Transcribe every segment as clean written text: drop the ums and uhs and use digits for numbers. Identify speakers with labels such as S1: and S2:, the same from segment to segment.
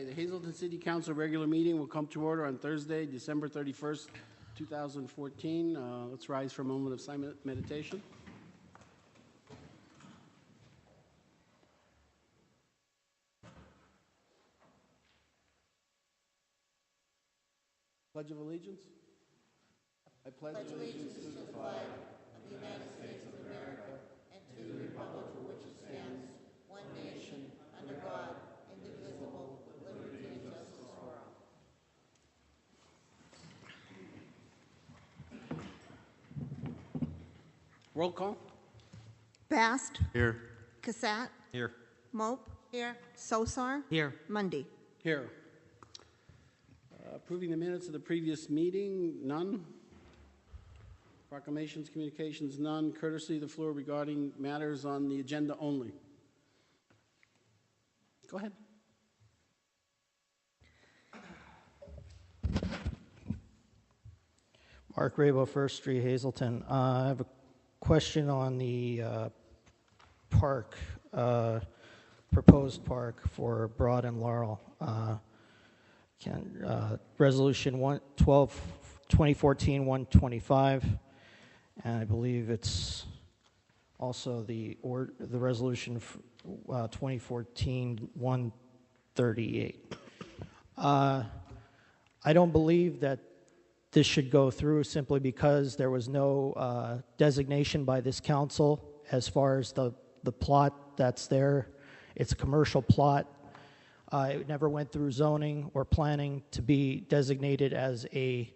S1: The Hazleton City Council regular meeting will come to order on Thursday, December 31st, 2014. Let's rise for a moment of silent meditation. Pledge of Allegiance. I pledge allegiance to the flag of the United States of America and to the republic for which it stands, one nation, under God, indivisible, with liberty and justice for all. Roll call.
S2: Bast.
S3: Here.
S2: Cassatt.
S3: Here.
S2: Mope. Here. Sosar.
S3: Here.
S2: Mundy.
S1: Here. Approving the minutes of the previous meeting, none. Proclamations, communications, none. Courtesy of the floor regarding matters on the agenda only. Go ahead.
S4: Mark Rabo, First Street, Hazleton. I have a question on the park, proposed park for Broad and Laurel. Resolution 2014-125, and I believe it's also the resolution 2014-138. I don't believe that this should go through simply because there was no designation by this council as far as the plot that's there. It's a commercial plot. It never went through zoning or planning to be designated as a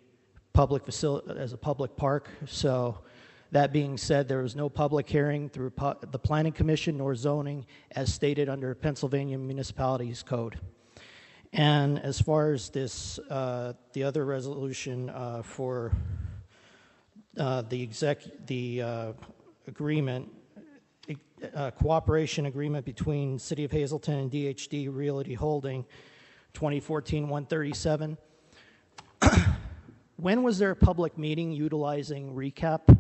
S4: public facility, as a public park. So that being said, there was no public hearing through the Planning Commission nor zoning as stated under Pennsylvania Municipalities Code. And as far as this, the other resolution for the agreement, cooperation agreement between City of Hazleton and DHD Realty Holding, 2014-137. When was there a public meeting utilizing recap?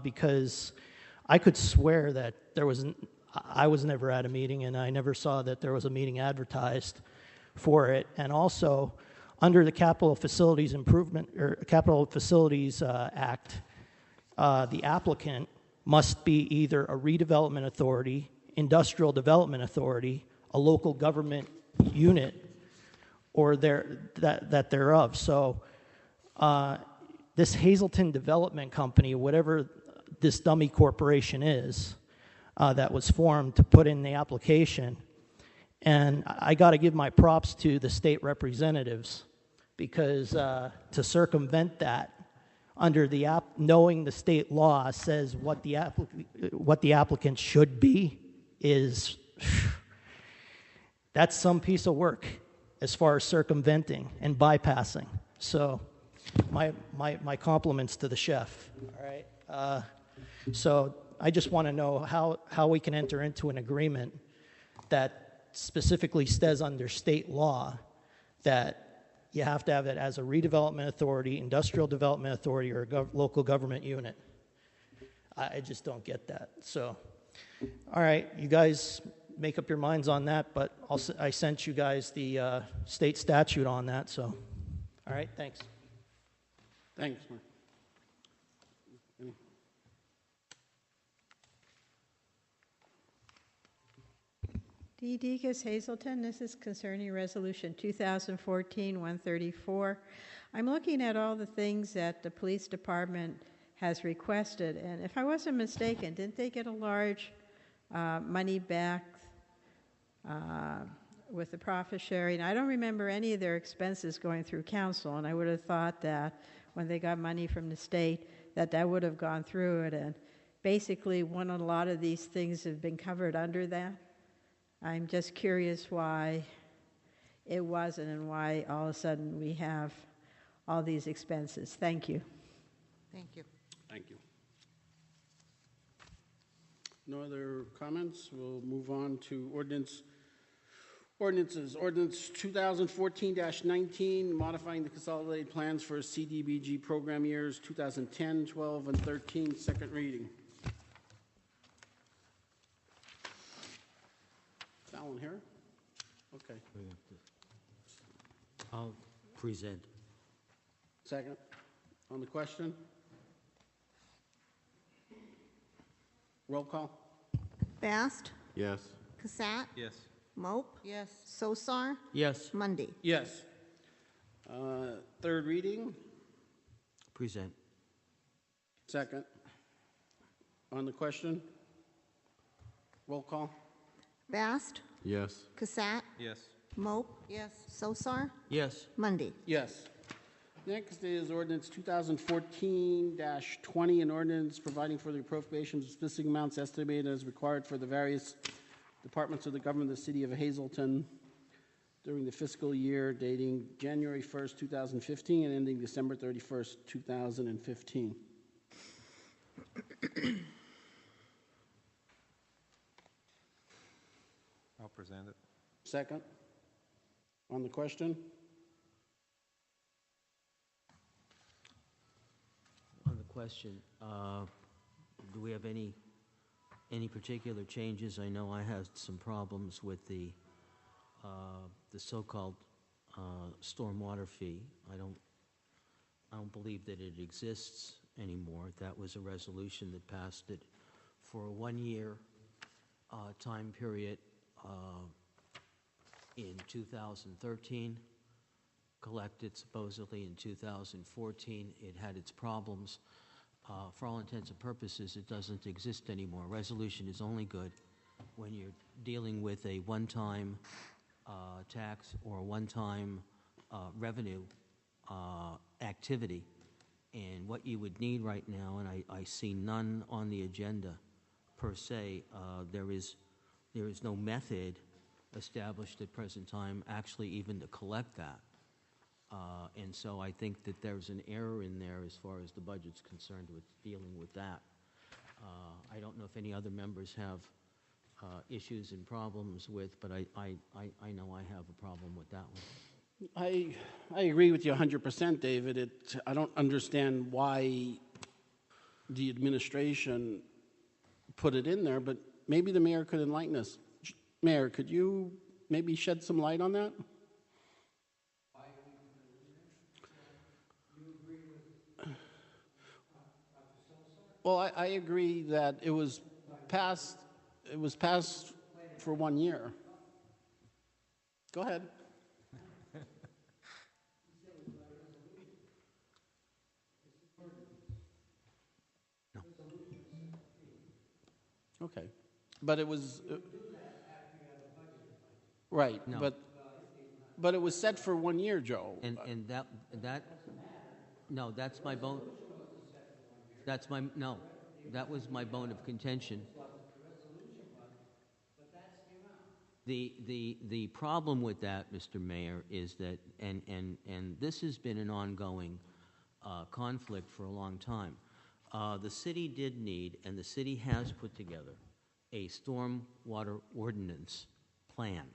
S4: Because I could swear that I was never at a meeting, and I never saw that there was a meeting advertised for it. And also, under the Capital Facilities Act, the applicant must be either a redevelopment authority, industrial development authority, a local government unit, or that thereof. So this Hazleton Development Company, whatever this dummy corporation is, that was formed to put in the application, and I got to give my props to the state representatives because to circumvent that, under the knowing the state law says what the applicant should be is that's some piece of work as far as circumventing and bypassing. So my compliments to the chef. All right. So I just want to know how we can enter into an agreement that specifically says under state law that you have to have it as a redevelopment authority, industrial development authority, or a local government unit. I just don't get that. So, all right, you guys make up your minds on that, but I sent you guys the state statute on that, so. All right, thanks.
S1: Thanks, Mark.
S5: D. Degas, Hazleton. This is concerning Resolution 2014-134. I'm looking at all the things that the police department has requested, and if I wasn't mistaken, didn't they get a large money back with the profit sharing? I don't remember any of their expenses going through council, and I would have thought that when they got money from the state that would have gone through it, and basically a lot of these things have been covered under that. I'm just curious why it wasn't and why all of a sudden we have all these expenses. Thank you.
S2: Thank you.
S1: Thank you. No other comments? We'll move on to ordinances. Ordinance 2014-19, modifying the consolidated plans for CDBG program years 2010, 12, and 13, second reading. Is Alan here? Okay.
S3: I'll present.
S6: Second. On the question? Roll call?
S2: Bast,
S7: Yes.
S2: Cassatt,
S7: Yes.
S2: Mope,
S1: Yes.
S2: Sosar,
S3: Yes.
S2: Mundy.
S6: Yes. Third reading?
S3: Present.
S6: Second. On the question? Roll call?
S2: Bast,
S7: Yes.
S2: Cassatt,
S7: Yes.
S2: Mope,
S1: Yes.
S2: Sosar,
S3: Yes.
S2: Mundy.
S6: Yes. Next is ordinance 2014-20, an ordinance providing for the appropriations of specific amounts estimated as required for the various departments of the government of the city of Hazleton during the fiscal year dating January 1st, 2015 and ending December 31st, 2015.
S7: I'll present it.
S6: Second. On the question?
S3: On the question, do we have any particular changes? I know I had some problems with the so-called stormwater fee. I don't believe that it exists anymore. That was a resolution that passed it for a one-year time period in 2013, collected supposedly in 2014. It had its problems. For all intents and purposes, it doesn't exist anymore. Resolution is only good when you're dealing with a one-time tax or a one-time revenue activity. And what you would need right now, and I see none on the agenda per se, there is no method established at present time actually even to collect that. And so I think that there's an error in there as far as the budget's concerned with dealing with that. I don't know if any other members have issues and problems with, but I know I have a problem with that one.
S6: I agree with you 100%, David. I don't understand why the administration put it in there, but maybe the mayor could enlighten us. Mayor, could you maybe shed some light on that? Well, I agree that it was passed for 1 year. Go ahead.
S3: No.
S6: Okay. But it was right,
S3: No.
S6: but it was set for 1 year, Joe.
S3: And that no, that's my bone. That's my no. That was my bone of contention. The problem with that, Mr. Mayor, is that and this has been an ongoing conflict for a long time. The city did need, and the city has put together, a stormwater ordinance plan.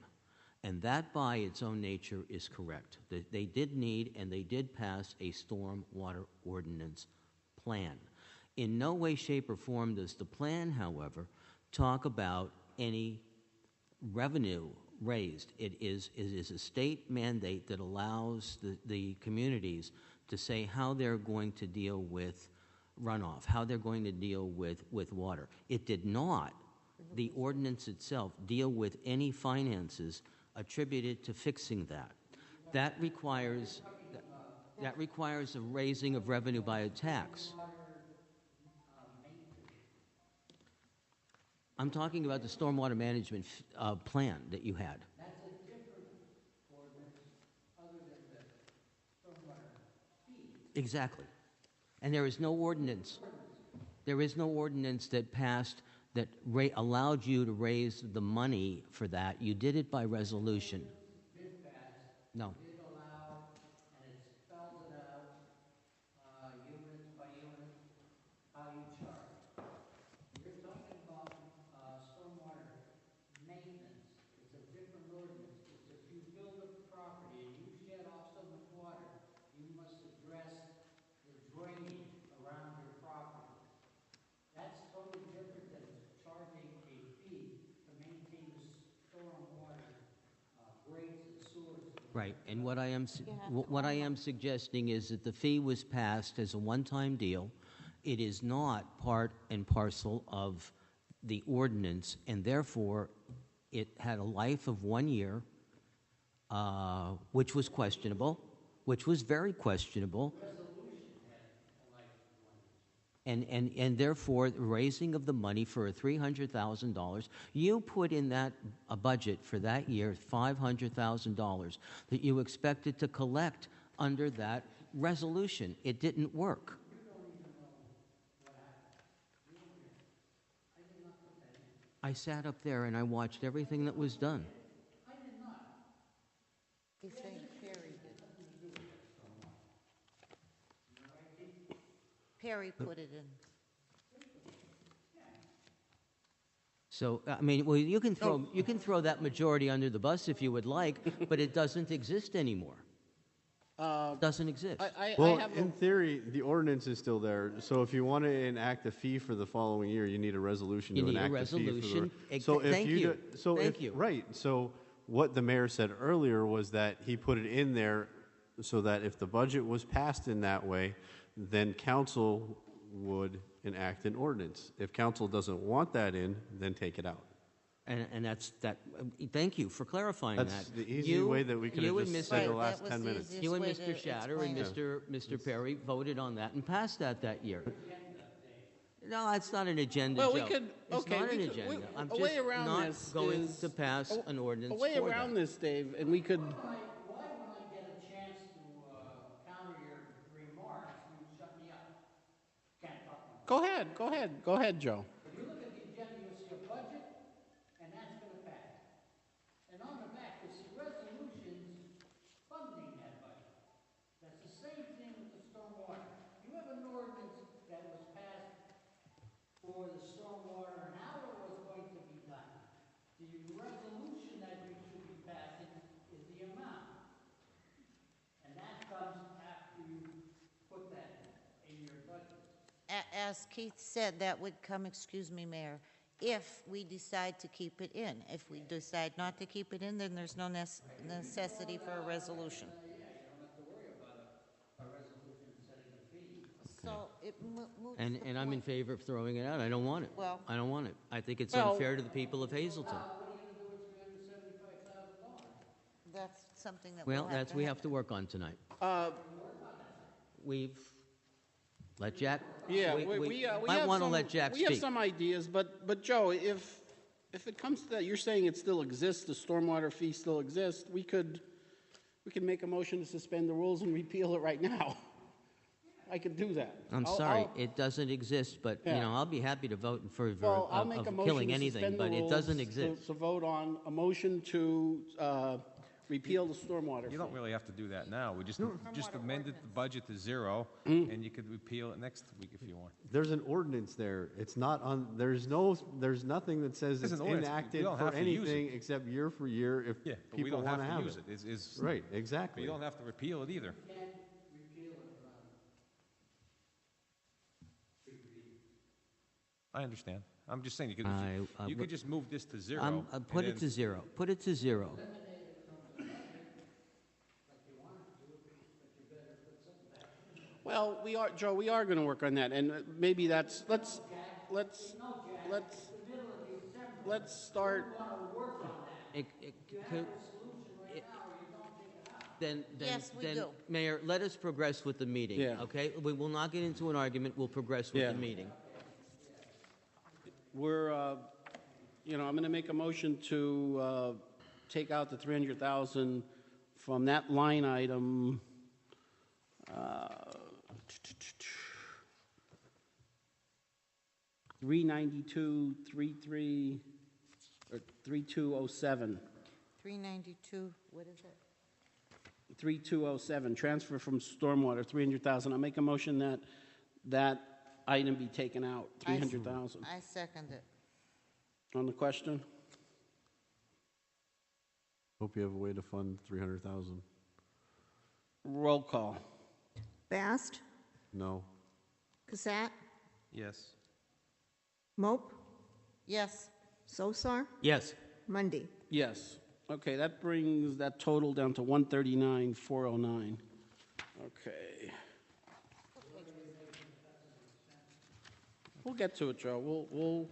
S3: And that by its own nature is correct. They did need and they did pass a stormwater ordinance plan. In no way, shape, or form does the plan, however, talk about any revenue raised. It is a state mandate that allows the communities to say how they're going to deal with runoff, how they're going to deal with water. It did not, the ordinance itself, deal with any finances attributed to fixing that. That requires a raising of revenue by a tax. I'm talking about the stormwater management plan that you had.
S8: That's a different ordinance other than the stormwater fee.
S3: Exactly. And there is no ordinance. There is no ordinance that passed that allowed you to raise the money for that. You did it by resolution.
S8: Did pass.
S3: No.
S8: Did allow, and it spells it out, units by unit, how you charge. You're talking about stormwater maintenance. It's a different ordinance. It's if you build a property and you shed off so much water, you must address the drainage around your property. That's totally different than charging a fee to maintain the stormwater grates and sewers in the
S3: Right, and what I am suggesting is that the fee was passed as a one-time deal. It is not part and parcel of the ordinance, and therefore, it had a life of 1 year, which was questionable, which was very questionable. And therefore, the raising of the money for a $300,000, you put in that a budget for that year, $500,000, that you expected to collect under that resolution. It didn't work. I sat up there and I watched everything that was done.
S1: He's saying Perry did. Perry put it in.
S3: So, I mean, well, you can throw that majority under the bus if you would like, but it doesn't exist anymore. It doesn't exist.
S7: Well, in theory, the ordinance is still there. So if you want to enact a fee for the following year, you need a resolution
S3: You
S7: to
S3: need a
S7: enact the fee.
S3: resolution.
S7: So if
S3: Thank you.
S7: Thank you. Right. So what the mayor said earlier was that he put it in there so that if the budget was passed in that way, then council would enact an ordinance. If council doesn't want that in, then take it out.
S3: And that's that. Thank you for clarifying
S7: That's
S3: that.
S7: the easy way that we could have just said the
S1: Right,
S7: last
S1: that was
S7: 10
S1: the
S7: minutes.
S1: easiest
S3: You and
S1: way
S3: Mr.
S1: to
S3: Shatter and
S1: explain it.
S3: Mr. Perry voted on that and passed that year. No, it's not an agenda,
S6: Well,
S3: Joe.
S6: we could,
S3: It's
S6: okay,
S3: not
S6: we
S3: an
S6: could,
S3: agenda. I'm
S6: a way
S3: just
S6: around
S3: not
S6: this
S3: going
S6: is...
S3: to pass an ordinance
S6: A way
S3: for
S6: around
S3: that.
S6: this, Dave, and we could...
S8: Why, when I get a chance to counter your remarks, you shut me up? Can't talk anymore.
S6: Go ahead, Joe.
S8: If you look at the agenda, you'll see a budget, and that's going to pass. And on the back, you'll see resolutions funding that budget. That's the same thing with the stormwater. You have an ordinance that was passed for the stormwater and how it was going to be done. The resolution that you should be passing is the amount. And that comes after you put that in your budget.
S1: As Keith said, that would come, excuse me, Mayor, if we decide to keep it in. If we decide not to keep it in, then there's no necessity for a resolution. So it moves
S3: And
S1: the
S3: I'm in
S1: point.
S3: favor of throwing it out. I don't want it.
S1: Well-
S3: I don't want it. I think it's
S6: Well-
S3: unfair to the people of Hazleton.
S1: That's something that we'll
S3: Well,
S1: have
S3: that's
S1: to
S3: we
S1: have.
S3: have to work on tonight. We've let Jack.
S6: Yeah,
S3: we
S6: have
S3: might want to
S6: some-
S3: let Jack
S6: we
S3: speak.
S6: have some ideas, but Joe, if it comes to that, you're saying it still exists, the stormwater fee still exists, we could make a motion to suspend the rules and repeal it right now. I could do that.
S3: I'm sorry, it doesn't exist, but you
S6: Yeah.
S3: know, I'll be happy to vote in favor
S6: Well, I'll make a
S3: of
S6: motion
S3: killing
S6: to
S3: anything,
S6: suspend the
S3: but it
S6: rules
S3: doesn't exist.
S6: to vote on a motion to repeal the stormwater fee.
S9: You don't really have to do that now. We just amended the budget to zero, and you could repeal it next week if you want.
S7: There's an ordinance there. It's not on, there's nothing that says
S9: There's
S7: it's
S9: an ordinance. We
S7: enacted
S9: don't
S7: for
S9: have to use it.
S7: anything except year for year if
S9: Yeah, but we
S7: people
S9: don't
S7: want to
S9: have
S7: have
S9: to use
S7: it.
S9: it. It's-
S7: Right,
S9: But
S7: exactly.
S9: you don't have to repeal it either. I understand. I'm just saying, you could just move this to zero.
S3: Put
S9: and
S3: it to
S9: then-
S3: zero. Put it to zero.
S6: Well, Joe, we are going to work on that, and maybe let's start.
S3: Could- Then,
S1: Yes, we do.
S3: Mayor, let us progress with the meeting,
S6: Yeah.
S3: okay? We will not get into an argument, we'll progress with
S6: Yeah.
S3: the meeting.
S6: I'm going to make a motion to take out the 300,000 from that line item. 392.33 or 3207.
S1: 392, what is it?
S6: 3207, transfer from stormwater, 300,000. I'll make a motion that that item be taken out, 300,000.
S1: I second it.
S6: On the question?
S7: Hope you have a way to fund 300,000.
S6: Roll call.
S2: Bast,
S7: No.
S2: Casat,
S9: Yes.
S2: Mope,
S1: Yes,
S2: Sosar,
S3: Yes.
S2: Mundy.
S6: Yes. Okay, that brings that total down to 139,409. Okay. We'll get to it, Joe. We'll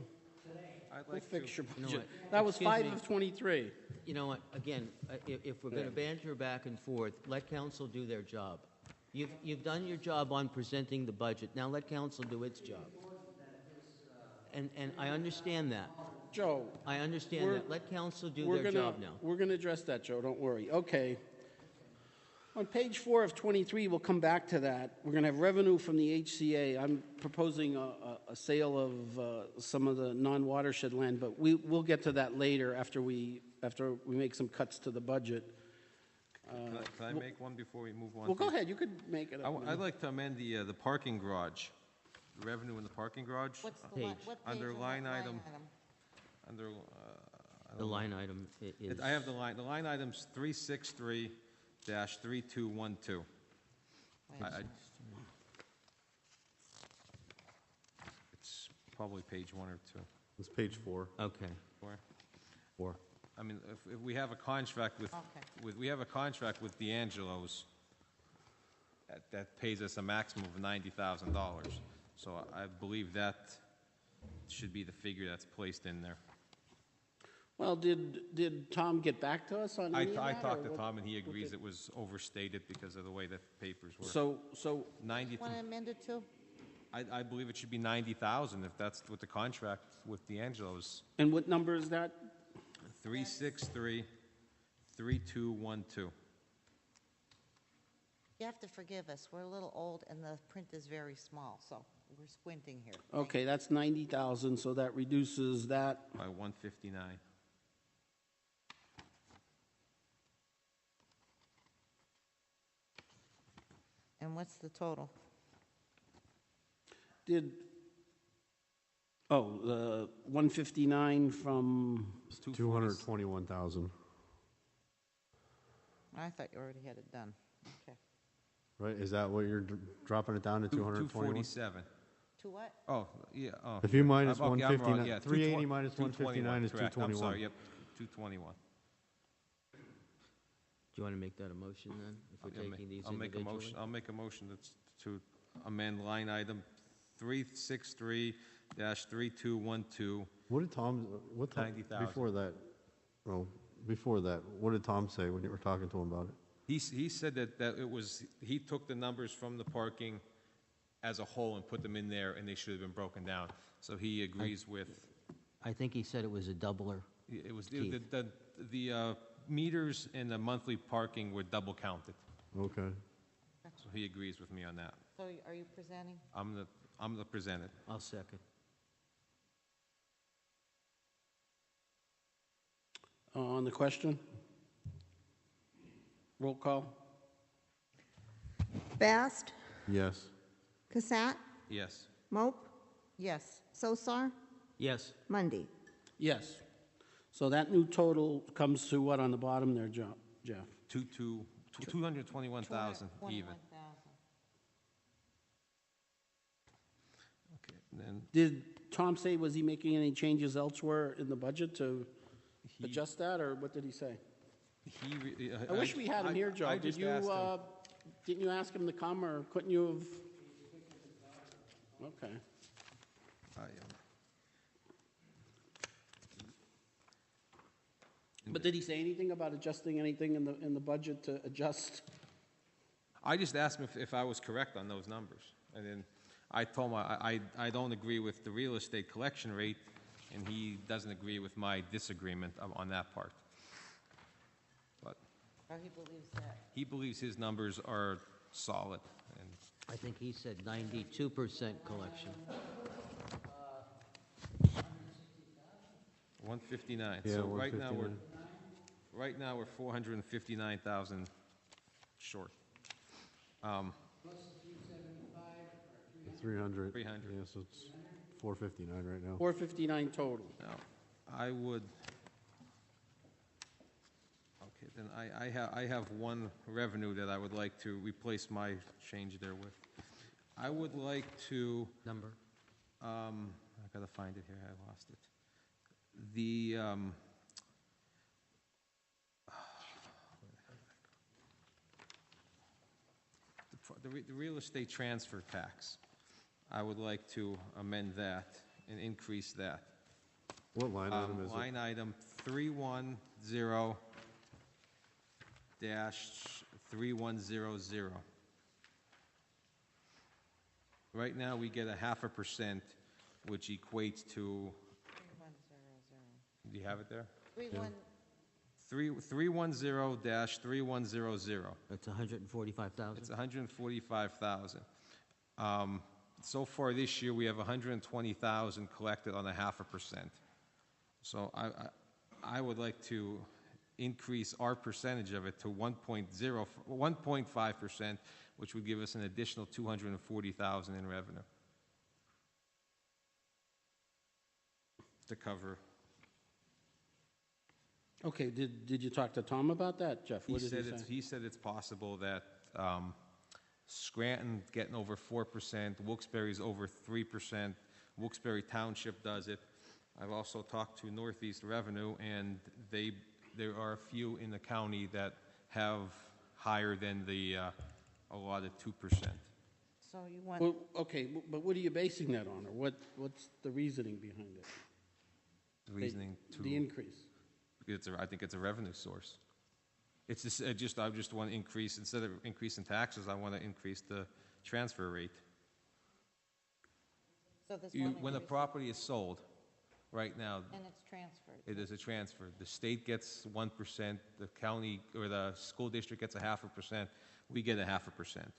S9: I'd
S6: we'll
S9: like
S6: fix
S9: to,
S6: your
S3: You know
S6: budget.
S3: what?
S6: That was
S3: Excuse
S6: 5
S3: me.
S6: of 23.
S3: You know what, again, if we're going to banter back and forth, let council do their job. You've done your job on presenting the budget, now let council do its job. And I understand that.
S6: Joe,
S3: I understand
S6: We're-
S3: that. Let council do
S6: we're
S3: their
S6: gonna
S3: job now.
S6: we're gonna address that, Joe. Don't worry. Okay. On page 4 of 23, we'll come back to that. We're going to have revenue from the HCA. I'm proposing a sale of some of the non-watershed land, but we'll get to that later after we make some cuts to the budget.
S9: can I make one before we move on?
S6: Well, go
S9: to-
S6: ahead. You could make it up.
S9: I'd like to amend the parking garage, the revenue in the parking garage.
S1: What's the
S3: Page.
S1: what page
S9: Under
S1: and what
S9: line item. Under,
S3: The line item is...
S9: I have the line item's 363-3212. It's probably page 1 or 2.
S7: It's page 4.
S3: Okay,
S9: Where?
S3: 4.
S9: I mean, if we have a contract with,
S1: Okay.
S9: we have a contract with D'Angelo's that pays us a maximum of $90,000. So I believe that should be the figure that's placed in there.
S6: Well, did Tom get back to us on
S9: I
S6: any of that?
S9: I talked
S6: or
S9: to
S6: what-
S9: Tom, and he
S6: what
S9: agrees
S6: did-
S9: it was overstated because of the way the papers were.
S6: So
S9: 90,
S1: Want to amend it to?
S9: I believe it should be 90,000 if that's what the contract with D'Angelo's.
S6: and what number is that?
S9: 363-3212.
S1: You have to forgive us. We're a little old and the print is very small, so we're squinting here.
S6: Okay, that's 90,000, so that reduces that.
S9: By 159.
S1: And what's the total?
S6: The 159 from,
S9: It's 240.
S7: 221,000,
S1: I thought you already had it done. Okay.
S7: right? Is that what you're dropping it down to, 221?
S9: 247.
S1: To what?
S9: Oh, yeah. Oh,
S7: If you minus
S9: okay, I'm wrong,
S7: 159,
S9: yeah,
S7: 380 minus 159 is
S9: 221, correct. I'm
S7: 221.
S9: sorry, yep, 221.
S3: Do you want to make that a motion then, if we're taking these
S9: I'll make a
S3: individually?
S9: motion. I'll make a motion to amend line item 363-3212.
S7: What did Tom,
S9: 90,000.
S7: before that, what did Tom say when you were talking to him about it?
S9: He said that it was, he took the numbers from the parking as a whole and put them in there, and they should have been broken down. So he agrees with,
S3: I think he said it was a doubler.
S9: it was,
S3: Keith.
S9: the meters and the monthly parking were double counted.
S7: Okay.
S9: So he agrees with me on that.
S1: So are you presenting?
S9: I'm the presenter.
S3: I'll second.
S6: on the question? Roll call?
S2: Bast,
S7: Yes.
S2: Cassatt,
S9: Yes.
S2: Mope,
S1: Yes.
S2: Sosar,
S3: Yes,
S2: Mundy.
S6: Yes. So that new total comes to what on the bottom there, Jeff?
S9: 221,000 even.
S1: 21,000.
S9: Okay, then
S6: Did Tom say, was he making any changes elsewhere in the budget to adjust that, or what did he say? I wish we had him here, Joe.
S9: I
S6: Did
S9: just
S6: you,
S9: asked him.
S6: didn't you ask him to come, or couldn't you have? Okay. But did he say anything about adjusting anything in the budget to adjust?
S9: I just asked him if I was correct on those numbers. And then I told him I don't agree with the real estate collection rate, and he doesn't agree with my disagreement on that part. But
S1: Or he believes that.
S9: he believes his numbers are solid. And
S3: I think he said 92% collection.
S9: 159.
S7: Yeah,
S9: So
S7: 159.
S9: right now we're 459,000 short.
S7: 300.
S9: 300.
S7: Yeah, so it's 459 right now.
S6: 459 total.
S9: Now, I would, okay, then I have one revenue that I would like to replace my change there with. I would like to,
S3: Number?
S9: I gotta find it here, I lost it. The, the real estate transfer tax, I would like to amend that and increase that.
S7: What line item is it?
S9: Line item 310-3100. Right now, we get 0.5%, which equates to,
S1: 3100.
S9: do you have it there?
S3: 310-3100. That's 145,000.
S9: It's 145,000. So far this year, we have 120,000 collected on 0.5%. So I would like to increase our percentage of it to 1.5%, which would give us an additional 240,000 in revenue to cover.
S6: Okay, did you talk to Tom about that, Jeff? What did he say?
S9: He said it's possible that Scranton getting over 4%, Wilkes-Barre's over 3%, Wilkes-Barre Township does it. I've also talked to Northeast Revenue, and there are a few in the county that have higher than the allotted 2%.
S1: So you want,
S6: Well, okay, but what are you basing that on, or what's the reasoning behind it?
S9: The reasoning
S6: The increase?
S9: I think it's a revenue source. It's just, I just want to increase, instead of increasing taxes, I want to increase the transfer rate.
S1: so this
S9: When a property is sold, right now,
S1: and it's transferred.
S9: it is a transfer. The state gets 1%, the county or the school district gets 0.5%, we get 0.5%.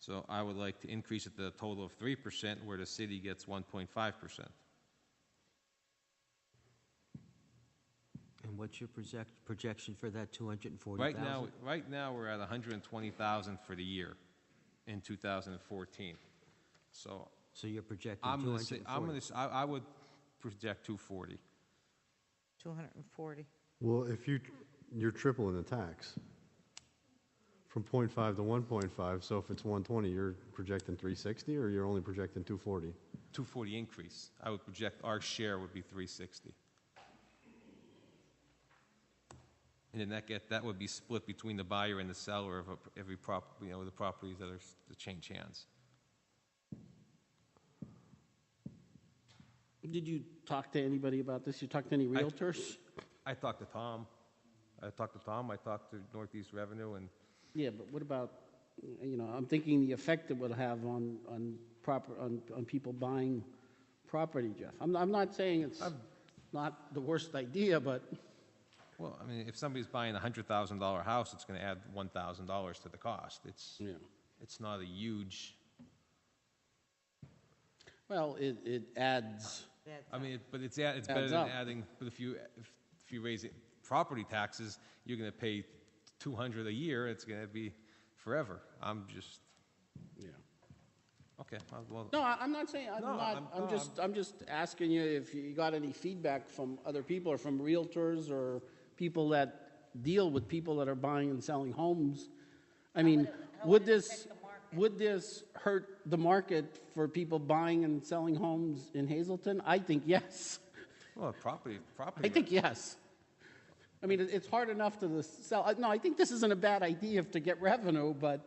S9: So I would like to increase it to a total of 3%, where the city gets 1.5%.
S3: And what's your projection for that 240,000?
S9: Right now, we're at 120,000 for the year in 2014. So
S3: So you're projecting
S9: I'm going
S3: 240.
S9: to say, I would project 240.
S1: 240.
S7: Well, if you're tripling the tax from 0.5 to 1.5, so if it's 120, you're projecting 360, or you're only projecting 240?
S9: 240 increase. I would project our share would be 360. And then that would be split between the buyer and the seller of every the properties that change hands.
S6: Did you talk to anybody about this? You talked to any realtors?
S9: I talked to Tom. I talked to Northeast Revenue, and
S6: Yeah, but what about, I'm thinking the effect it would have on people buying property, Jeff. I'm not saying it's not the worst idea, but
S9: well, I mean, if somebody's buying a $100,000 house, it's going to add $1,000 to the cost. It's not a huge.
S6: Well, it adds.
S9: I mean, but it's better than adding. But if you raise it, property taxes, you're going to pay $200 a year. It's going to be forever. I'm just.
S6: Yeah.
S9: Okay. Well,
S6: No, I'm not saying. I'm just asking you if you got any feedback from other people or from realtors or people that deal with people that are buying and selling homes. I mean, would this hurt the market for people buying and selling homes in Hazleton? I think yes.
S9: well, property.
S6: I think yes. I mean, it's hard enough to sell. No, I think this isn't a bad idea to get revenue, but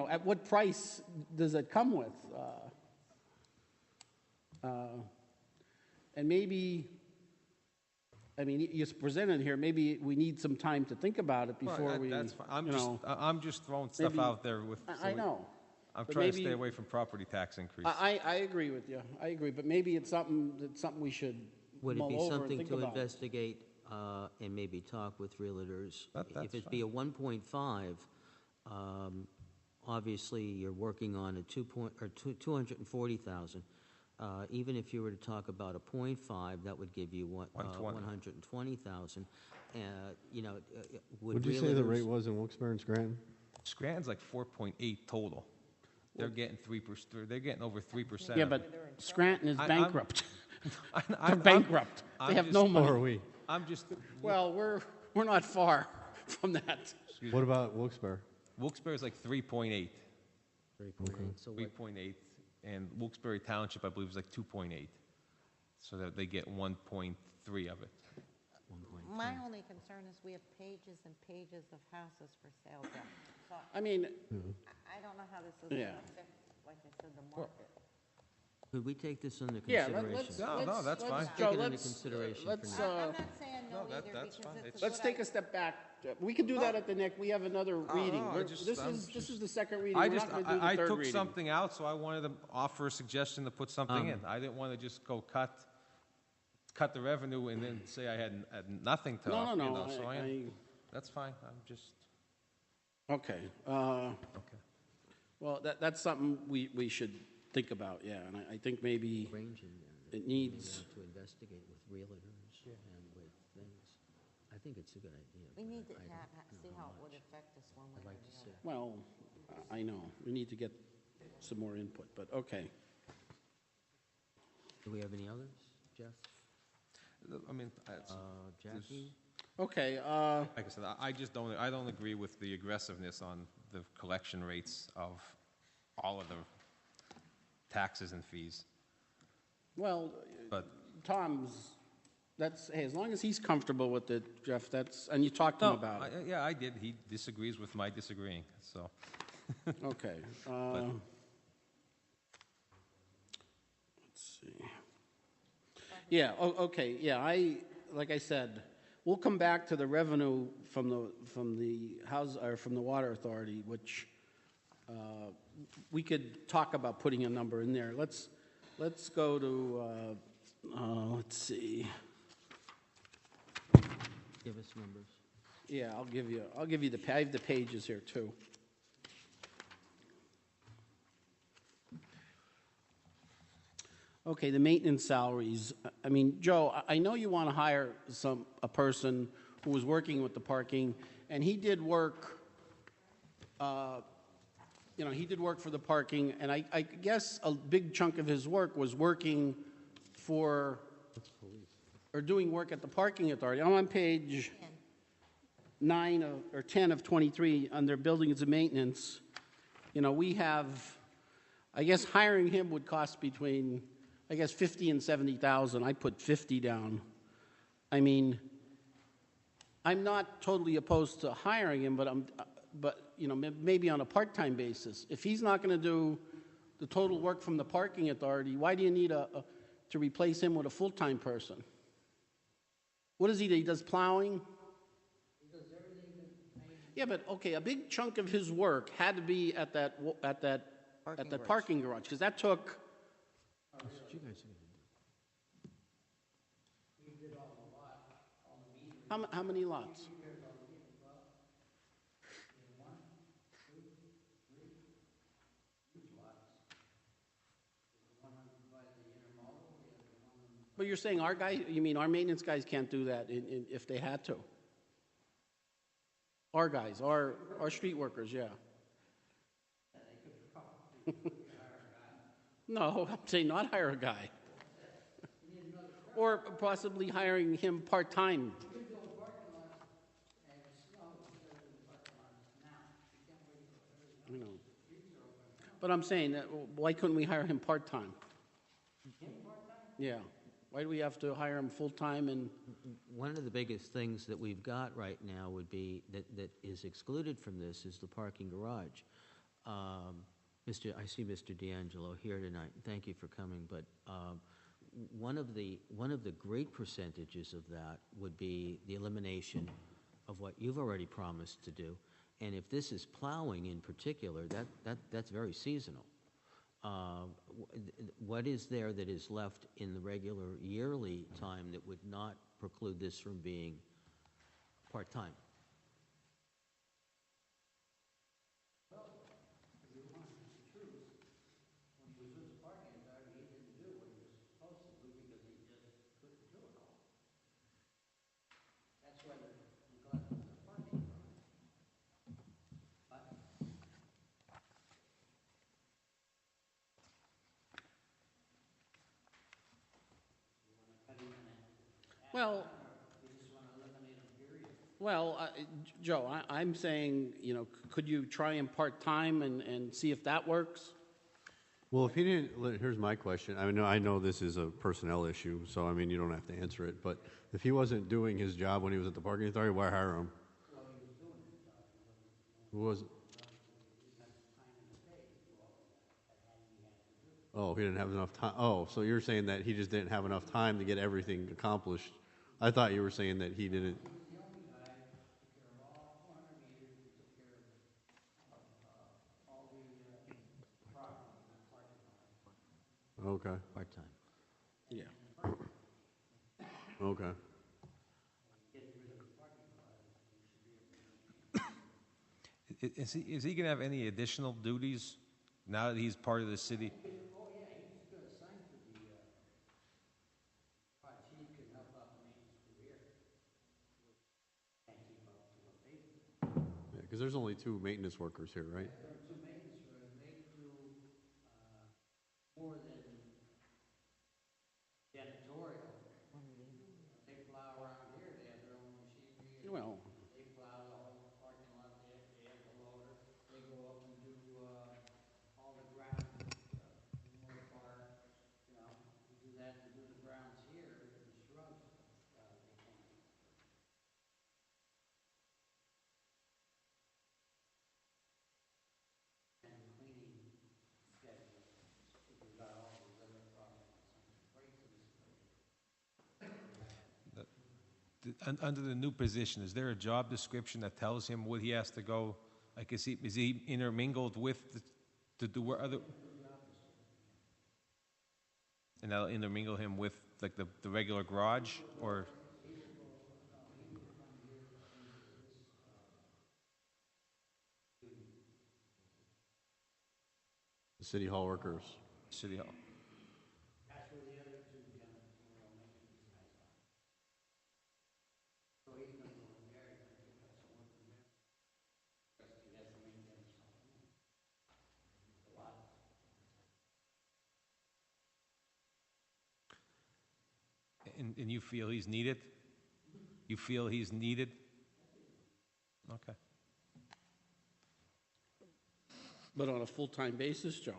S6: at what price does it come with? And maybe, I mean, you presented here. Maybe we need some time to think about it before we.
S9: That's fine. I'm just throwing stuff out there with.
S6: I know.
S9: I'm trying to stay away from property tax increase.
S6: I agree with you. I agree, but maybe it's something we should.
S3: Would it
S6: mull
S3: be
S6: over and
S3: something
S6: think
S3: to
S6: about.
S3: investigate and maybe talk with realtors?
S9: That's
S3: If it be a 1.5, obviously you're working on a 240,000. Even if you were to talk about a 0.5, that would give you 120,000.
S7: Would you say the rate was in Wilkes-Barre and Scranton?
S9: Scranton's like 4.8 total. They're getting 3%. They're getting over 3%.
S6: Yeah, but Scranton is bankrupt. They're
S9: I'm
S6: bankrupt. They have no money.
S7: Or are we?
S9: I'm just.
S6: Well, we're not far from that.
S7: What about Wilkes-Barre?
S9: Wilkes-Barre is like 3.8.
S3: 3.8. So what,
S9: 3.8, and Wilkes-Barre Township, I believe, is like 2.8. So that they get 1.3 of it.
S1: My only concern is we have pages and pages of houses for sale there. So
S6: I mean,
S1: I don't know how this is going
S6: Yeah.
S1: to affect, like I said, the market.
S3: Could we take this under
S6: yeah,
S3: consideration?
S6: let's...
S9: No, that's fine.
S6: Joe,
S3: Take it under
S6: let's,
S3: consideration for
S6: let's,
S3: now.
S1: I'm not saying no
S9: No,
S1: either
S9: that's
S1: because
S9: fine.
S1: it's a
S9: It's-
S6: let's
S1: good
S6: take a
S1: idea.
S6: step back. We can do that at the next, we have another reading.
S9: no,
S6: We're-
S9: I'm
S6: This is the second reading.
S9: I
S6: We're
S9: just,
S6: not gonna do the
S9: I
S6: third
S9: took
S6: reading.
S9: something out, so I wanted to offer a suggestion to put something in. I didn't want to just go cut the revenue and then say I had nothing to
S6: No,
S9: offer,
S6: no,
S9: you
S6: no,
S9: know, so
S6: I...
S9: that's fine, I'm just,
S6: Okay.
S9: okay.
S6: Well, that's something we should think about, yeah, and I think maybe
S3: Range in there.
S6: it needs...
S3: To investigate with realtors and with things. I think it's a good idea.
S1: We
S3: but
S1: need to
S3: I don't
S1: see
S3: know
S1: how it
S3: much.
S1: would affect us one way
S3: I'd
S1: or
S3: like to
S1: the
S3: see.
S1: other.
S6: Well, I know, we need to get some more input, but okay.
S3: Do we have any others? Jeff?
S9: I mean,
S3: Jackie?
S6: Okay,
S9: like I said, I don't agree with the aggressiveness on the collection rates of all of the taxes and fees,
S6: well,
S9: but.
S6: hey, as long as he's comfortable with it, Jeff, and you talked to him about it.
S9: Yeah, I did. He disagrees with my disagreeing, so.
S6: Okay. Let's see. Yeah, okay, yeah, like I said, we'll come back to the revenue from the water authority, which we could talk about putting a number in there. Let's go to, let's see.
S3: Give us numbers.
S6: Yeah, I'll give you I have the pages here too. Okay, the maintenance salaries. I mean, Joe, I know you want to hire a person who was working with the parking, and he did work, he did work for the parking, and I guess a big chunk of his work was working for, or doing work at the parking authority. I'm on page 10 of 23 under buildings and maintenance. We have, I guess hiring him would cost between, I guess, 50 and 70,000. I put 50 down. I mean, I'm not totally opposed to hiring him, but maybe on a part-time basis. If he's not going to do the total work from the parking authority, why do you need to replace him with a full-time person? What does he do? He does plowing?
S8: He does everything that
S6: Yeah, but okay, a big chunk of his work had to be at that parking garage, because that took.
S3: What you guys are gonna do?
S8: we did all the lot, all the meters.
S6: How many lots?
S8: We repaired all the meters, well, in 1, 2, 3, huge lots. The one by the intermodal, the other one.
S6: But you're saying you mean our maintenance guys can't do that if they had to? Our guys, our street workers, yeah. No, I'm saying not hire a guy. Or possibly hiring him part-time.
S8: You can build parking lots and snow instead of doing parking lots now. You can't wait till everything. Streets are open.
S6: But I'm saying, that why couldn't we hire him part-time? Yeah. Why do we have to hire him full-time and...
S3: One of the biggest things that we've got right now would be, that is excluded from this, is the parking garage. I see Mr. D'Angelo here tonight. Thank you for coming, but one of the great percentages of that would be the elimination of what you've already promised to do. And if this is plowing in particular, that's very seasonal. What is there that is left in the regular yearly time that would not preclude this from being part-time?
S8: Well, if you want the truth, when he was with the parking authority, he didn't do what he was supposed to do because he just couldn't do it all. That's why we got the parking garage. But you want to cut him in half,
S6: Well,
S8: or you just want to eliminate him, period?
S6: well, Joe, I'm saying, could you try him part-time and see if that works?
S7: Well, if he didn't, here's my question. I know this is a personnel issue, so I mean, you don't have to answer it, but if he wasn't doing his job when he was at the parking authority, why hire him?
S8: Well, he was doing his job, he wasn't doing
S7: Who was,
S8: it, he didn't have time in the day to do all of that he had to do.
S7: oh, he didn't have enough time. Oh, so you're saying that he just didn't have enough time to get everything accomplished. I thought you were saying that he didn't.
S8: He was the only guy who took care of all 400 meters, he took care of all the property in the parking lot.
S7: Okay,
S3: Part-time.
S6: Yeah.
S7: okay.
S8: Getting rid of the parking lot, he should be able to maintain.
S9: Is he going to have any additional duties now that he's part of the city?
S8: Oh, yeah, he's got assigned to the fire chief can help out the maintenance crew here. Can't keep up to what they do.
S7: Yeah, because there's only 2 maintenance workers here, right?
S8: There are two maintenance crews, they do more than janitorial. They plow around here, they have their own machinery.
S6: Well,
S8: They plow the whole parking lot, they have the loader, they go up and do all the ground, more far, we do that, we do the grounds here, the shrubs, they can't keep up with. And cleaning schedule, if we got all these other problems, breaks in this place.
S9: Under the new position, is there a job description that tells him what he has to go? Like, is he intermingled with to do other? And that'll intermingle him with like the regular garage, or
S7: The city hall workers.
S9: city hall?
S8: That's where the other two janitorial maintenance guys are. So he's gonna go in there, he's gonna pick up some work from there. He has to maintain himself. It's a lot.
S9: And you feel he's needed? You feel he's needed? Okay.
S6: but on a full-time basis, Joe?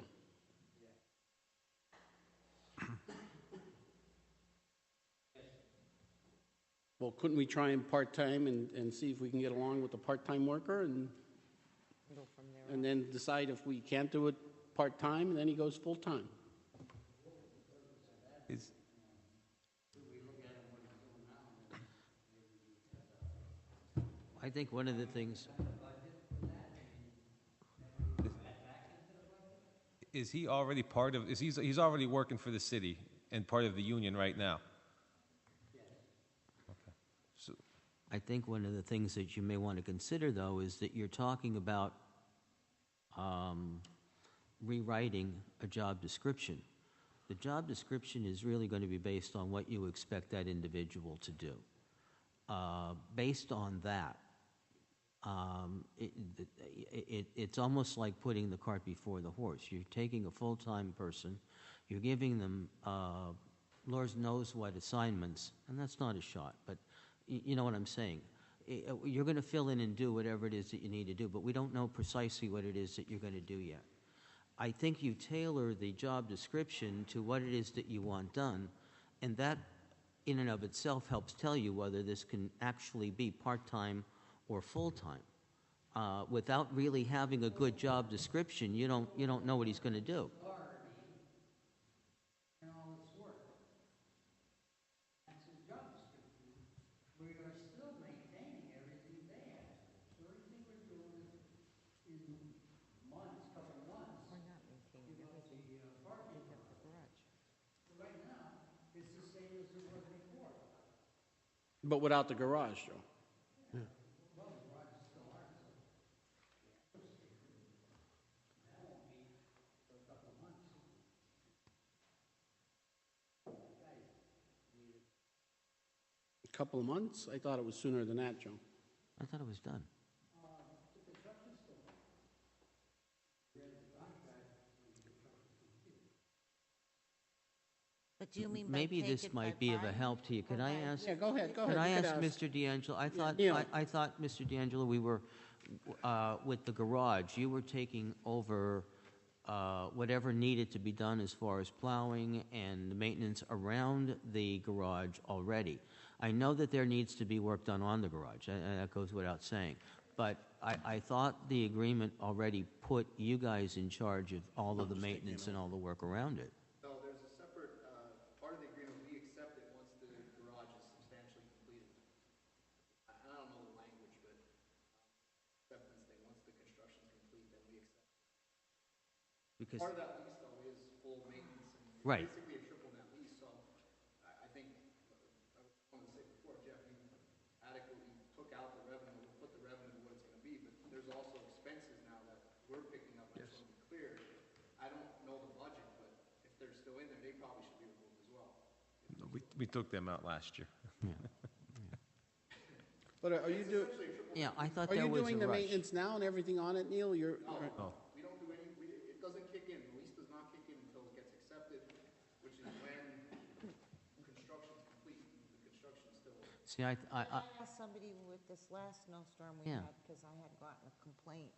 S6: Well, couldn't we try him part-time and see if we can get along with the part-time worker and then decide if we can't do it part-time, and then he goes full-time?
S9: Is,
S3: I think one of the things,
S9: is he already part of? He's already working for the city and part of the union right now? Okay. So
S3: I think one of the things that you may want to consider, though, is that you're talking about rewriting a job description. The job description is really going to be based on what you expect that individual to do. Based on that, it's almost like putting the cart before the horse. You're taking a full-time person, you're giving them Lord knows what assignments, and that's not a shot, but you know what I'm saying. You're going to fill in and do whatever it is that you need to do, but we don't know precisely what it is that you're going to do yet. I think you tailor the job description to what it is that you want done, and that in and of itself helps tell you whether this can actually be part-time or full-time. Without really having a good job description, you don't know what he's going to do.
S8: And all this work. That's his job description. We are still maintaining everything they have to do. So everything we're doing is in months, couple of months. We're not maintaining everything. The parking lot. The garage. Right now, it's the same as it was before.
S6: But without the garage, Joe?
S8: Well, the garage is still ours, so that won't be for a couple of months. Guys,
S6: A couple of months? I thought it was sooner than that, Joe.
S3: I thought it was done.
S8: the construction's still on. Read the contract when the construction's complete.
S2: But do you mean by
S3: Maybe
S2: take
S3: this
S2: it by
S3: might be of a
S2: buying
S3: help to you. Could I ask?
S6: Yeah, go ahead.
S3: Could I
S6: You
S3: ask
S6: could
S3: Mr. D'Angelo? I thought,
S6: Neil.
S3: I thought, Mr. D'Angelo, we were, with the garage, you were taking over whatever needed to be done as far as plowing and the maintenance around the garage already. I know that there needs to be work done on the garage, and that goes without saying. But I thought the agreement already put you guys in charge of all of the maintenance and all the work around it.
S10: No, there's a separate, part of the agreement, we accept it once the garage is substantially completed. I don't know the language, but acceptance thing, once the construction's complete, then we accept it.
S3: Because,
S10: Part of that lease, though, is full maintenance, and it's
S3: Right.
S10: basically a triple net lease, so I think, I wanted to say before, Jeff, you adequately took out the revenue, or put the revenue to what it's gonna be, but there's also expenses now that we're picking up, I just want to be clear. I don't know the budget, but if they're still in there, they probably should be removed as well.
S9: We took them out last year.
S6: But are you doing,
S3: yeah, I thought
S6: are
S3: there
S6: you
S3: was a
S6: doing the
S3: rush.
S6: maintenance now and everything on it, Neil? You're,
S10: No, we don't do any, it doesn't kick in, the lease does not kick in until it gets accepted, which is when construction's complete, the construction's still.
S3: See,
S1: I asked somebody with this last snowstorm we
S3: Yeah.
S1: had, because I had gotten a complaint,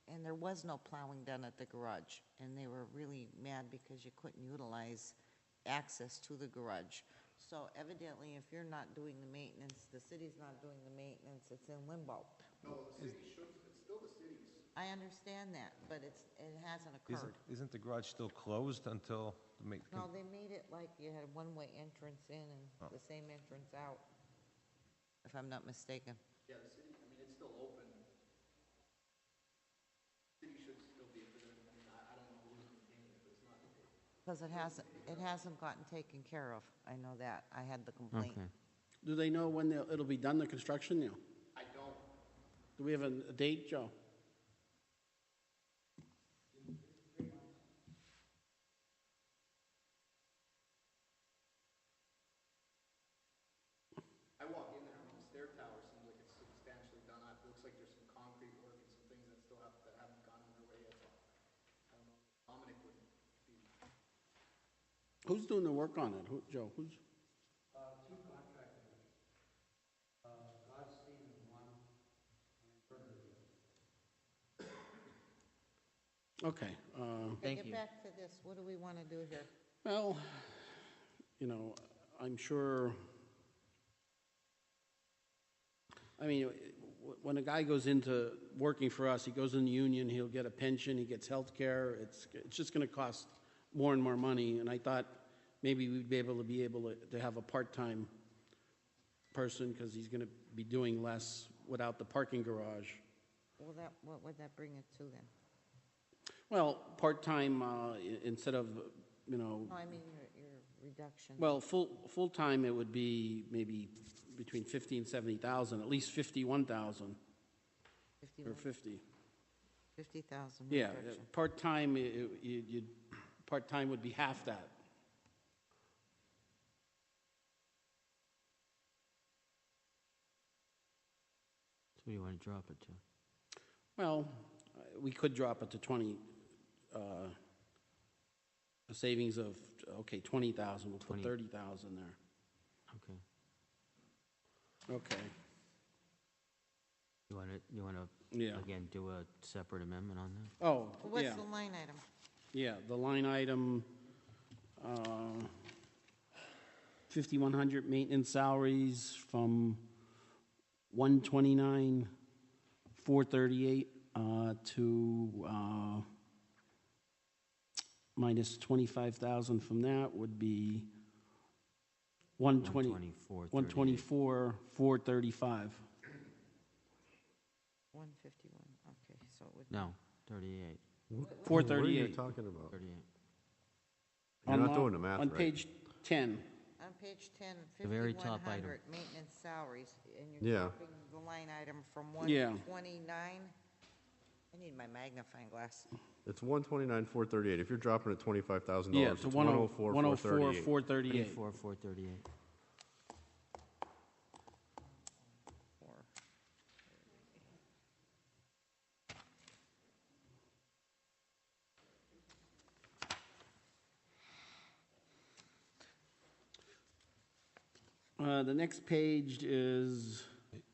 S1: and there was no plowing done at the garage, and they were really mad because you couldn't utilize access to the garage. So evidently, if you're not doing the maintenance, the city's not doing the maintenance, it's in limbo.
S10: No, the city should, it's still the city's.
S1: I understand that, but it hasn't occurred.
S9: Isn't the garage still closed until the
S1: No, they made it like you had a one-way entrance in and the same entrance out, if I'm not mistaken.
S10: Yeah, the city, I mean, it's still open. City should still be, I mean, I don't know who's maintaining it, but it's not.
S1: Because it hasn't gotten taken care of. I know that. I had the complaint.
S3: Okay.
S6: do they know when it'll be done, the construction, Neil?
S10: I don't.
S6: Do we have a date, Joe?
S10: I walk in there, I mean, the stair tower seems like it's substantially done. It looks like there's some concrete work and some things that still haven't gone underway yet. So I don't know. Dominic would be.
S6: Who's doing the work on it? Joe, who's?
S8: Two contractors, Godspeed is one, and Burger is.
S6: Okay,
S3: Thank
S1: Get
S3: you.
S1: back to this. What do we want to do here?
S6: well, you know, I'm sure, I mean, when a guy goes into working for us, he goes in the union, he'll get a pension, he gets health care, it's just gonna cost more and more money, and I thought maybe we'd be able to have a part-time person, because he's gonna be doing less without the parking garage.
S1: Well, what would that bring it to then?
S6: Well, part-time, instead of, you know,
S1: No, I mean your reduction.
S6: well, full-time, it would be maybe between 50 and 70,000, at least 51,000 or 50.
S1: 50,000
S6: Yeah,
S1: reduction.
S6: part-time, part-time would be half that.
S3: So what do you want to drop it to?
S6: Well, we could drop it to 20, a savings of, okay, 20,000, we'll put
S3: 20.
S6: 30,000 there.
S3: Okay.
S6: Okay,
S3: You want to,
S6: yeah.
S3: again, do a separate amendment on that?
S6: Oh,
S1: What's
S6: yeah,
S1: the line item?
S6: yeah, the line item, 5,100 maintenance salaries from 129,438 to minus 25,000 from that would be
S3: 124,
S6: 124,435.
S1: 151. Okay, so it would.
S3: No, 38.
S7: What are you
S6: 438.
S7: talking about?
S3: 38.
S7: You're not doing the math
S6: On
S7: right.
S6: page 10.
S1: On page 10,
S3: The very top item.
S1: 5,100 maintenance salaries, and you're
S7: Yeah.
S1: dropping the line item from
S6: Yeah.
S1: 129. I need my magnifying glass.
S7: It's 129,438. If you're dropping it $25,000,
S6: Yeah,
S7: it's
S6: to
S7: 104,438.
S6: 104,438.
S3: 24, 438.
S1: Four.
S6: The next page is,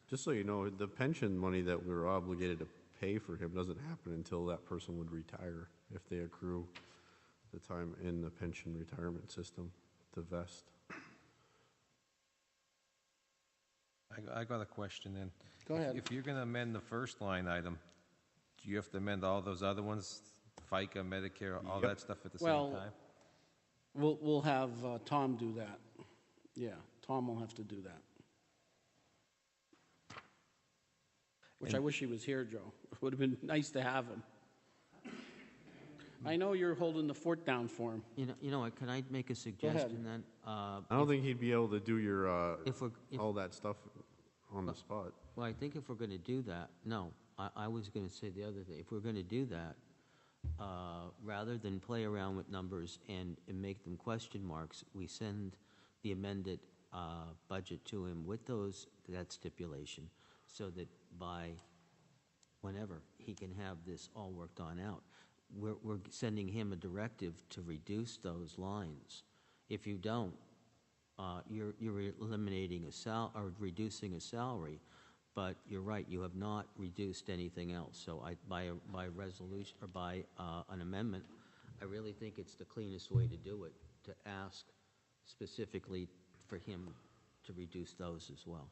S7: Just so you know, the pension money that we were obligated to pay for him doesn't happen until that person would retire, if they accrue the time in the pension retirement system to vest.
S9: I got a question then.
S6: Go ahead.
S9: If you're going to amend the first line item, do you have to amend all those other ones, FICA, Medicare, all that stuff at the
S6: Well,
S9: same time?
S6: We'll have Tom do that. Yeah, Tom will have to do that. Which I wish he was here, Joe. It would have been nice to have him. I know you're holding the fort down for him.
S3: You know what, can I make a suggestion then?
S7: I don't think he'd be able to do your,
S3: if
S7: all that stuff on the spot.
S3: Well, I think if we're going to do that, no, I was going to say the other thing. If we're going to do that, rather than play around with numbers and make them question marks, we send the amended budget to him with that stipulation, so that by whenever he can have this all worked on out. We're sending him a directive to reduce those lines. If you don't, you're eliminating or reducing a salary, but you're right, you have not reduced anything else. So by resolution or by an amendment, I really think it's the cleanest way to do it, to ask specifically for him to reduce those as well,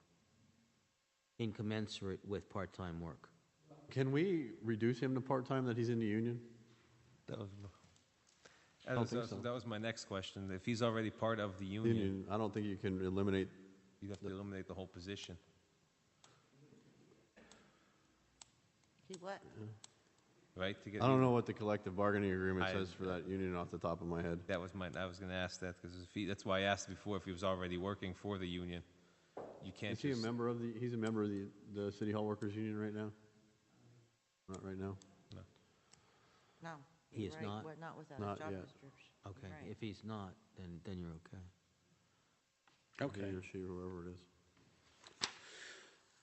S3: incommensurate with part-time work.
S7: Can we reduce him to part-time that he's in the union?
S9: That was my next question. If he's already part of the union,
S7: I don't think you can eliminate.
S9: you'd have to eliminate the whole position.
S1: He what?
S9: Right? To get
S7: I don't know what the collective bargaining agreement says for that union off the top of my head.
S9: I was going to ask that because that's why I asked before if he was already working for the union. You can't.
S7: Is he a member of the? He's a member of the City Hall Workers Union right now. Not right now.
S1: No.
S3: He is
S1: right.
S3: not?
S1: We're not without
S7: Not
S1: a job
S7: yet.
S1: description.
S3: Okay,
S1: Right.
S3: if he's not, then you're okay.
S6: Okay.
S7: He or she, whoever it is.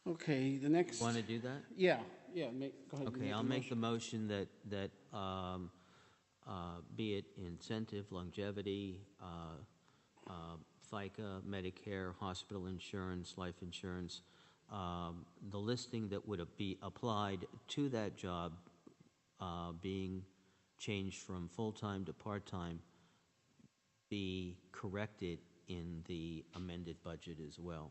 S6: Okay, the next.
S3: Want to do that?
S6: Yeah, go ahead.
S3: Okay, I'll make the motion that be it incentive, longevity, FICA, Medicare, hospital insurance, life insurance, the listing that would be applied to that job being changed from full-time to part-time be corrected in the amended budget as well.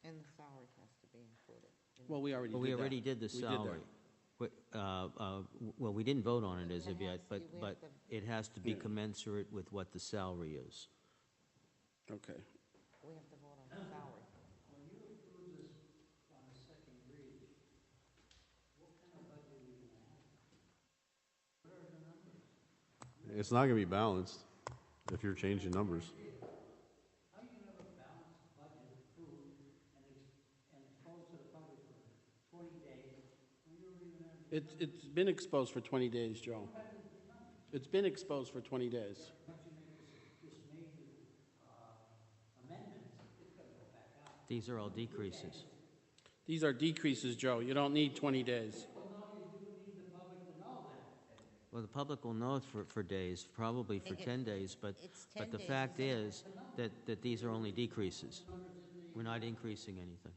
S1: And the salary has to be included.
S6: Well, we already
S3: Well,
S6: did
S3: we
S6: that.
S3: already did the
S6: We did that.
S3: salary. Well, we didn't vote on it as of yet, but
S1: we have to-
S3: it has to be
S6: Yeah.
S3: commensurate with what the salary is.
S6: Okay.
S1: We have to vote on the salary.
S8: When you approve this on a second read, what kind of budget are you going to have? What are the numbers?
S7: It's not going to be balanced if you're changing numbers.
S8: How are you going to have a balanced budget approved and exposed to the public for 20 days when you don't even have
S6: It's been exposed for 20 days, Joe. It's been exposed for 20 days.
S8: once you make this major amendments, it's going to go back out.
S3: These are all decreases.
S6: These are decreases, Joe. You don't need 20 days.
S8: Well, no, you do need the public to know that.
S3: Well, the public will know it for days, probably for 10 days, but
S1: It's 10
S3: the
S1: days,
S3: fact
S1: isn't it?
S3: is that these are only decreases. We're not increasing anything.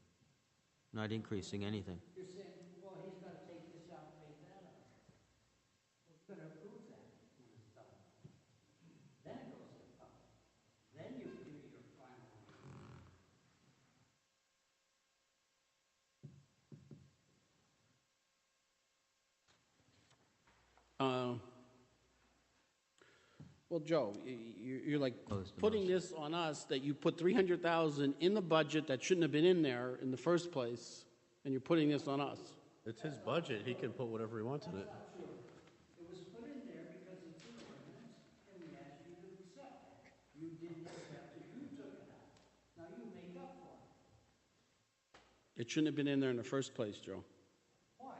S3: Not increasing anything.
S8: You're saying, well, he's got to take this out and take that out. Who's going to approve that when it's done? Then it goes to the public. Then you do your final.
S6: Well, Joe, you're like
S3: Close the
S6: putting this on us that you put 300,000 in the budget that shouldn't have been in there in the first place, and you're putting this on us.
S7: It's his budget. He can put whatever he wants in it.
S8: It was put in there because it's an ordinance, and we asked you to accept it. You didn't accept it, you took it out. Now you make up for it.
S6: It shouldn't have been in there in the first place, Joe.
S8: Why?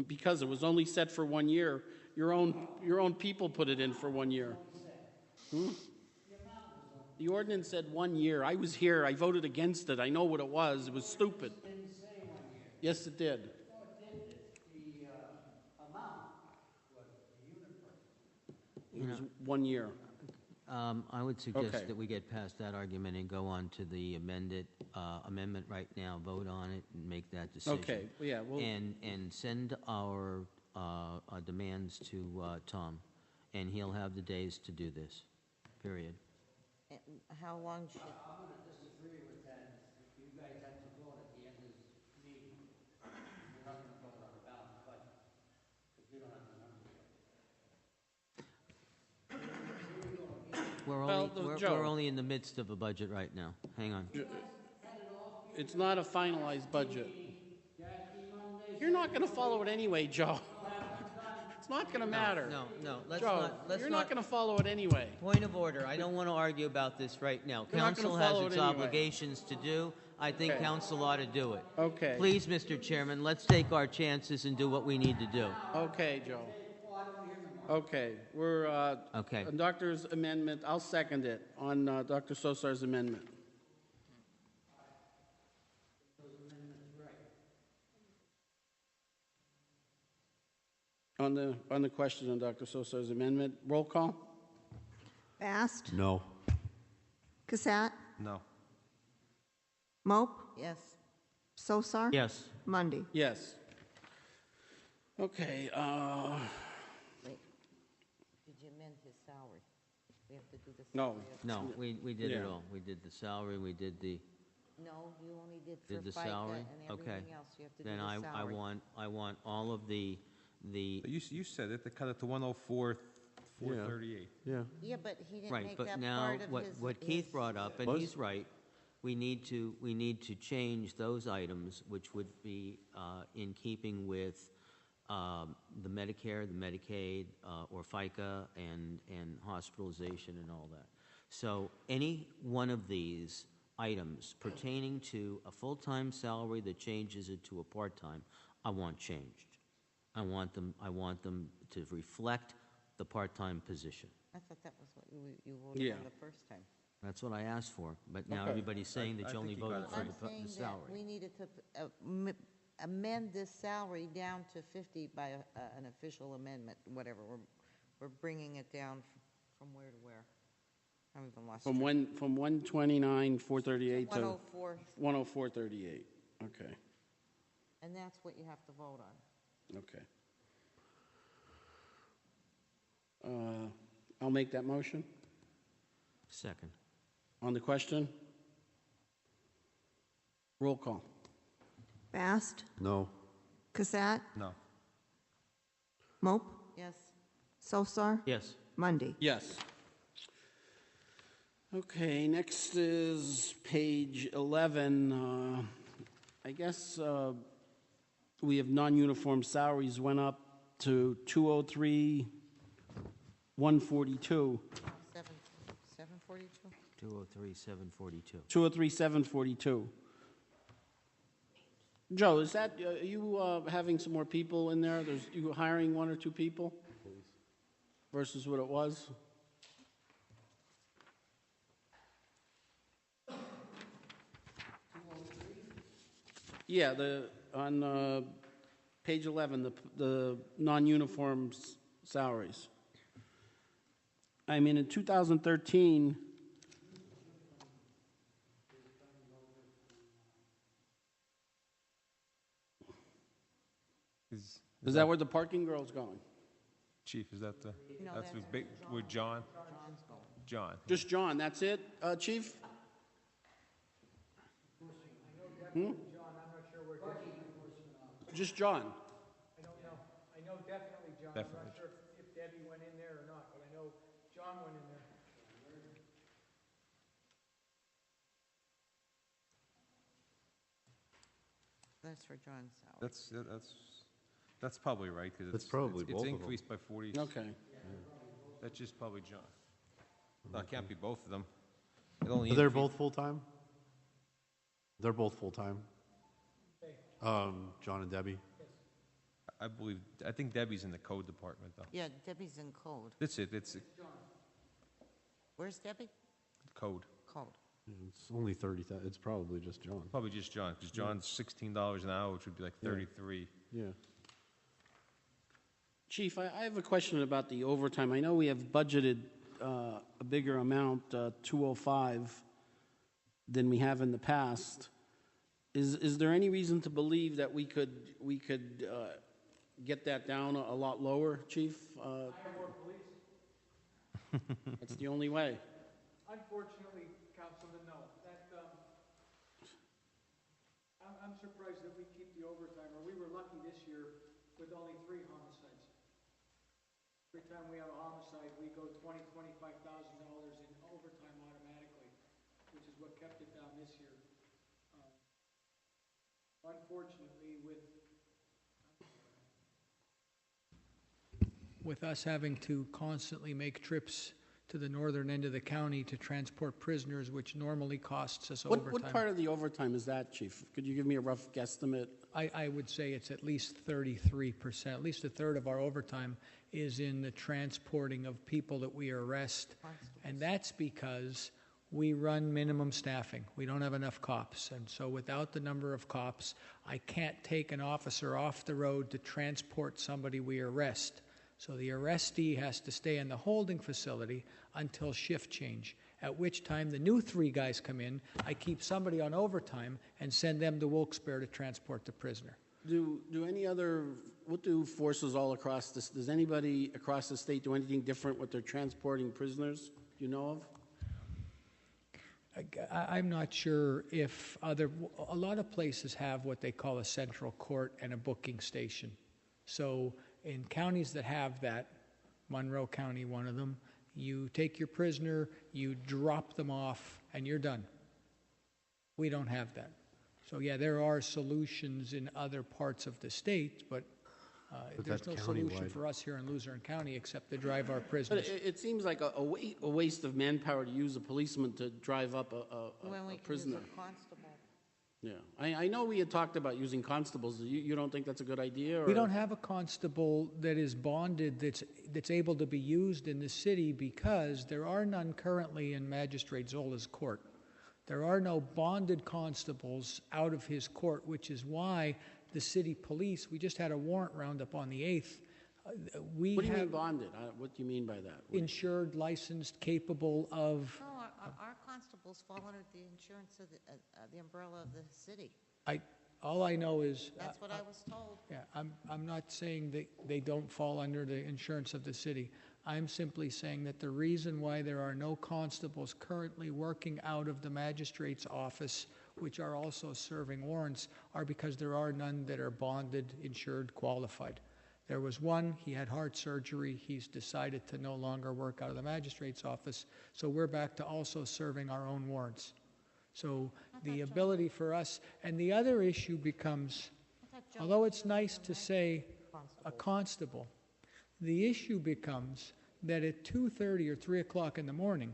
S6: Because it was only set for 1 year. Your own people put it in for 1 year. The ordinance said 1 year. I was here. I voted against it. I know what it was. It was stupid.
S8: Didn't say 1 year.
S6: Yes, it did.
S8: No, it did. The amount was the unit price.
S6: It was 1 year.
S3: I would suggest
S6: Okay.
S3: that we get past that argument and go on to the amendment right now, vote on it, and make that decision.
S6: Okay, yeah, well,
S3: And send our demands to Tom, and he'll have the days to do this, period.
S1: And how long should,
S8: I'm going to disagree with that. You guys have to vote at the end of this meeting. You're not going to vote on a balanced budget, because you don't have the numbers yet.
S6: Joe.
S3: We're only in the midst of a budget right now. Hang on.
S6: it's not a finalized budget. You're not going to follow it anyway, Joe. It's not going to matter.
S3: No, let's
S6: Joe,
S3: not.
S6: you're not going to follow it anyway.
S3: Point of order. I don't want to argue about this right now.
S6: You're not gonna
S3: Council has
S6: follow
S3: its
S6: it anyway.
S3: obligations to do. I think
S6: Okay.
S3: council ought to do it.
S6: Okay.
S3: Please, Mr. Chairman, let's take our chances and do what we need to do.
S6: Okay, Joe. Okay, we're,
S3: Okay.
S6: on Doctor's amendment, I'll second it, on Dr. Sosar's amendment. On the question on Dr. Sosar's amendment, roll call?
S2: Bast,
S7: No.
S2: Cassatt,
S9: No.
S2: Mope,
S1: yes,
S2: Sosar.
S3: Yes.
S2: Mundy.
S6: Yes. Okay,
S1: wait. Did you amend his salary? We have to do the
S6: No.
S1: salary.
S3: No, we did it
S6: Yeah.
S3: all. We did the salary, we did the
S1: No, you only did for
S3: Did the
S1: FICA
S3: salary?
S1: and
S3: Okay.
S1: everything else. You have to do
S3: Then
S1: the
S3: I
S1: salary.
S3: want all of the
S9: But you said it, they cut it to 104, 438.
S7: Yeah.
S1: Yeah, but he didn't
S3: right.
S1: make
S3: But
S1: that
S3: now
S1: part of
S3: what
S1: his.
S3: Keith brought up, and
S7: Was-
S3: he's right. We need to change those items, which would be in keeping with the Medicare, the Medicaid, or FICA, and hospitalization and all that. So any one of these items pertaining to a full-time salary that changes it to a part-time, I want changed. I want them to reflect the part-time position.
S1: I thought that was what you voted
S6: Yeah.
S1: on the first time.
S3: That's what I asked for, but now
S6: Okay.
S3: everybody's saying that
S9: I
S3: you only
S9: think you got
S3: voted
S9: it
S3: for
S9: right.
S1: I'm saying
S3: the
S1: that
S3: salary.
S1: we needed to amend this salary down to 50 by an official amendment, whatever. We're bringing it down from where to where? I even lost
S6: from
S1: track.
S6: from 129, 438 to
S1: 104,
S6: 104.38. Okay,
S1: and that's what you have to vote on.
S6: okay. I'll make that motion.
S3: Second.
S6: On the question? Roll call.
S2: Bast,
S7: No.
S2: Cassatt,
S9: No.
S2: Mope,
S1: Yes,
S2: Sosar.
S3: Yes.
S2: Mundy.
S6: Yes. Okay, next is page 11. I guess we have non-uniform salaries went up to 203, 142.
S1: 742?
S3: 203, 742.
S6: 203, 742. Joe, is that, are you having some more people in there? You hiring one or two people versus what it was? Yeah, on page 11, the non-uniform salaries. I mean, in 2013, is that where the parking girl's going?
S9: Chief, is that the,
S1: No,
S9: that's
S1: that's
S9: with big, with John?
S1: John's going.
S9: John.
S6: Just John, that's it, Chief?
S8: John, I'm not sure where Debbie enforcement officer.
S6: Just John?
S8: I don't know. I know definitely John. I'm
S9: Definitely.
S8: not sure if Debbie went in there or not, but I know John went in there.
S1: That's for John's salary.
S9: That's probably right, because
S7: That's
S9: it's,
S7: probably
S9: it's
S7: both of them.
S9: increased by 40.
S6: Okay.
S9: That's just probably John. No, it can't be both of them. It only
S7: They're
S9: increased-
S7: both full-time? They're both full-time? John and Debbie?
S9: I think Debbie's in the code department, though.
S1: Yeah, Debbie's in code.
S9: That's it, it's
S1: Where's Debbie?
S9: code.
S1: Code.
S7: It's only 30,000, it's probably just John.
S9: Probably just John, because John's $16 an hour, which would be like 33.
S7: Yeah.
S6: Chief, I have a question about the overtime. I know we have budgeted a bigger amount, 205, than we have in the past. Is there any reason to believe that we could get that down a lot lower, Chief?
S11: Hire more police.
S6: That's the only way.
S11: Unfortunately, Councilman, no. I'm surprised that we keep the overtime, or we were lucky this year with only 3 homicides. Every time we have a homicide, we go $20,000, $25,000 in overtime automatically, which is what kept it down this year. Unfortunately, with us having to constantly make trips to the northern end of the county to transport prisoners, which normally costs us overtime.
S6: What part of the overtime is that, Chief? Could you give me a rough guesstimate?
S11: I would say it's at least 33%. At least a third of our overtime is in the transporting of people that we arrest. And that's because we run minimum staffing. We don't have enough cops. And so without the number of cops, I can't take an officer off the road to transport somebody we arrest. So the arrestee has to stay in the holding facility until shift change, at which time the new 3 guys come in. I keep somebody on overtime and send them to Wilkes-Barre to transport the prisoner.
S6: What do forces all across this, does anybody across the state do anything different with their transporting prisoners? Do you know of?
S11: I'm not sure if a lot of places have what they call a central court and a booking station. So in counties that have that, Monroe County, one of them, you take your prisoner, you drop them off, and you're done. We don't have that. So yeah, there are solutions in other parts of the state, but there's no solution for us here in Luzerne County except to drive our prisoners.
S6: But it seems like a waste of manpower to use a policeman to drive up a
S1: When we
S6: prisoner.
S1: can use a constable.
S6: Yeah, I know we had talked about using constables. You don't think that's a good idea? Or?
S11: We don't have a constable that is bonded that's able to be used in the city because there are none currently in Magistrate Zola's court. There are no bonded constables out of his court, which is why the city police, we just had a warrant roundup on the 8th.
S6: What do you mean bonded? What do you mean by that?
S11: Insured, licensed, capable of...
S1: No, our constables fall under the insurance of the umbrella of the city.
S11: All I know is...
S1: That's what I was told.
S11: Yeah, I'm not saying that they don't fall under the insurance of the city. I'm simply saying that the reason why there are no constables currently working out of the magistrate's office, which are also serving warrants, are because there are none that are bonded, insured, qualified. There was one, he had heart surgery, he's decided to no longer work out of the magistrate's office, so we're back to also serving our own warrants. So the ability for us, and the other issue becomes, although it's nice to say a constable, the issue becomes that at 2:30 or 3 o'clock in the morning,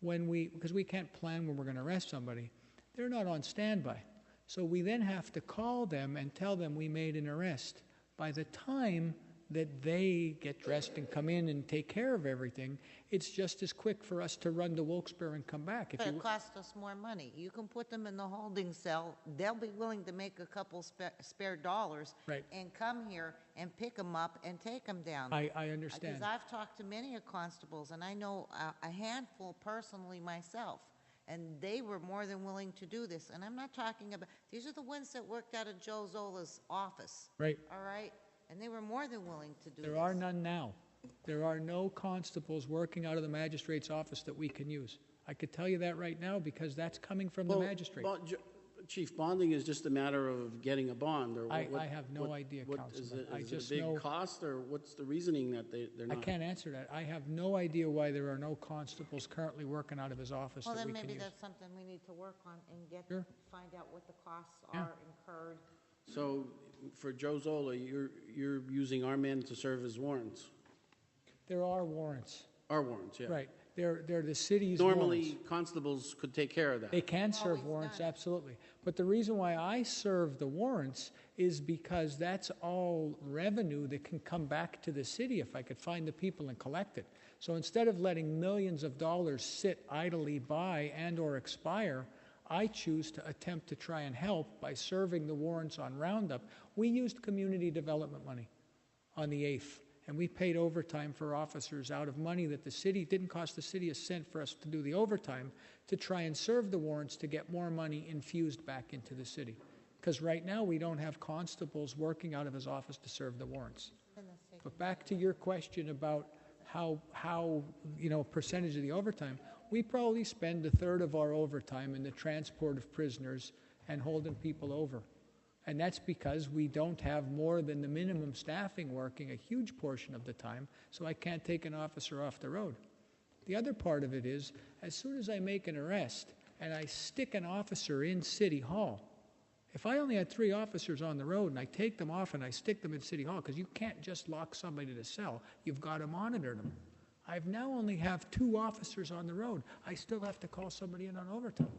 S11: because we can't plan when we're going to arrest somebody, they're not on standby. So we then have to call them and tell them we made an arrest. By the time that they get dressed and come in and take care of everything, it's just as quick for us to run to Wilkes-Barre and come back.
S1: But it costs us more money. You can put them in the holding cell. They'll be willing to make a couple spare dollars and come here and pick them up and take them down.
S11: I understand.
S1: Because I've talked to many constables, and I know a handful personally myself, and they were more than willing to do this. And I'm not talking about, these are the ones that worked out of Joe Zola's office.
S11: Right.
S1: All right? And they were more than willing to do this.
S11: There are none now. There are no constables working out of the magistrate's office that we can use. I could tell you that right now because that's coming from the magistrate.
S6: Chief, bonding is just a matter of getting a bond. Or
S11: I have no idea, Councilman.
S6: Is it a big cost, or what's the reasoning that they're not?
S11: I can't answer that. I have no idea why there are no constables currently working out of his office that we can use.
S1: Well, then maybe that's something we need to work on and find out what the costs are incurred.
S6: So, for Joe Zola, you're using our men to serve as warrants?
S11: There are warrants.
S6: Our warrants, yeah.
S11: Right. They're the city's warrants.
S6: Normally, constables could take care of that.
S11: They can serve warrants, absolutely. But the reason why I serve the warrants is because that's all revenue that can come back to the city if I could find the people and collect it. So instead of letting millions of dollars sit idly by and or expire, I choose to attempt to try and help by serving the warrants on Roundup. We used community development money on the 8th, And we paid overtime for officers out of money that the city, didn't cost the city a cent for us to do the overtime, to try and serve the warrants to get more money infused back into the city. Because right now, we don't have constables working out of his office to serve the warrants. But back to your question about how percentage of the overtime, we probably spend a third of our overtime in the transport of prisoners and holding people over. And that's because we don't have more than the minimum staffing working a huge portion of the time, so I can't take an officer off the road. The other part of it is, as soon as I make an arrest and I stick an officer in City Hall, if I only had 3 officers on the road and I take them off and I stick them in City Hall, because you can't just lock somebody in a cell, you've got to monitor them. I've now only have 2 officers on the road. I still have to call somebody in on overtime.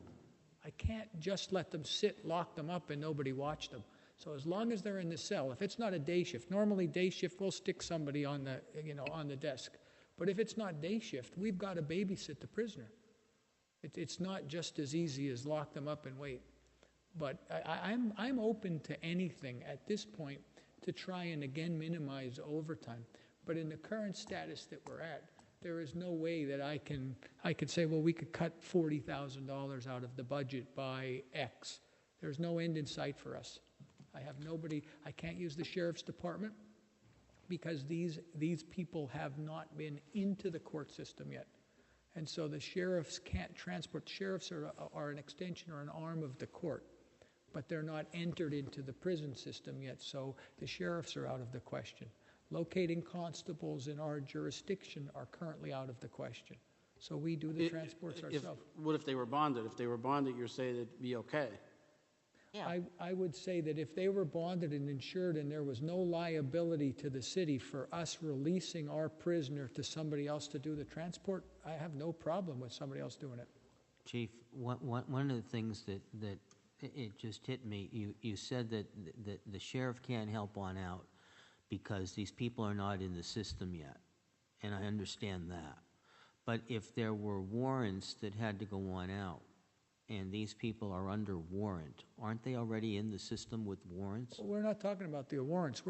S11: I can't just let them sit, lock them up, and nobody watch them. So as long as they're in the cell, if it's not a day shift, normally day shift, we'll stick somebody on the desk. But if it's not day shift, we've got to babysit the prisoner. It's not just as easy as lock them up and wait. But I'm open to anything at this point to try and again minimize overtime. But in the current status that we're at, there is no way that I can say, well, we could cut $40,000 out of the budget by X. There's no end in sight for us. I have nobody. I can't use the sheriff's department because these people have not been into the court system yet. And so the sheriffs can't transport. Sheriffs are an extension or an arm of the court, but they're not entered into the prison system yet, so the sheriffs are out of the question. Locating constables in our jurisdiction are currently out of the question. So we do the transports ourselves.
S6: What if they were bonded? If they were bonded, you're saying it'd be okay?
S1: Yeah.
S11: I would say that if they were bonded and insured and there was no liability to the city for us releasing our prisoner to somebody else to do the transport, I have no problem with somebody else doing it.
S3: Chief, one of the things that it just hit me, you said that the sheriff can't help on out because these people are not in the system yet, and I understand that. But if there were warrants that had to go on out, and these people are under warrant, aren't they already in the system with warrants?
S11: Well, we're not talking about the warrants.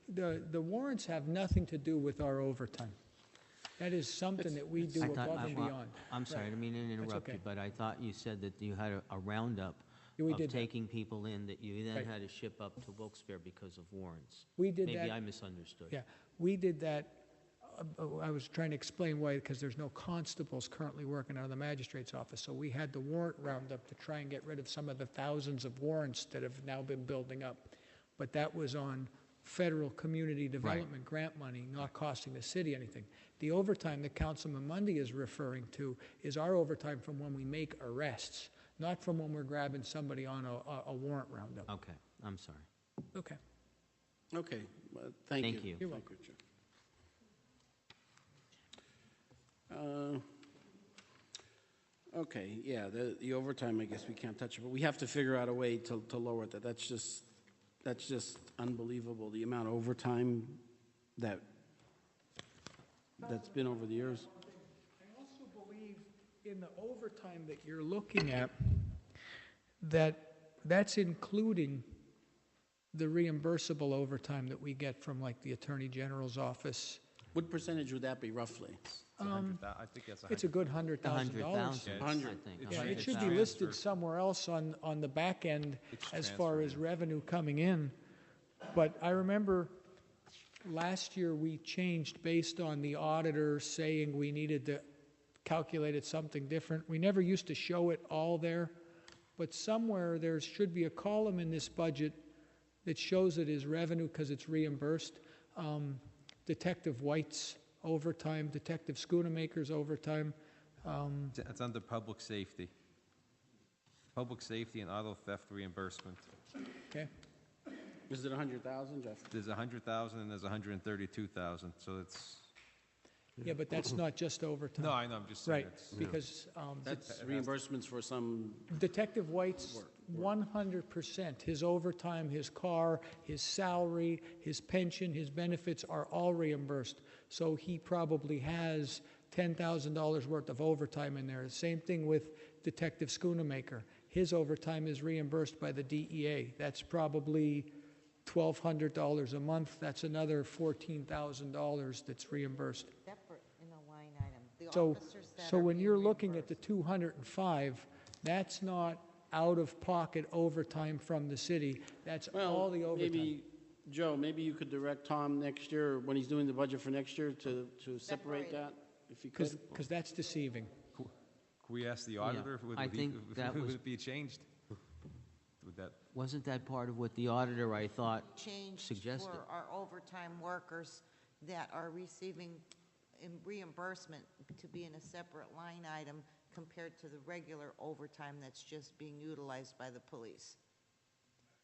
S11: The warrants have nothing to do with our overtime. That is something that we do above and beyond.
S3: I'm sorry, I didn't mean to interrupt you, but I thought you said that you had a roundup of taking people in that you then had to ship up to Wilkes-Barre because of warrants.
S11: We did that.
S3: Maybe I misunderstood.
S11: Yeah, we did that. I was trying to explain why, because there's no constables currently working out of the magistrate's office. So we had the warrant roundup to try and get rid of some of the thousands of warrants that have now been building up. But that was on federal community development grant money, not costing the city anything. The overtime that Councilman Mundy is referring to is our overtime from when we make arrests, not from when we're grabbing somebody on a warrant roundup.
S3: Okay, I'm sorry.
S11: Okay.
S6: Okay, thank you.
S3: Thank you.
S11: You're welcome.
S6: Okay, yeah, the overtime, I guess we can't touch it, but we have to figure out a way to lower that. That's just unbelievable, the amount of overtime that's been over the years.
S11: I also believe in the overtime that you're looking at, that's including the reimbursable overtime that we get from like the Attorney General's office.
S6: What percentage would that be roughly?
S9: I think that's
S11: It's a good $100,000.
S3: $100,000, I think.
S11: Yeah, it should be
S9: transferred.
S11: listed somewhere else on the back end
S9: It's
S11: as far as
S9: transferred.
S11: revenue coming in. But I remember last year we changed based on the auditor saying we needed to calculate it something different. We never used to show it all there, but somewhere there should be a column in this budget that shows it as revenue because it's reimbursed. Detective White's overtime, Detective Schoonamaker's overtime.
S9: It's under public safety. Public safety and auto theft reimbursement.
S11: Okay.
S6: Is it 100,000, Jeff?
S9: There's 100,000 and there's 132,000, so it's...
S11: Yeah, but that's not just overtime.
S9: No, I know, I'm just saying
S11: Right,
S9: it's...
S11: because
S6: That's reimbursements for some,
S11: Detective White's 100%, his overtime, his car, his salary, his pension, his benefits are all reimbursed. So he probably has $10,000 worth of overtime in there. Same thing with Detective Schoonamaker. His overtime is reimbursed by the DEA. That's probably $1,200 a month, that's another $14,000 that's reimbursed.
S1: Separate in a line item. The
S11: So,
S1: officers that
S11: so
S1: are
S11: when
S1: being
S11: you're looking at the
S1: reimbursed.
S11: 205, that's not out-of-pocket overtime from the city, that's all the overtime.
S6: Maybe, Joe, maybe you could direct Tom next year, when he's doing the budget for next year, to separate
S1: Separate.
S6: that, if you could.
S11: Because that's deceiving.
S9: Could we ask the auditor,
S3: I think that
S9: would
S3: was-
S9: it be changed? Would that,
S3: Wasn't that part of what the auditor, I thought,
S1: Changed
S3: suggested?
S1: for our overtime workers that are receiving reimbursement to be in a separate line item compared to the regular overtime that's just being utilized by the police.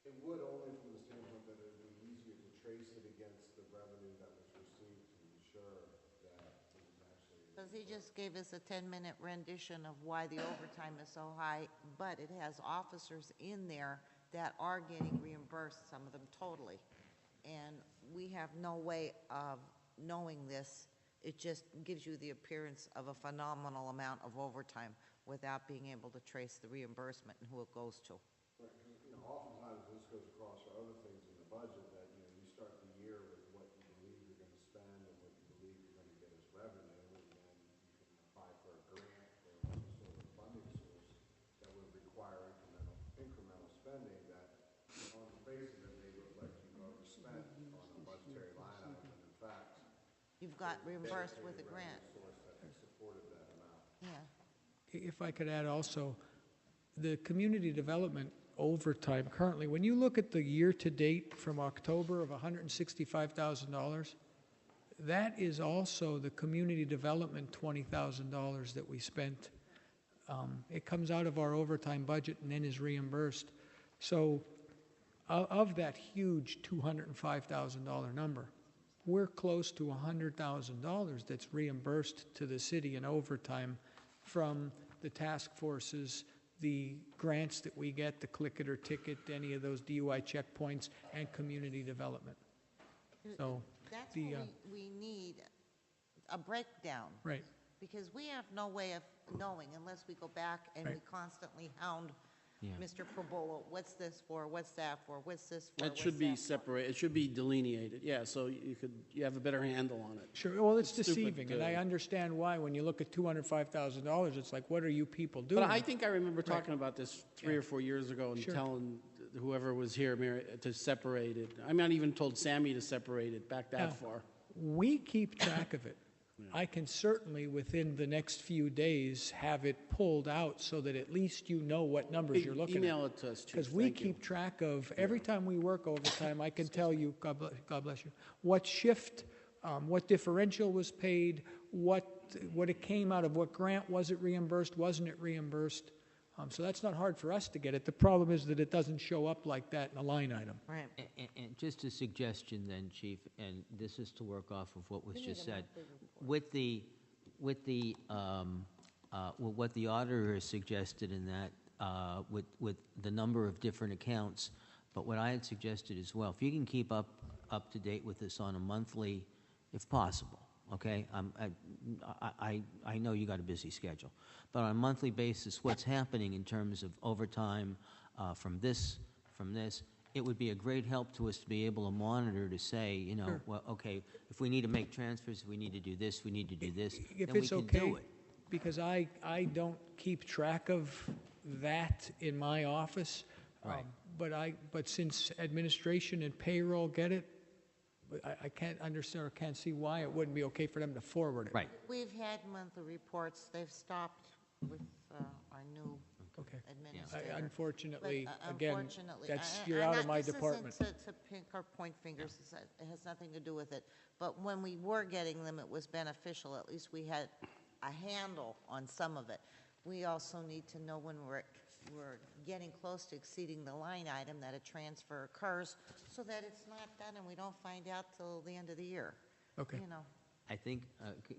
S12: It would only from the standpoint that it would be easier to trace it against the revenue that was received to ensure that it was actually.
S1: Because he just gave us a 10-minute rendition of why the overtime is so high, but it has officers in there that are getting reimbursed, some of them totally. And we have no way of knowing this. It just gives you the appearance of a phenomenal amount of overtime without being able to trace the reimbursement and who it goes to.
S12: Right, 'cause, oftentimes this goes across for other things in the budget that, you start the year with what you believe you're gonna spend and what you believe you're gonna get as revenue, and then you can apply for a grant or some sort of funding source that would require incremental spending that, on the face of it, may look like you've overspent on a budgetary line item, and in fact,
S1: You've got reimbursed with a grant.
S12: source that supported that amount.
S1: Yeah.
S11: If I could add also, the community development overtime currently, when you look at the year-to-date from October of $165,000, that is also the community development $20,000 that we spent. It comes out of our overtime budget and then is reimbursed. So of that huge $205,000 number, we're close to $100,000 that's reimbursed to the city in overtime from the task forces, the grants that we get, the click it or ticket, any of those DUI checkpoints, and community development. So
S1: That's
S11: the,
S1: what we need, a breakdown.
S11: right.
S1: Because we have no way of knowing unless we go back and we
S11: Right.
S1: constantly hound
S3: Yeah.
S1: Mr. Probolo, what's this for, what's that for, what's this for,
S6: It
S1: what's
S6: should be
S1: that for?
S6: separate, it should be delineated, yeah, so you have a better handle on it.
S11: Sure, well, it's
S6: It's stupid
S11: deceiving,
S6: to-
S11: and I understand why. When you look at $205,000, it's like, what are you people doing?
S6: But I think I remember talking about this 3 or 4 years ago and
S11: Sure.
S6: telling whoever was here to separate it. I mean, I even told Sammy to separate it back that
S11: Yeah.
S6: far.
S11: We keep track of it. I can certainly, within the next few days, have it pulled out so that at least you know what numbers you're looking at.
S6: Email it to us, Chief.
S11: Because we
S6: Thank you.
S11: keep track of, every time we work overtime, I can tell you, God bless you, what shift, what differential was paid, what it came out of, what grant, was it reimbursed, wasn't it reimbursed? So that's not hard for us to get it. The problem is that it doesn't show up like that in a line item.
S1: Right.
S3: And just a suggestion then, Chief, and this is to work off of what was just said. With what the auditor has suggested in that, with the number of different accounts, but what I had suggested as well, if you can keep up to date with this on a monthly, if possible, okay? I know you got a busy schedule, but on a monthly basis, what's happening in terms of overtime from this, it would be a great help to us to be able to monitor to say,
S11: Sure.
S3: well, okay, if we need to make transfers, if we need to do this, we need to do this,
S11: If
S3: then we
S11: it's
S3: can
S11: okay,
S3: do it.
S11: because I don't keep track of that in my office.
S3: Right.
S11: But since administration and payroll get it, I can't understand or can't see why it wouldn't be okay for them to forward it.
S3: Right.
S1: We've had monthly reports. They've stopped with our new
S11: Okay.
S1: administrator.
S11: Unfortunately,
S1: But,
S11: again,
S1: unfortunately,
S11: you're out of my
S1: this
S11: department.
S1: isn't to pink or point fingers. It has nothing to do with it. But when we were getting them, it was beneficial. At least we had a handle on some of it. We also need to know when we're getting close to exceeding the line item that a transfer occurs, so that it's not done and we don't find out till the end of the year.
S11: Okay.
S1: You know.
S3: I think,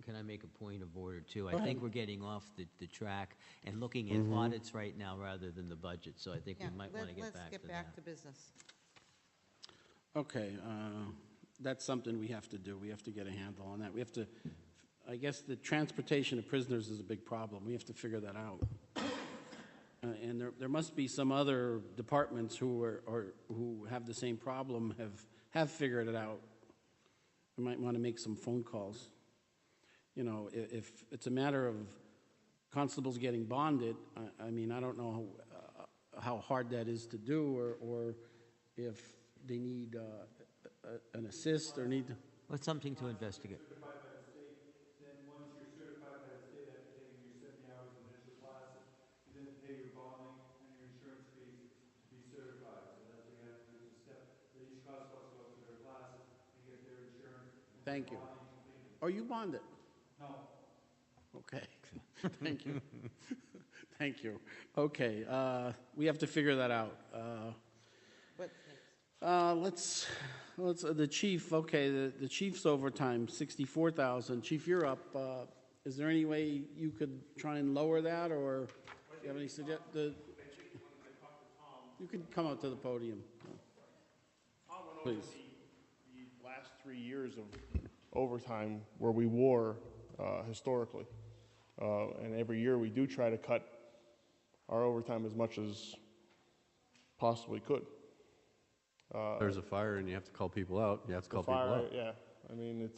S3: can I make a point of order too?
S6: Go
S3: I think
S6: ahead.
S3: we're getting off the track and looking at audits right now rather than the budget, so I think we
S1: Yeah,
S3: might want to get
S1: let's
S3: back
S1: get
S3: to
S1: back
S3: that.
S1: to business.
S6: Okay, that's something we have to do. We have to get a handle on that. We have to, I guess the transportation of prisoners is a big problem. We have to figure that out. And there must be some other departments who who have the same problem, have figured it out. We might want to make some phone calls. You know, if it's a matter of constables getting bonded, I mean, I don't know how hard that is to do, or if they need an assist or need to.
S3: Well, it's something to investigate.
S13: Certified by the state, then once you're certified by the state after taking your 70 hours of initial classes, you then pay your bonding and your insurance fees to be certified. So that's what you have to do, is a step that each constable has to go through their classes and get their insurance and
S6: Thank you.
S3: Oh,
S13: bonding completed.
S6: Are you bonded?
S13: No.
S6: Okay. Thank you. Thank you. Okay, we have to figure that out. Let's the chief. Okay, the chief's overtime, 64,000. Chief, you're up. Is there any way you could try and lower that, or do you have any suggestions? You can come up to the podium.
S14: Tom went
S6: Please.
S14: over the last 3 years of overtime where we wore historically. And every year we do try to cut our overtime as much as possibly could.
S7: There's a fire and you have to call people out. You have to call people
S14: Fire,
S7: out.
S14: yeah. I mean,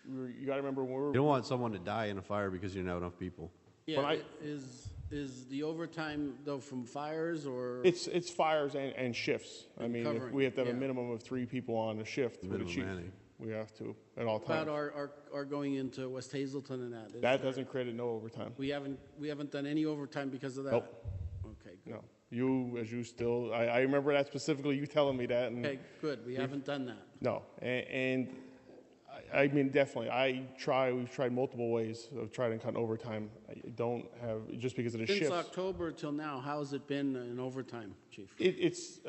S14: you got to remember when we were.
S7: You don't want someone to die in a fire because you don't have enough people.
S6: Yeah, is the overtime though from fires or?
S14: It's fires and shifts. I mean, if we have to have a
S6: yeah.
S14: minimum of 3 people on a shift with a
S7: Minimum
S14: chief.
S7: manning.
S14: We have to at all times.
S6: About our going into West Hazleton and that.
S14: That doesn't create no overtime.
S6: We haven't done any overtime because of that.
S14: Nope.
S6: Okay, good.
S14: No. I remember that specifically, you telling me that. And
S6: Okay, good. We haven't done that.
S14: No. And I mean, definitely, we've tried multiple ways of trying to cut overtime. I don't have, just because of the
S6: Since
S14: shifts.
S6: October till now, how's it been in overtime, Chief?
S14: It's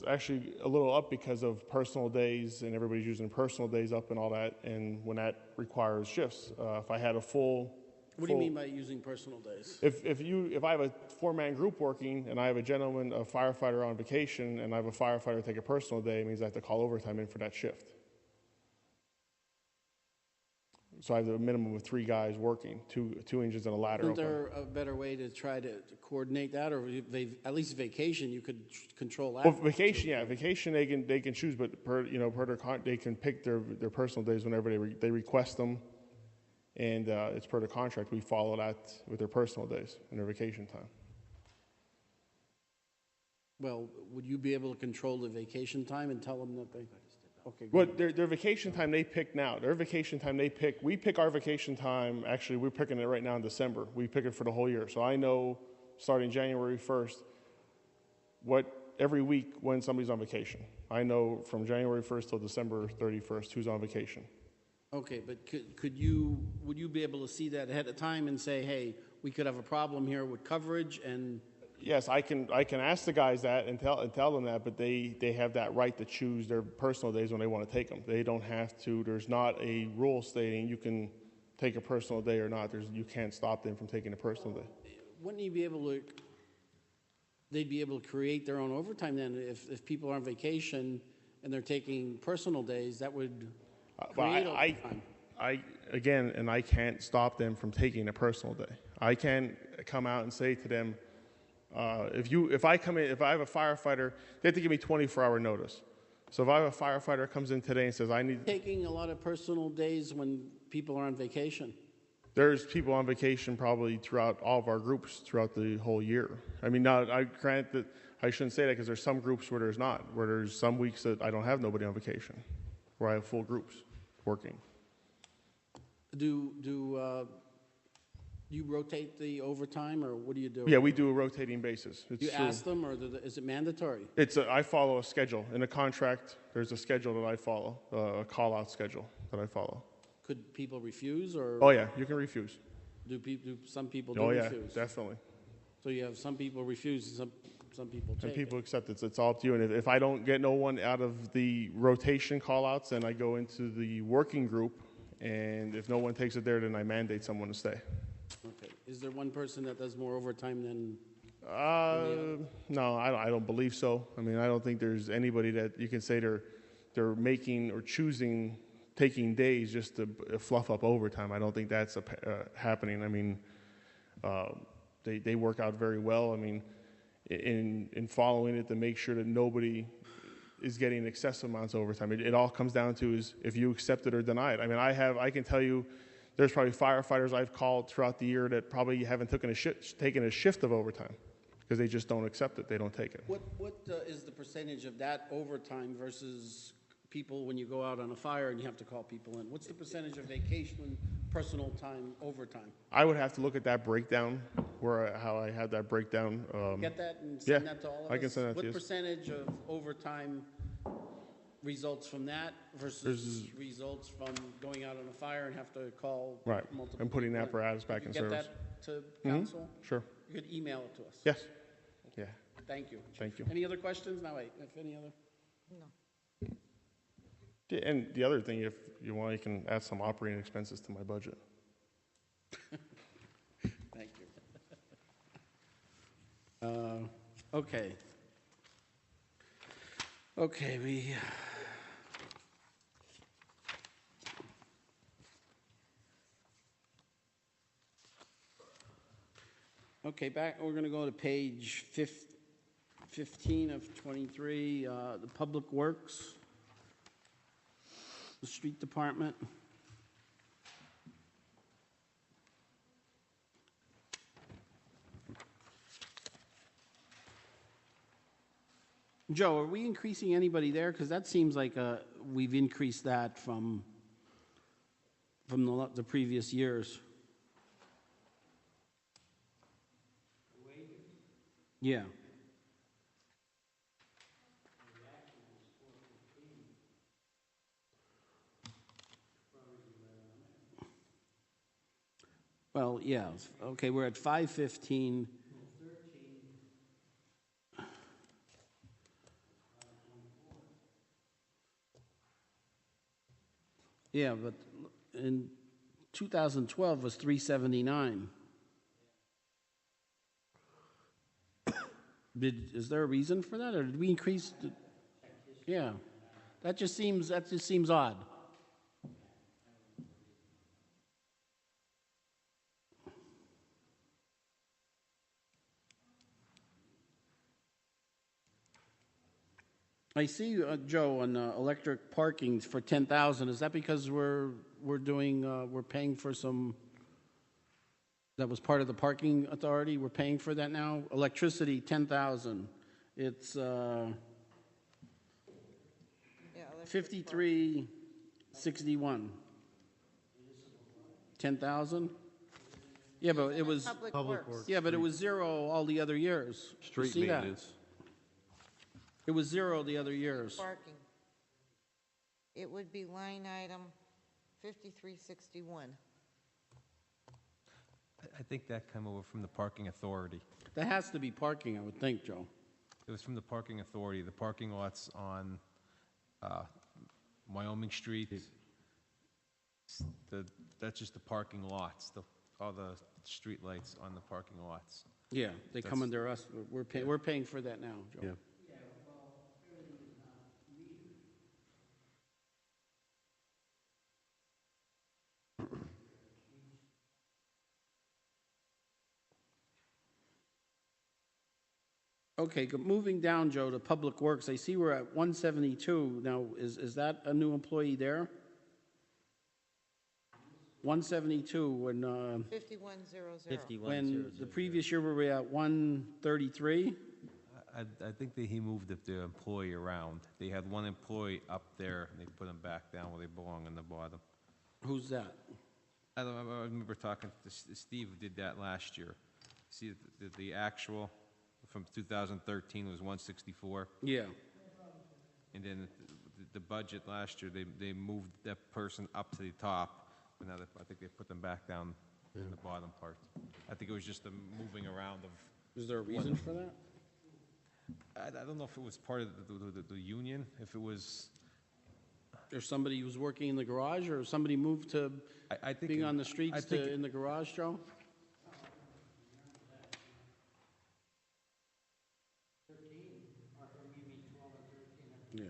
S14: actually a little up because of personal days, and everybody's using personal days up and all that, and when that requires shifts. If I had a full...
S6: What do you mean by using personal days?
S14: If I have a 4-man group working and I have a firefighter on vacation, and I have a firefighter take a personal day, it means I have to call overtime in for that shift. So I have a minimum of 3 guys working, two engines and a ladder.
S6: Isn't there a better way to try to coordinate that, or at least vacation you could control that?
S14: Well, vacation they can choose, but they can pick their personal days whenever they request them, and it's per the contract. We follow that with their personal days and their vacation time.
S6: Well, would you be able to control the vacation time and tell them that they? Okay.
S14: Well, their vacation time they pick now. We pick our vacation time. Actually, we're picking it right now in December. We pick it for the whole year. So I know starting January 1st, every week when somebody's on vacation. I know from January 1st till December 31st who's on vacation.
S6: Okay, but would you be able to see that ahead of time and say, hey, we could have a problem here with coverage and?
S14: Yes, I can ask the guys that and tell them that, but they have that right to choose their personal days when they want to take them. They don't have to. There's not a rule stating you can take a personal day or not. You can't stop them from taking a personal day.
S6: Wouldn't you be able to? They'd be able to create their own overtime then if people are on vacation and they're taking personal days. That would create overtime.
S14: I can't stop them from taking a personal day. I can't come out and say to them. If I have a firefighter, they have to give me 24-hour notice. So if I have a firefighter comes in today and says, I need...
S6: Taking a lot of personal days when people are on vacation.
S14: There's people on vacation probably throughout all of our groups throughout the whole year. I mean, now, I grant that I shouldn't say that because there's some groups where there's not, where there's some weeks that I don't have nobody on vacation, where I have full groups working.
S6: Do you rotate the overtime, or what do you do?
S14: Yeah, we do a rotating basis.
S6: You ask them, or is it mandatory?
S14: I follow a schedule. In a contract, there's a schedule that I follow, a call-out schedule that I follow.
S6: Could people refuse, or?
S14: Oh, yeah, you can refuse.
S6: Do some people refuse?
S14: Oh, yeah, definitely.
S6: So you have some people refuse, and some people take
S14: And people
S6: it.
S14: accept it. It's all up to you. And if I don't get no one out of the rotation call-outs, then I go into the working group, and if no one takes it there, then I mandate someone to stay.
S6: Okay. Is there one person that does more overtime than?
S14: No, I don't believe so. I mean, I don't think there's anybody that you can say they're making or choosing taking days just to fluff up overtime. I don't think that's happening. I mean, They work out very well. I mean, in following it to make sure that nobody is getting excessive amounts of overtime. It all comes down to is if you accept it or deny it. I mean, I can tell you there's probably firefighters I've called throughout the year that probably haven't taken a shift of overtime because they just don't accept it. They don't take it.
S6: What is the percentage of that overtime versus people when you go out on a fire and you have to call people in? What's the percentage of vacation and personal time overtime?
S14: I would have to look at that breakdown, how I had that breakdown.
S6: Get that and send that to all of us?
S14: I can send that to you.
S6: What percentage of overtime results from that versus results from going out on a fire and have to call multiple
S14: and putting the
S6: people
S14: apparatus back in service?
S6: Get that to council?
S14: Sure.
S6: You could email it to us.
S14: Yes. Yeah.
S6: Thank you.
S14: Thank you.
S6: Any other questions? No, wait. If any other?
S14: Yeah, and the other thing, if you want, you can add some operating expenses to my budget.
S6: Thank you. Okay. Okay, Okay, we're going to go to page 15 of 23, the Public Works, the Street Department. Joe, are we increasing anybody there? Because that seems like we've increased that from the previous years. Yeah. Well, yeah. Okay, we're at 515. Yeah, but in 2012 was 379. Is there a reason for that, or did we increase? Yeah, that just seems odd. I see, Joe, on electric parking for 10,000. Is that because we're paying for some? That was part of the parking authority. We're paying for that now. Electricity, 10,000. It's 5361. 10,000. Yeah, but it was
S1: Public Works.
S6: Yeah, but it was zero all the other years.
S7: Street
S6: You see that?
S7: maintenance.
S6: It was zero the other years.
S1: Parking. It would be line item 5361.
S9: I think that came over from the parking authority.
S6: That has to be parking, I would think, Joe.
S9: It was from the parking authority. The parking lots on Wyoming Street, that's just the parking lots, all the street lights on the parking lots.
S6: Yeah, they come under us. We're paying for that now, Joe.
S7: Yeah.
S6: Okay, moving down, Joe, to Public Works. I see we're at 172. Now, is that a new employee there? 172 when
S1: 5100.
S6: when the previous year we were at 133.
S9: I think that he moved the employee around. They had one employee up there, and they put him back down where they belong on the bottom.
S6: Who's that?
S9: I remember talking to Steve, who did that last year. See, the actual from 2013 was 164.
S6: Yeah.
S9: And then the budget last year, they moved that person up to the top, but now I think they put them back down in the bottom part. I think it was just a moving around of.
S6: Is there a reason for that?
S9: I don't know if it was part of the union, if it was.
S6: There's somebody who's working in the garage, or somebody moved to
S9: I think
S6: being on the streets to in the garage, Joe? Yeah.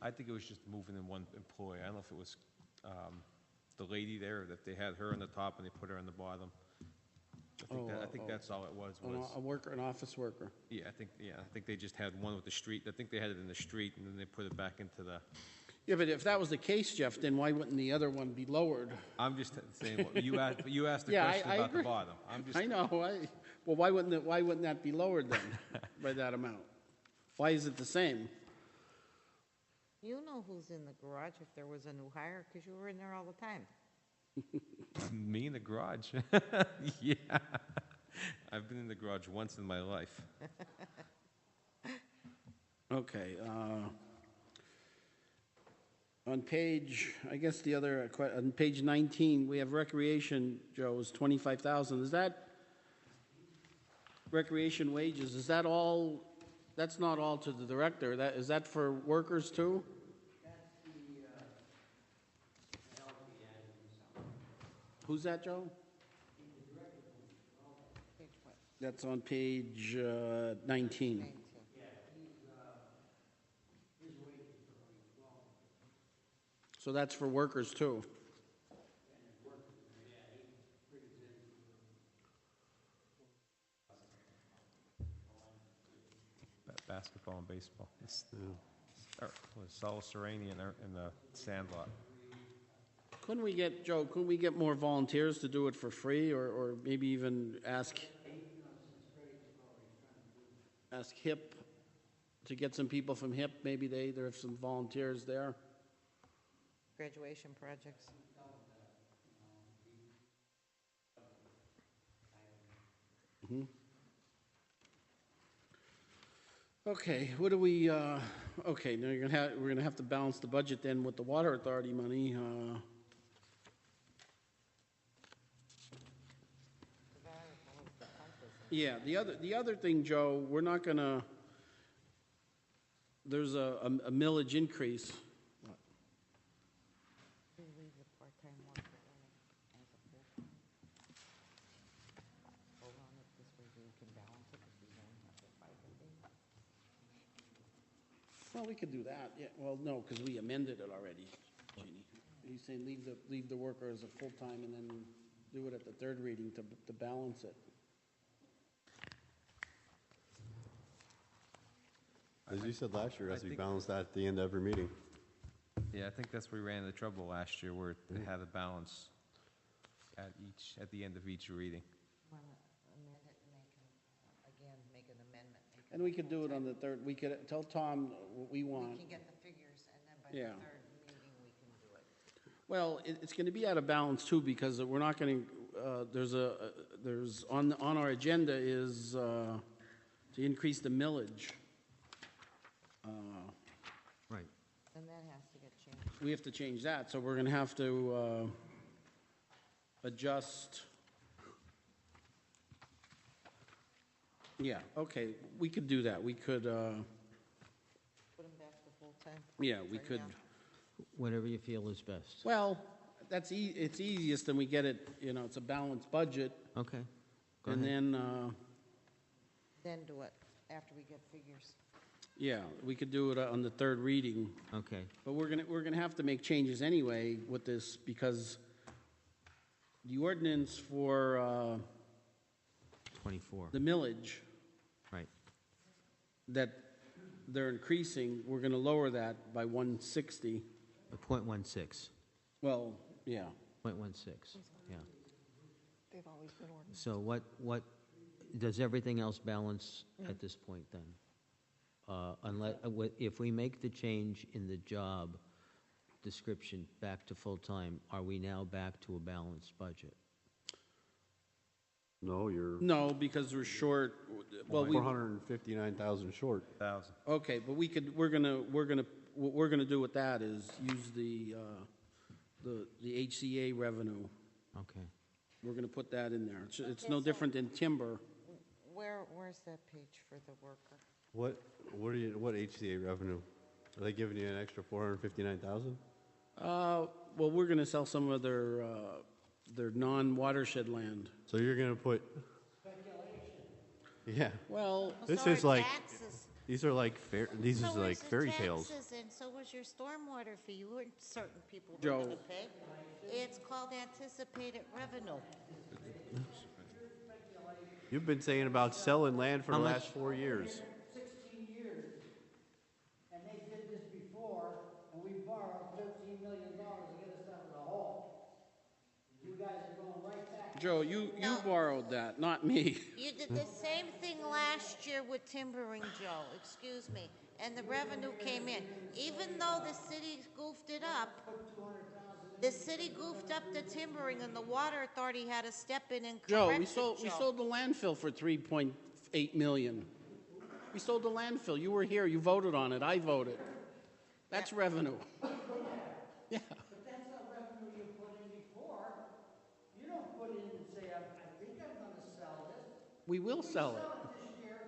S9: I think it was just moving in one employee. I don't know if it was the lady there, that they had her on the top and they put her on the bottom. I think that's all it was.
S6: A worker, an office worker.
S9: Yeah, I think they just had one with the street. I think they had it in the street, and then they put it back into the...
S6: Yeah, but if that was the case, Jeff, then why wouldn't the other one be lowered?
S9: I'm just saying, you asked the
S6: Yeah,
S9: question
S6: I
S9: about the
S6: agree.
S9: bottom. I'm just...
S6: I know. Well, why wouldn't that be lowered then by that amount? Why is it the same?
S1: You know who's in the garage if there was a new hire, because you were in there all the time.
S9: Me in the garage? Yeah. I've been in the garage once in my life.
S6: Okay. On page, I guess the other, on page 19, we have recreation, Joe, is 25,000. Is that recreation wages? Is that all? That's not all to the director. Is that for workers too? Who's that, Joe? That's on page 19. So that's for workers too.
S9: Basketball and baseball. Sol Serrani in the Sandlot.
S6: Couldn't we get, Joe, couldn't we get more volunteers to do it for free, or maybe even ask HIP to get some people from HIP? Maybe there are some volunteers there.
S1: Graduation projects.
S6: Mm-hmm. Okay, what do we? Okay, now we're gonna have to balance the budget then with the water authority money. Yeah, the other thing, Joe, we're not gonna. There's a millage increase.
S1: We leave the part-time worker as a full-time. Hold on it this way so we can balance it if we don't have the 5 days.
S6: Well, we could do that. Yeah. Well, no, because we amended it already, Jeannie. He's saying leave the worker as a full-time and then do it at the third reading to balance it.
S7: As you said last year, it has to be balanced at the end of every meeting.
S9: Yeah, I think that's where we ran into trouble last year, where they had a balance at the end of each reading.
S1: Want to amend it and make an amendment.
S6: And we could do it on the third. We could tell Tom what we want.
S1: We can get the figures, and then by the third meeting, we can do it.
S6: Well, it's going to be out of balance too, because we're not going to. There's on our agenda is to increase the millage.
S3: Right.
S1: And that has to get changed.
S6: We have to change that, so we're going to have to adjust. Yeah, okay, we could do that. We could.
S1: Put them back to full-time.
S6: Yeah, we could.
S3: Whatever you feel is best.
S6: Well, it's easiest, and we get it. It's a balanced budget.
S3: Okay. Go
S6: and
S3: ahead.
S1: Then do it after we get figures.
S6: Yeah, we could do it on the third reading.
S3: Okay.
S6: But we're gonna have to make changes anyway with this, because the ordinance for
S3: 24.
S6: the millage
S3: Right.
S6: that they're increasing, we're gonna lower that by 160.
S3: 0.16.
S6: Well, yeah.
S3: 0.16. Yeah.
S2: They've always been ordinance.
S3: So what does everything else balance at this point then? If we make the change in the job description back to full-time, are we now back to a balanced budget?
S7: No, you're
S6: No, because we're short. Well,
S7: 459,000 short.
S6: Okay, but we're gonna do with that is use the HCA revenue.
S3: Okay.
S6: We're gonna put that in there. It's no different than timber.
S1: Where's that page for the worker?
S7: What HCA revenue? Are they giving you an extra 459,000?
S6: Well, we're gonna sell some of their non-watershed land.
S7: So you're gonna put. Yeah.
S6: Well,
S7: this is like. These are like fairy tales.
S1: Taxes, and so was your stormwater fee. You weren't certain people were
S6: Joe.
S1: going to pay. It's called anticipated revenue.
S7: You've been saying about selling land for the
S3: How much-
S7: last 4 years.
S8: 16 years, and they did this before, and we borrowed $13 million to get us out of the hole. You guys are going right back.
S6: Joe, you
S1: No.
S6: borrowed that, not me.
S1: You did the same thing last year with timbering, Joe, excuse me, and the revenue came in. Even though the city goofed it up, the city goofed up the timbering and the water authority had to step in and
S6: Joe,
S1: correct
S6: we
S1: it,
S6: sold
S1: Joe.
S6: the landfill for $3.8 million. We sold the landfill. You were here. You voted on it. I voted. That's revenue. Yeah.
S8: But that's not revenue you put in before. You don't put in and say, I think I'm gonna sell this.
S6: We will sell it.
S8: Sell it this year,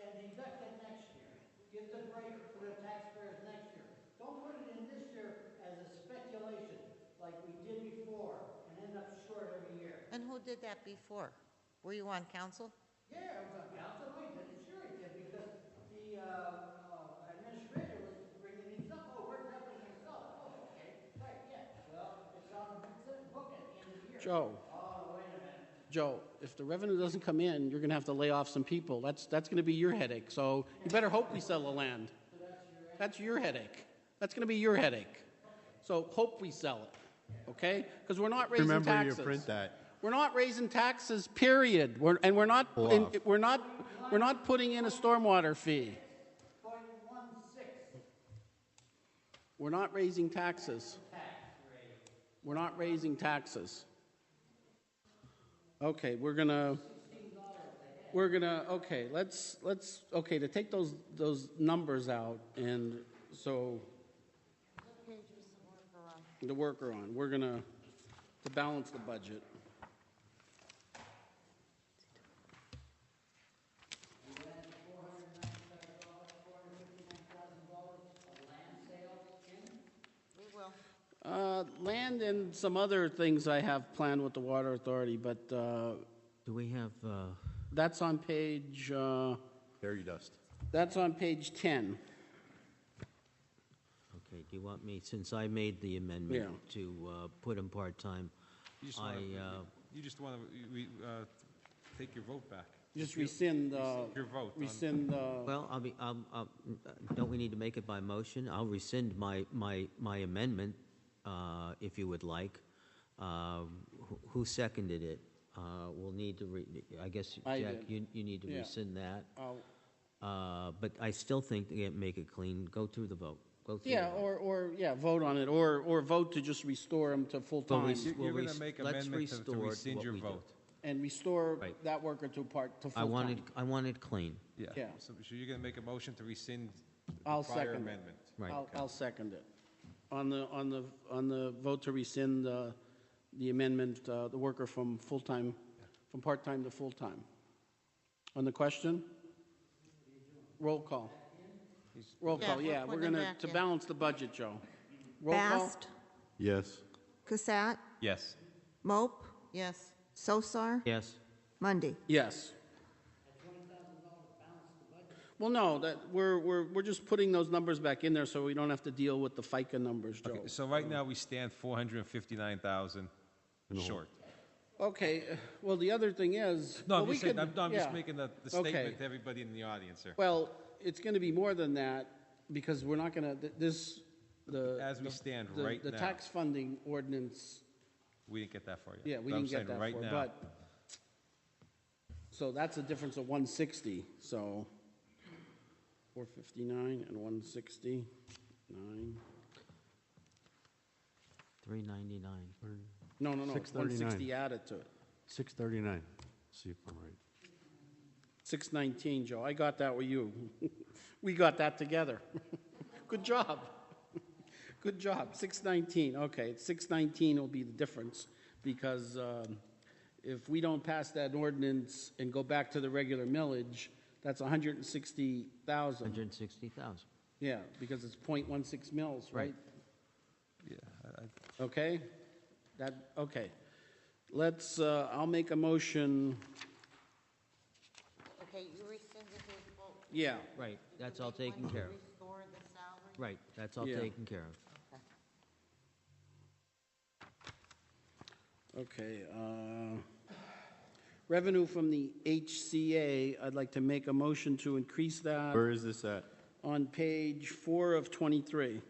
S8: and deduct it next year. Give the break for the taxpayers next year. Don't put it in this year as a speculation, like we did before, and end up short every year.
S1: And who did that before? Were you on council?
S8: Yeah, I was on council, I did it, sure I did, because the administrator was bringing these up, oh, we're definitely gonna sell it, oh, okay, right, yeah, well, it's on the book at the end of the year.
S6: Joe.
S8: Oh, wait a minute.
S6: Joe, if the revenue doesn't come in, you're going to have to lay off some people. That's going to be your headache. So you better hope we sell the land. That's your headache. That's going to be your headache. So hope we sell it, okay? Because we're not raising
S7: Remember,
S6: taxes.
S7: you print that.
S6: We're not raising taxes. Period. We're not putting in a stormwater fee.
S8: 0.16.
S6: We're not raising taxes. We're not raising taxes. Okay, okay, okay, to take those numbers out, and so
S1: What page was the worker on?
S6: the worker on, we're gonna, to balance the budget.
S8: We had $459,000 of land sales in.
S1: We will.
S6: Land and some other things I have planned with the water authority, but
S3: Do we have,
S6: that's on page,
S7: Fairy dust.
S6: that's on page 10.
S3: okay, do you want me, since I made the amendment
S6: Yeah.
S3: to put him part-time,
S9: You just
S3: I,
S9: want to take your vote back.
S6: Just rescind,
S9: Your vote. on-
S6: rescind,
S3: well, don't we need to make it by motion? I'll rescind my amendment, if you would like. Who seconded it? We'll need to, I guess,
S6: I
S3: Jack,
S6: did.
S3: you need to
S6: Yeah.
S3: rescind that.
S6: I'll-
S3: But I still think, to make it clean, go through the vote. Go through
S6: yeah,
S3: the vote.
S6: or vote on it, or vote to just restore them to full-time.
S9: You're going to make
S3: let's
S9: amendment to
S3: restore
S9: rescind
S3: what
S9: your
S3: we did.
S9: vote.
S6: And restore
S3: Right.
S6: that worker to
S3: I
S6: full-time.
S3: wanted clean.
S6: Yeah.
S9: So you're going to make a motion to rescind the
S6: I'll
S9: prior
S6: second it.
S9: amendment.
S3: Right.
S6: I'll second it. On the vote to rescind the amendment, the worker from full-time, from part-time to full-time. On the question? Roll call. Roll
S1: Yeah,
S6: call,
S1: we're
S6: yeah, we're
S1: putting
S6: gonna,
S1: back
S6: to
S1: in.
S6: balance the budget, Joe. Roll call?
S2: Bast,
S7: Yes.
S2: Cassatt,
S9: Yes.
S2: Mope,
S1: Yes.
S2: Sosar,
S3: Yes?
S2: Mundy.
S6: Yes. Well, no, we're just putting those numbers back in there so we don't have to deal with the FICA numbers, Joe.
S9: Okay, so right now, we stand 459,000 short.
S6: Okay, well, the other thing is.
S9: No,
S6: well,
S9: I'm
S6: we
S9: just saying,
S6: could-
S9: I'm
S6: yeah.
S9: just making the
S6: Okay.
S9: statement to everybody in the audience here.
S6: Well, it's gonna be more than that, because we're not gonna,
S9: As we stand right
S6: the
S9: now.
S6: tax funding ordinance,
S9: We didn't get that far yet.
S6: yeah, we
S9: But I'm
S6: didn't get
S9: saying
S6: that
S9: right
S6: far,
S9: now,
S6: but, so that's a difference of 160, so 459 and 160, 9,
S3: 399.
S6: no,
S7: 639.
S6: 160 added to it.
S7: 639. See if I'm right.
S6: 619, Joe, I got that with you. We got that together. Good job. Good job, 619, okay, 619 will be the difference, because if we don't pass that ordinance and go back to the regular millage, that's 160,000.
S3: 160,000.
S6: Yeah, because it's .16 mils, right?
S9: yeah,
S6: Okay? Okay. Let's, I'll make a motion,
S1: Okay, you rescinded his vote.
S6: Yeah,
S3: Right, that's all taken care of.
S1: Restore the salary?
S3: Right, that's all
S6: Yeah.
S3: taken care of.
S6: okay. Revenue from the HCA, I'd like to make a motion to increase that
S7: Where is this at?
S6: on page 4 of 23.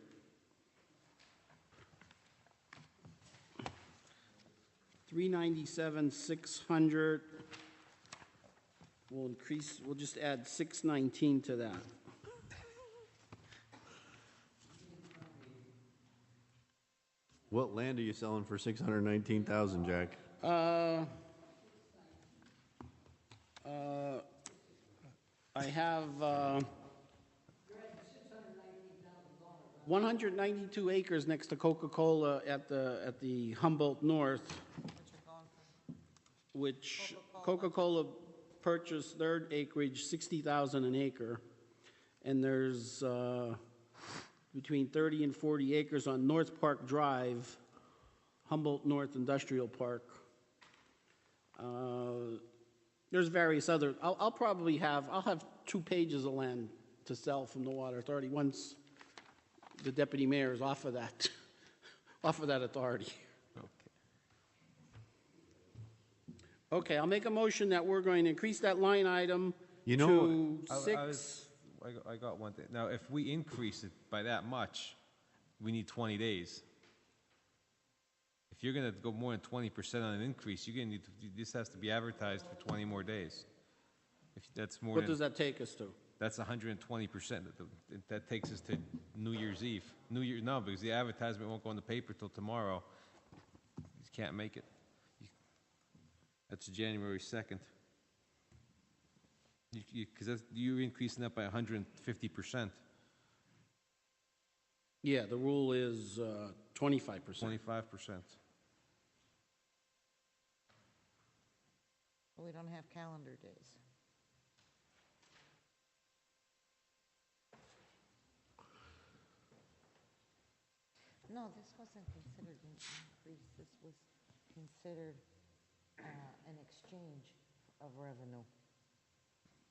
S6: $397,600. We'll just add 619 to that.
S7: What land are you selling for 619,000, Jack?
S6: I have 192 acres next to Coca-Cola at the Humboldt North, which Coca-Cola purchased their acreage, 60,000 an acre, and there's between 30 and 40 acres on North Park Drive, Humboldt North Industrial Park. There's various other. I'll have 2 pages of land to sell from the Water Authority once the deputy mayor is off of that authority. Okay, I'll make a motion that we're going to increase that line item to six.
S9: I got one thing. Now, if we increase it by that much, we need 20 days. If you're going to go more than 20% on an increase, you're going to need this has to be advertised for 20 more days. If that's more
S6: What
S9: than,
S6: does that take us to?
S9: that's 120%. That takes us to New Year's Eve. No, because the advertisement won't go in the paper till tomorrow. You can't make it. That's January 2nd. Because you're increasing that by 150%.
S6: Yeah, the rule is 25%.
S9: 25%.
S1: We don't have calendar days. No, this wasn't considered an increase. This was considered an exchange of revenue.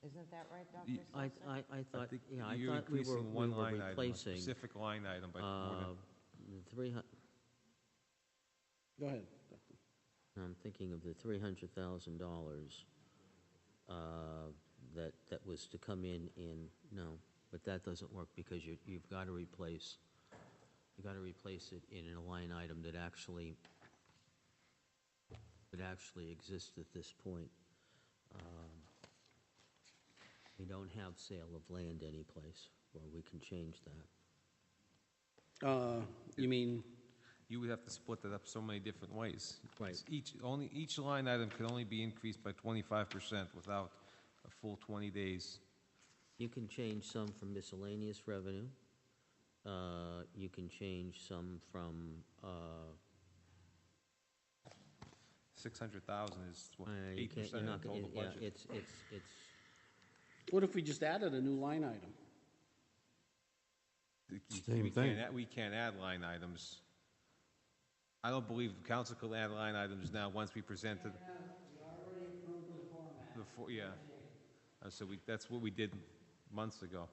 S1: Isn't that right, Dr. Salsa?
S3: I thought, yeah, I
S9: You're
S3: thought we were
S9: increasing one line item, a
S3: replacing
S9: specific line item by more than
S3: 300.
S6: Go ahead.
S3: I'm thinking of the $300,000 that was to come in. No, but that doesn't work because you've got to replace. You got to replace it in a line item that actually exists at this point. We don't have sale of land anyplace where we can change that.
S6: You mean?
S9: You would have to split that up so many different ways.
S3: Right.
S9: Each line item can only be increased by 25% without a full 20 days.
S3: You can change some from miscellaneous revenue. You can change some from
S9: 600,000 is what, 8% of the
S3: you're not
S9: total
S3: gonna-
S9: budget.
S3: yeah, it's
S6: What if we just added a new line item?
S7: Same thing.
S9: We can't add line items. I don't believe the council could add line items now once we presented.
S8: We already approved the format.
S9: Yeah. So that's what we did months ago.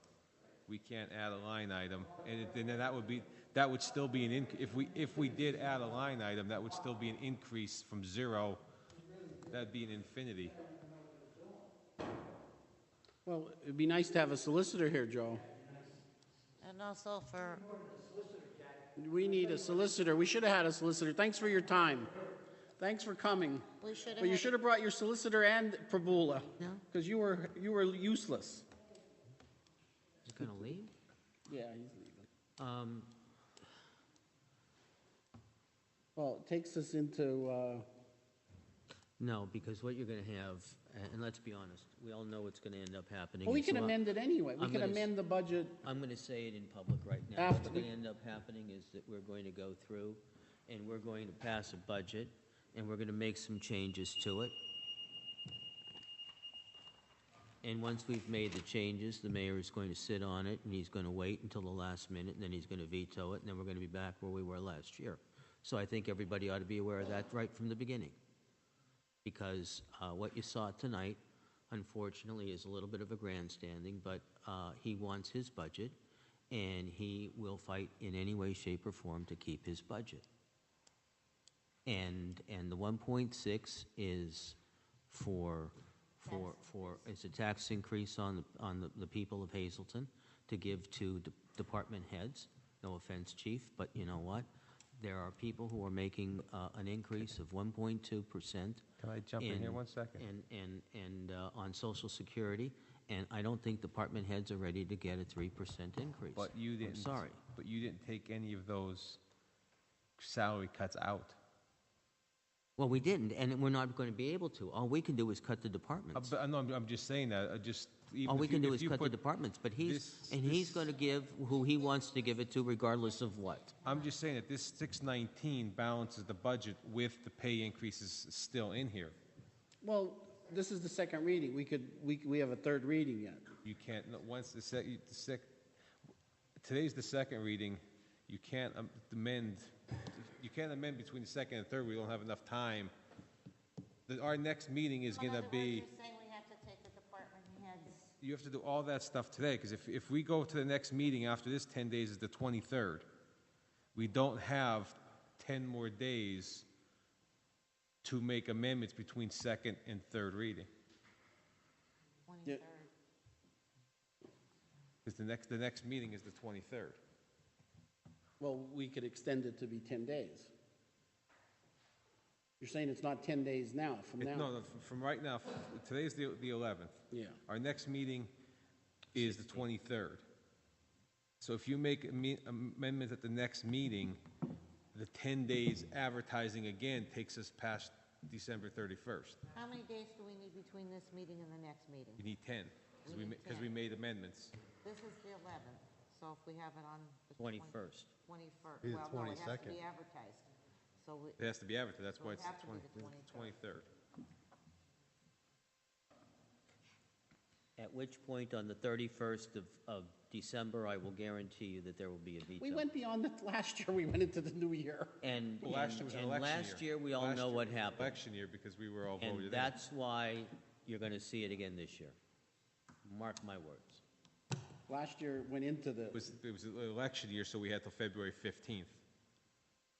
S9: We can't add a line item, and then that would still be an if we did add a line item, that would still be an increase from zero. That'd be an infinity.
S6: Well, it'd be nice to have a solicitor here, Joe.
S1: And also for,
S6: We need a solicitor. We should have had a solicitor. Thanks for your time. Thanks for coming.
S1: we should have.
S6: But you should have brought your solicitor and Prabula.
S1: No.
S6: Because you were useless.
S3: He's going to leave?
S6: Yeah, he's leaving. Well, it takes us into,
S3: No, because what you're going to have, and let's be honest, we all know what's going to end up happening.
S6: well, we
S3: and
S6: can
S3: so
S6: amend it anyway. We
S3: I'm
S6: can
S3: gonna s-
S6: amend the budget.
S3: I'm going to say it in public right now.
S6: After
S3: What's
S6: we-
S3: going to end up happening is that we're going to go through and we're going to pass a budget and we're going to make some changes to it. And once we've made the changes, the mayor is going to sit on it and he's going to wait until the last minute and then he's going to veto it and then we're going to be back where we were last year. So I think everybody ought to be aware of that right from the beginning. Because what you saw tonight unfortunately, is a little bit of a grandstanding, but he wants his budget, and he will fight in any way, shape, or form to keep his budget. And the 1.6 is it's a tax increase on the people of Hazleton to give to department heads. No offense, Chief, but you know what? There are people who are making an increase of 1.2%.
S9: Can I jump in here 1 second?
S3: And on Social Security, and I don't think department heads are ready to get a 3% increase.
S9: But you didn't.
S3: I'm sorry.
S9: But you didn't take any of those salary cuts out.
S3: Well, we didn't, and we're not going to be able to. All we can do is cut the departments.
S9: But, no, I'm just saying that.
S3: All we can do is cut the departments, but he's going to give who he wants to give it to, regardless of what.
S9: I'm just saying that this 619 balances the budget with the pay increases still in here.
S6: Well, this is the second reading. We have a third reading yet.
S9: You can't, once today's the second reading, you can't amend between the second and third. We don't have enough time. Our next meeting is going to be...
S1: You're saying we have to take the department heads.
S9: You have to do all that stuff today, because if we go to the next meeting after this 10 days is the 23rd, we don't have 10 more days to make amendments between second and third reading.
S1: 23rd.
S9: Because the next meeting is the 23rd.
S6: Well, we could extend it to be 10 days. You're saying it's not 10 days now, from now?
S9: No, from right now. Today's the 11th.
S6: Yeah.
S9: Our next meeting is the 23rd. So if you make amendments at the next meeting, the 10 days advertising again takes us past December 31st.
S1: How many days do we need between this meeting and the next meeting?
S9: You need 10, because we made amendments.
S1: This is the 11th, so if we have it on the
S3: 21st.
S1: 21st,
S12: Be the
S1: well, no, it has to
S12: 22nd.
S1: be advertised. So
S9: It has to be advertised, that's
S1: So
S9: why
S1: it
S9: it's
S1: have to be
S9: the
S1: the
S9: 23rd.
S3: At which point, on the 31st of December, I will guarantee you that there will be a veto.
S6: We went beyond the last year. We went into the new year.
S3: And,
S9: Well, last year was an
S3: and
S9: election
S3: last year, we all
S9: Last
S3: know
S9: year
S3: what
S9: was an
S3: happened.
S9: Election year, because we were all voted in.
S3: And that's why you're going to see it again this year. Mark my words.
S6: Last year went into the...
S9: It was an election year, so we had till February 15th,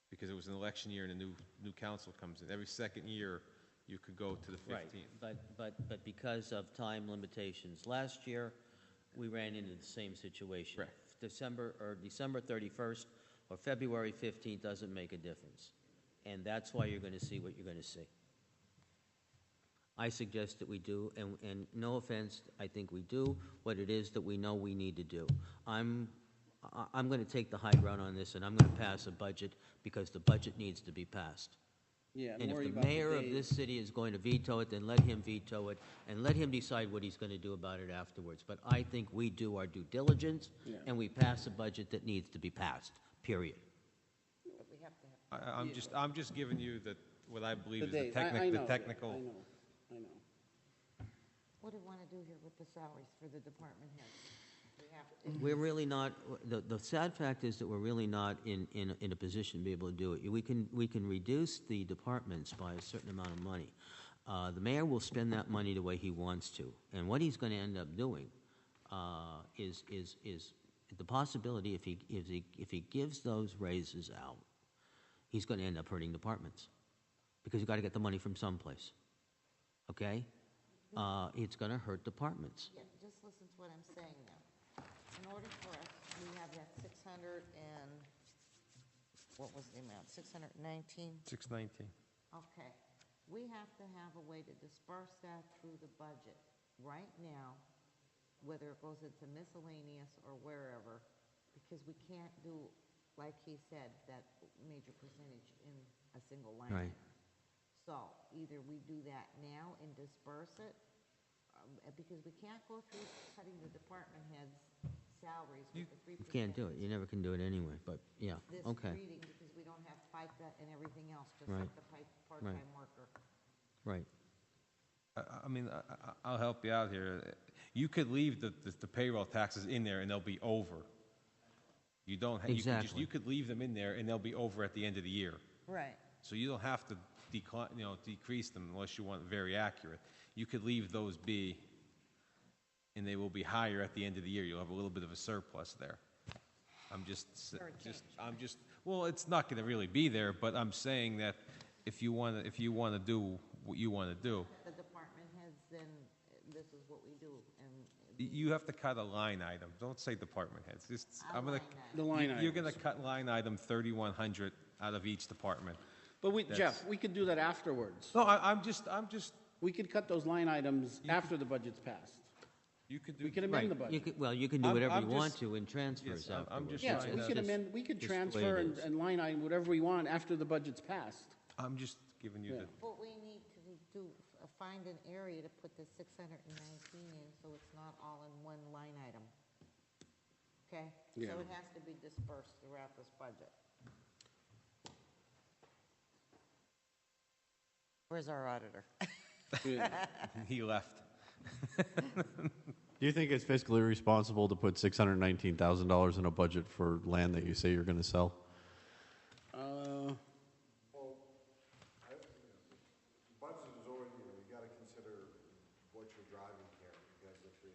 S9: because it was an election year and a new council comes in. Every second year, you could go to the 15th.
S3: Right, but because of time limitations, last year, we ran into the same situation.
S9: Correct.
S3: December 31st or February 15th doesn't make a difference. And that's why you're going to see what you're going to see. I suggest that we do, and no offense, I think we do what it is that we know we need to do. I'm going to take the high ground on this, and I'm going to pass a budget because the budget needs to be passed.
S6: Yeah,
S3: And
S6: worry
S3: if the
S6: about
S3: mayor of
S6: days.
S3: this city is going to veto it, then let him veto it, and let him decide what he's going to do about it afterwards. But I think we do our due diligence,
S6: Yeah.
S3: and we pass a budget that needs to be passed, period.
S1: but we have to have.
S9: I'm just giving you what I believe
S6: The
S9: is
S6: days.
S9: the
S6: I know,
S9: technical.
S6: I know.
S1: What do you want to do here with the salaries for the department heads? We have to.
S3: We're really not, the sad fact is that we're really not in a position to be able to do it. We can reduce the departments by a certain amount of money. The mayor will spend that money the way he wants to, and what he's going to end up doing is the possibility, if he gives those raises out, he's going to end up hurting departments, because you've got to get the money from someplace, okay? It's going to hurt departments.
S1: Yeah, just listen to what I'm saying now. In order for us, we have that 600 and, what was the amount, 619?
S9: 619.
S1: Okay. We have to have a way to disperse that through the budget right now, whether it goes into miscellaneous or wherever, because we can't do, like he said, that major percentage in a single line.
S3: Right.
S1: item. So either we do that now and disperse it, because we can't go through cutting the department heads' salaries with the 3%.
S3: You can't do it. You never can do it anyway, but yeah,
S1: This
S3: okay.
S1: reading, because we don't have FICA and everything else, just
S3: Right.
S1: like the part-time worker.
S3: Right.
S9: I mean, I'll help you out here. You could leave the payroll taxes in there and they'll be over. You don't.
S3: Exactly.
S9: You could leave them in there and they'll be over at the end of the year.
S1: Right.
S9: So you don't have to decrease them unless you want very accurate. You could leave those be, and they will be higher at the end of the year. You'll have a little bit of a surplus there. Well, it's not going to really be there, but I'm saying that if you want to do what you want to do,
S1: The department heads, then this is what we do, and
S9: you have to cut a line item. Don't say department heads.
S6: The line
S9: You're going
S6: items.
S9: to cut line item 3,100 out of each department.
S6: But
S9: That's-
S6: Jeff, we could do that afterwards.
S9: No, I'm just.
S6: We could cut those line items after the budget's passed.
S9: You could do.
S6: We could amend the
S3: Right.
S6: budget.
S3: You can do
S9: I'm-
S3: whatever
S9: I'm
S3: you want
S9: just-
S3: to in transfers
S9: Yes, I'm
S3: afterwards.
S9: just
S6: Yeah,
S9: trying
S6: we
S9: to-
S6: could amend, we could
S3: just the way it
S6: transfer
S3: is.
S6: and line item whatever we want after the budget's passed.
S9: I'm just giving you
S6: Yeah.
S9: the.
S1: what we need to do, find an area to put the 619 in, so it's not all in one line item. Okay?
S6: Yeah.
S1: So it has to be dispersed throughout this budget. Where's our auditor?
S9: He left.
S7: Do you think it's fiscally responsible to put $619,000 in a budget for land that you say you're going to sell?
S12: Budget is always, you got to consider what you're driving here, because if the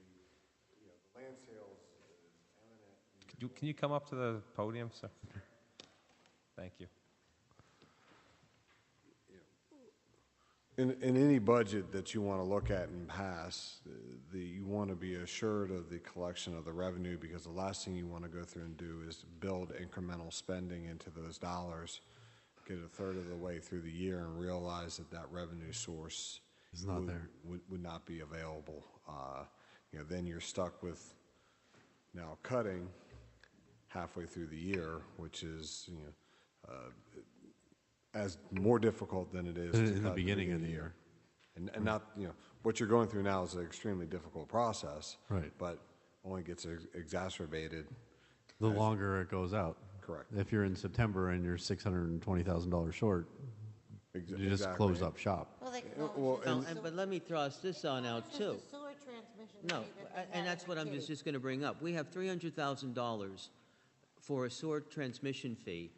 S12: land sales is eminent.
S9: Can you come up to the podium, sir? Thank you.
S12: In any budget that you want to look at and pass, you want to be assured of the collection of the revenue, because the last thing you want to go through and do is build incremental spending into those dollars, get a third of the way through the year and realize that that revenue source
S7: It's not there.
S12: would not be available. Then you're stuck with now cutting halfway through the year, which is as more difficult than it is to
S7: In
S12: cut
S7: the
S12: at
S7: beginning of the year.
S12: And not, what you're going through now is an extremely difficult process.
S7: Right.
S12: But only gets exacerbated.
S7: The longer it goes out.
S12: Correct.
S7: If you're in September and you're $620,000 short, you just
S12: Exactly.
S7: close up shop.
S1: Well, they
S12: well,
S3: But let me thrust this on out too.
S1: The sewer transmission.
S3: No,
S1: money that they
S3: and
S1: had
S3: that's
S1: in
S3: what
S1: the
S3: I'm
S1: kitty.
S3: just going to bring up. We have $300,000 for a sewer transmission fee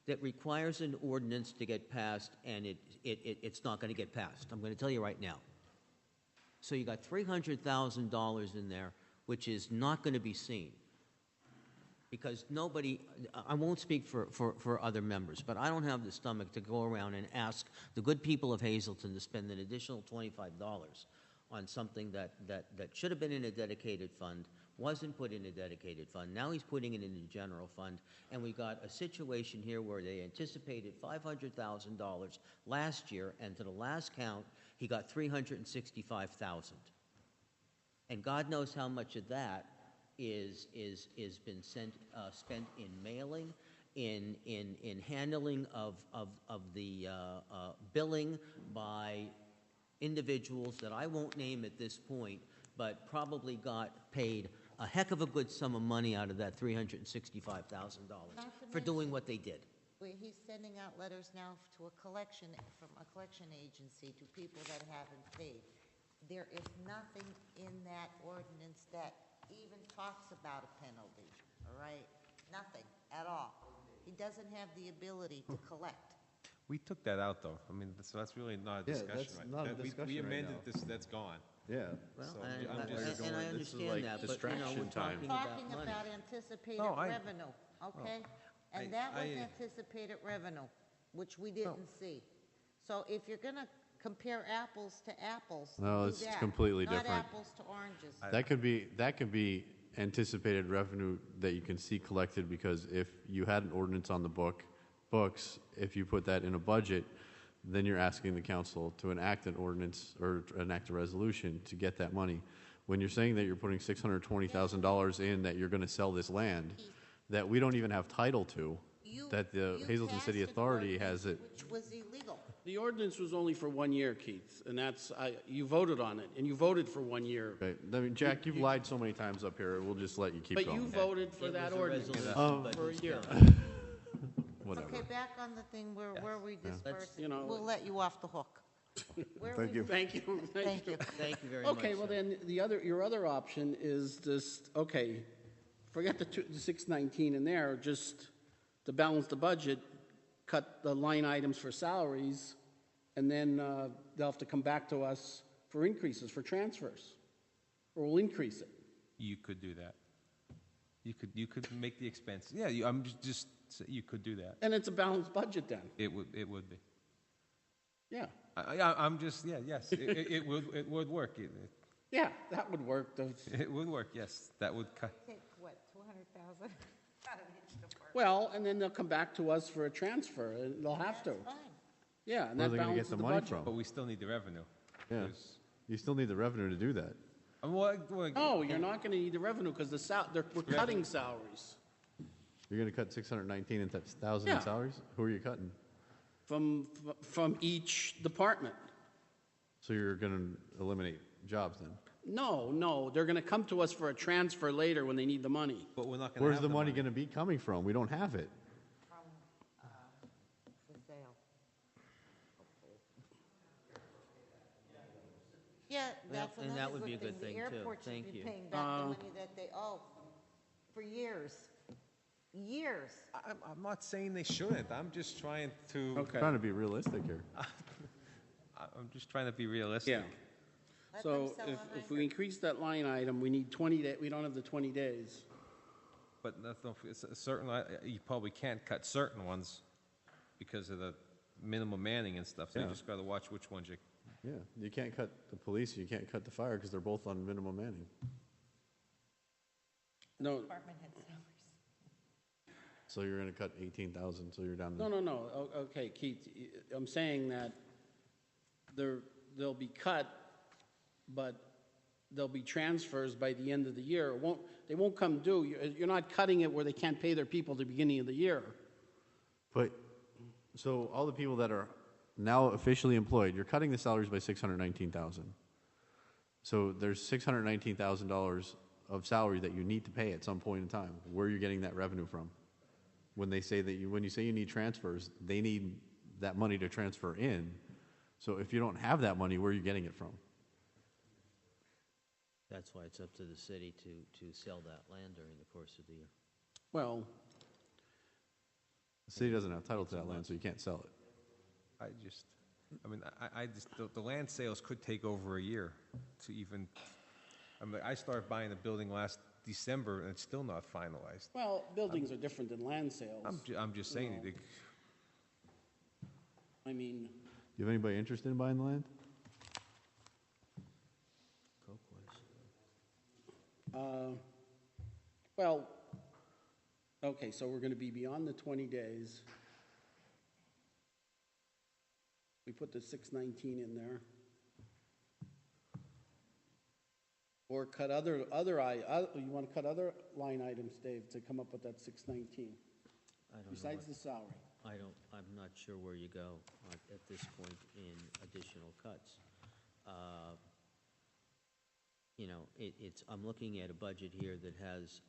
S3: that requires an ordinance to get passed, and it's not going to get passed. I'm going to tell you right now. So you got $300,000 in there, which is not going to be seen. Because nobody, I won't speak for other members, but I don't have the stomach to go around and ask the good people of Hazleton to spend an additional $25 on something that should have been in a dedicated fund, wasn't put in a dedicated fund. Now he's putting it in a general fund, and we got a situation here where they anticipated $500,000 last year, and to the last count, he got $365,000. And God knows how much of that is been spent in mailing, in handling of the billing by individuals that I won't name at this point, but probably got paid a heck of a good sum of money out of that $365,000 for doing what they did.
S1: He's sending out letters now to a collection, from a collection agency to people that haven't paid. There is nothing in that ordinance that even talks about a penalty, all right? Nothing at all. He doesn't have the ability to collect.
S9: We took that out, though. I mean, so that's really not a
S7: Yeah,
S9: discussion
S7: that's
S9: right
S7: not a
S9: That-
S7: discussion
S9: We
S7: right
S9: amended
S7: now.
S9: this, that's gone.
S7: Yeah.
S3: Well,
S9: So,
S3: and
S9: I'm just-
S3: I
S7: This is
S3: understand
S7: like
S3: that, but,
S7: distraction
S3: we're
S7: time.
S3: talking
S1: Talking
S3: about money.
S1: about anticipated
S9: No,
S1: revenue, okay? And that was anticipated revenue, which we didn't see. So if you're gonna compare apples to apples,
S7: No,
S1: do
S7: it's
S1: that,
S7: completely
S1: not
S7: different.
S1: apples to oranges.
S7: That could be anticipated revenue that you can see collected, because if you had an ordinance on the books, if you put that in a budget, then you're asking the council to enact an ordinance or enact a resolution to get that money. When you're saying that you're putting $620,000 in, that you're going to sell this land that we don't even have title to, that the
S1: You
S7: Hazleton
S1: passed
S7: City
S1: an
S7: Authority has it.
S1: ordinance Which was illegal.
S6: The ordinance was only for 1 year, Keith, and you voted on it, and you voted for 1 year.
S7: Right. I mean, Jack, you've lied so many times up here. We'll just let you keep
S6: But
S7: going.
S6: you voted for
S3: It
S6: that
S3: was a
S6: ordinance
S3: resolution, but
S6: for a
S3: it's
S6: year.
S3: done.
S7: Whatever.
S1: Okay, back on the thing where we disperse it.
S6: you know,
S1: We'll let you off the hook. Where
S12: Thank
S1: we-
S12: you.
S6: Thank you.
S1: Thank you.
S3: Thank you very much.
S6: Okay, well
S3: sir.
S6: then, your other option is just, okay, forget the 619 in there, just to balance the budget, cut the line items for salaries and then they'll have to come back to us for increases, for transfers, or we'll increase it.
S9: You could do that. You could make the expense. Yeah, you could do that.
S6: And it's a balanced budget then.
S9: It would be.
S6: Yeah.
S9: Yes, it would work.
S6: Yeah, that would work.
S9: It would work, yes. That would cut.
S1: Take, what, 200,000 out of each department?
S6: Well, and then they'll come back to us for a transfer, and they'll have to.
S1: That's fine.
S6: Yeah, and
S7: Where are
S6: that
S7: they gonna
S6: balances
S7: get the
S6: the
S7: money
S6: budget.
S7: from?
S9: But we still need the revenue.
S7: Yeah.
S9: There's-
S7: You still need the revenue to do that.
S6: No, you're not going to need the revenue because we're cutting salaries
S7: You're going to cut 619 and that's 1,000
S6: Yeah.
S7: in salaries? Who are you cutting?
S6: from each department.
S7: So you're going to eliminate jobs then?
S6: No, they're going to come to us for a transfer later when they need the money.
S9: But we're not going to
S7: Where's
S9: have
S7: the money going to be coming from? We don't have it.
S1: From the sale. Yeah, that's
S3: and that
S1: another
S3: would be a
S1: good
S3: good
S1: thing.
S3: thing,
S1: The
S3: too.
S1: airport should
S3: Thank
S1: be
S3: you.
S1: paying back the money that they owe for years. Years.
S9: I'm not saying they shouldn't. I'm just trying to.
S6: Okay.
S7: Trying to be realistic here.
S9: I'm just trying to be realistic.
S6: Yeah.
S1: Let
S6: So
S1: them sell
S6: if we increase that line item, we need 20 days. We don't have the 20 days.
S9: But it's a certain, you probably can't cut certain ones because of the minimum manning and stuff. So you
S7: Yeah.
S9: just got to watch which ones you.
S7: Yeah, you can't cut the police, you can't cut the fire because they're both on minimum manning.
S6: No,
S1: Department head salaries.
S7: So you're going to cut 18,000, so you're down to...
S6: no. Okay, Keith, I'm saying that they'll be cut, but there'll be transfers by the end of the year. They won't come due. You're not cutting it where they can't pay their people at the beginning of the year.
S7: But, so all the people that are now officially employed, you're cutting the salaries by $619,000. So there's $619,000 of salary that you need to pay at some point in time. Where are you getting that revenue from? When you say you need transfers, they need that money to transfer in. So if you don't have that money, where are you getting it from?
S3: That's why it's up to the city to sell that land during the course of the year.
S6: Well,
S7: The city doesn't have title to that land, so you can't sell it.
S9: The land sales could take over a year to even. I started buying the building last December and it's still not finalized.
S6: well, buildings are different than land sales.
S9: I'm just saying.
S6: No. I mean,
S7: Do you have anybody interested in buying the land?
S6: well, okay, so we're going to be beyond the 20 days. We put the 619 in there. Or cut other you want to cut other line items, Dave, to come up with that 619,
S3: I don't know.
S6: besides the salary?
S3: I'm not sure where you go at this point in additional cuts. I'm looking at a budget here that has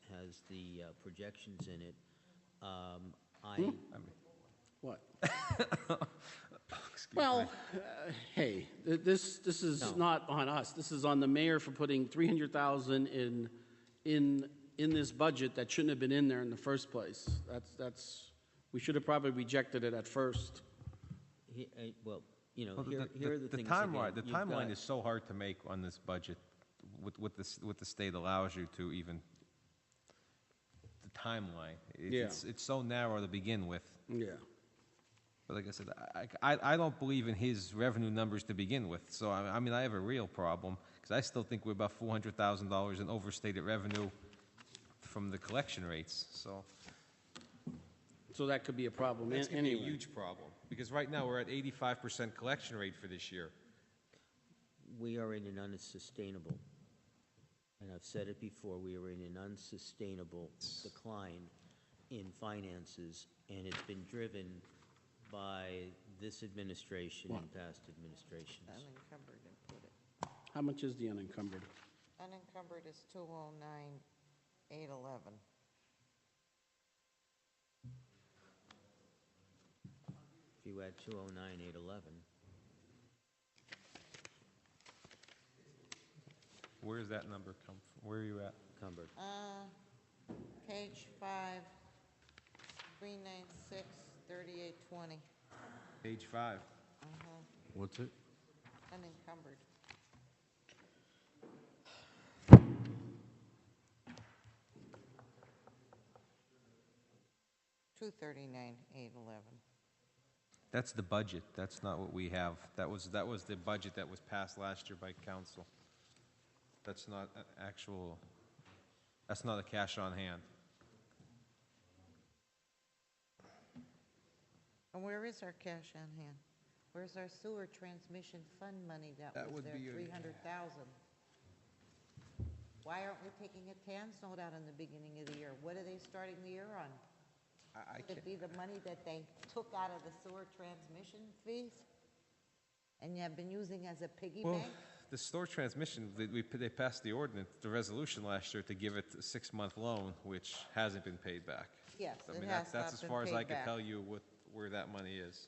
S3: the projections in it.
S6: What? Well, hey, this is
S3: No.
S6: not on us. This is on the mayor for putting $300,000 in this budget that shouldn't have been in there in the first place. We should have probably rejected it at first.
S3: Here are the
S9: The
S3: things.
S9: timeline.
S3: again,
S9: The
S3: you've
S9: timeline
S3: got-
S9: is so hard to make on this budget. What the state allows you to even. The timeline. It's so narrow to begin with.
S6: Yeah.
S9: But like I said, I don't believe in his revenue numbers to begin with. So, I have a real problem because I still think we're about $400,000 in overstated revenue from the collection rates. So
S6: that could be a problem
S9: that's going to be a
S6: anyway.
S9: huge problem because right now we're at 85% collection rate for this year.
S3: We are in an unsustainable, and I've said it before, we are in an unsustainable decline in finances, and it's been driven by this administration and past administrations.
S1: Unencumbered and put it.
S6: How much is the unencumbered?
S1: Unencumbered is 209,811.
S3: If you add 209,811,
S9: Where does that number come from? Where are you at?
S3: encumbered.
S1: Page 5, 396, 3820.
S9: Page 5.
S7: What's it?
S1: Unencumbered. $239,811.
S9: That's the budget. That's not what we have. That was the budget that was passed last year by council. That's not actual, that's not a cash on hand.
S1: And where is our cash on hand? Where's our sewer transmission fund money that was
S9: would
S1: there,
S9: be your-
S1: 300,000? Why aren't we taking a TANs note out in the beginning of the year? What are they starting the year on? Could it be the money that they took out of the sewer transmission fees? And you have been using as a piggy
S9: Well,
S1: bank?
S9: the store transmission, they passed the ordinance, the resolution last year to give it a 6-month loan, which hasn't been paid back.
S1: Yes,
S9: I
S1: it
S9: mean,
S1: has
S9: that's
S1: not
S9: as
S1: been
S9: far as
S1: paid
S9: I can
S1: back.
S9: tell you where that money is.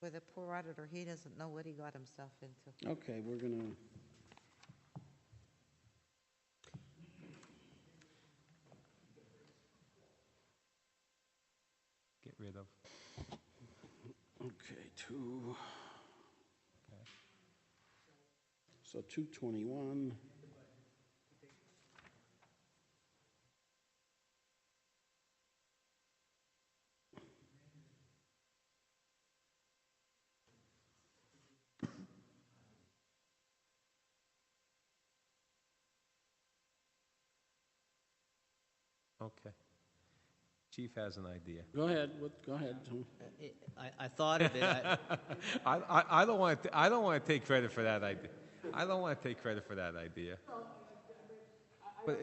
S1: With a poor auditor, he doesn't know what he got himself into.
S6: Okay, we're gonna.
S9: Get rid of.
S6: Okay, so 221.
S9: Okay. Chief has an idea.
S6: Go ahead, go ahead, Tom.
S3: I thought of it.
S9: I don't want to take credit for that idea. I don't want to take credit for that idea. But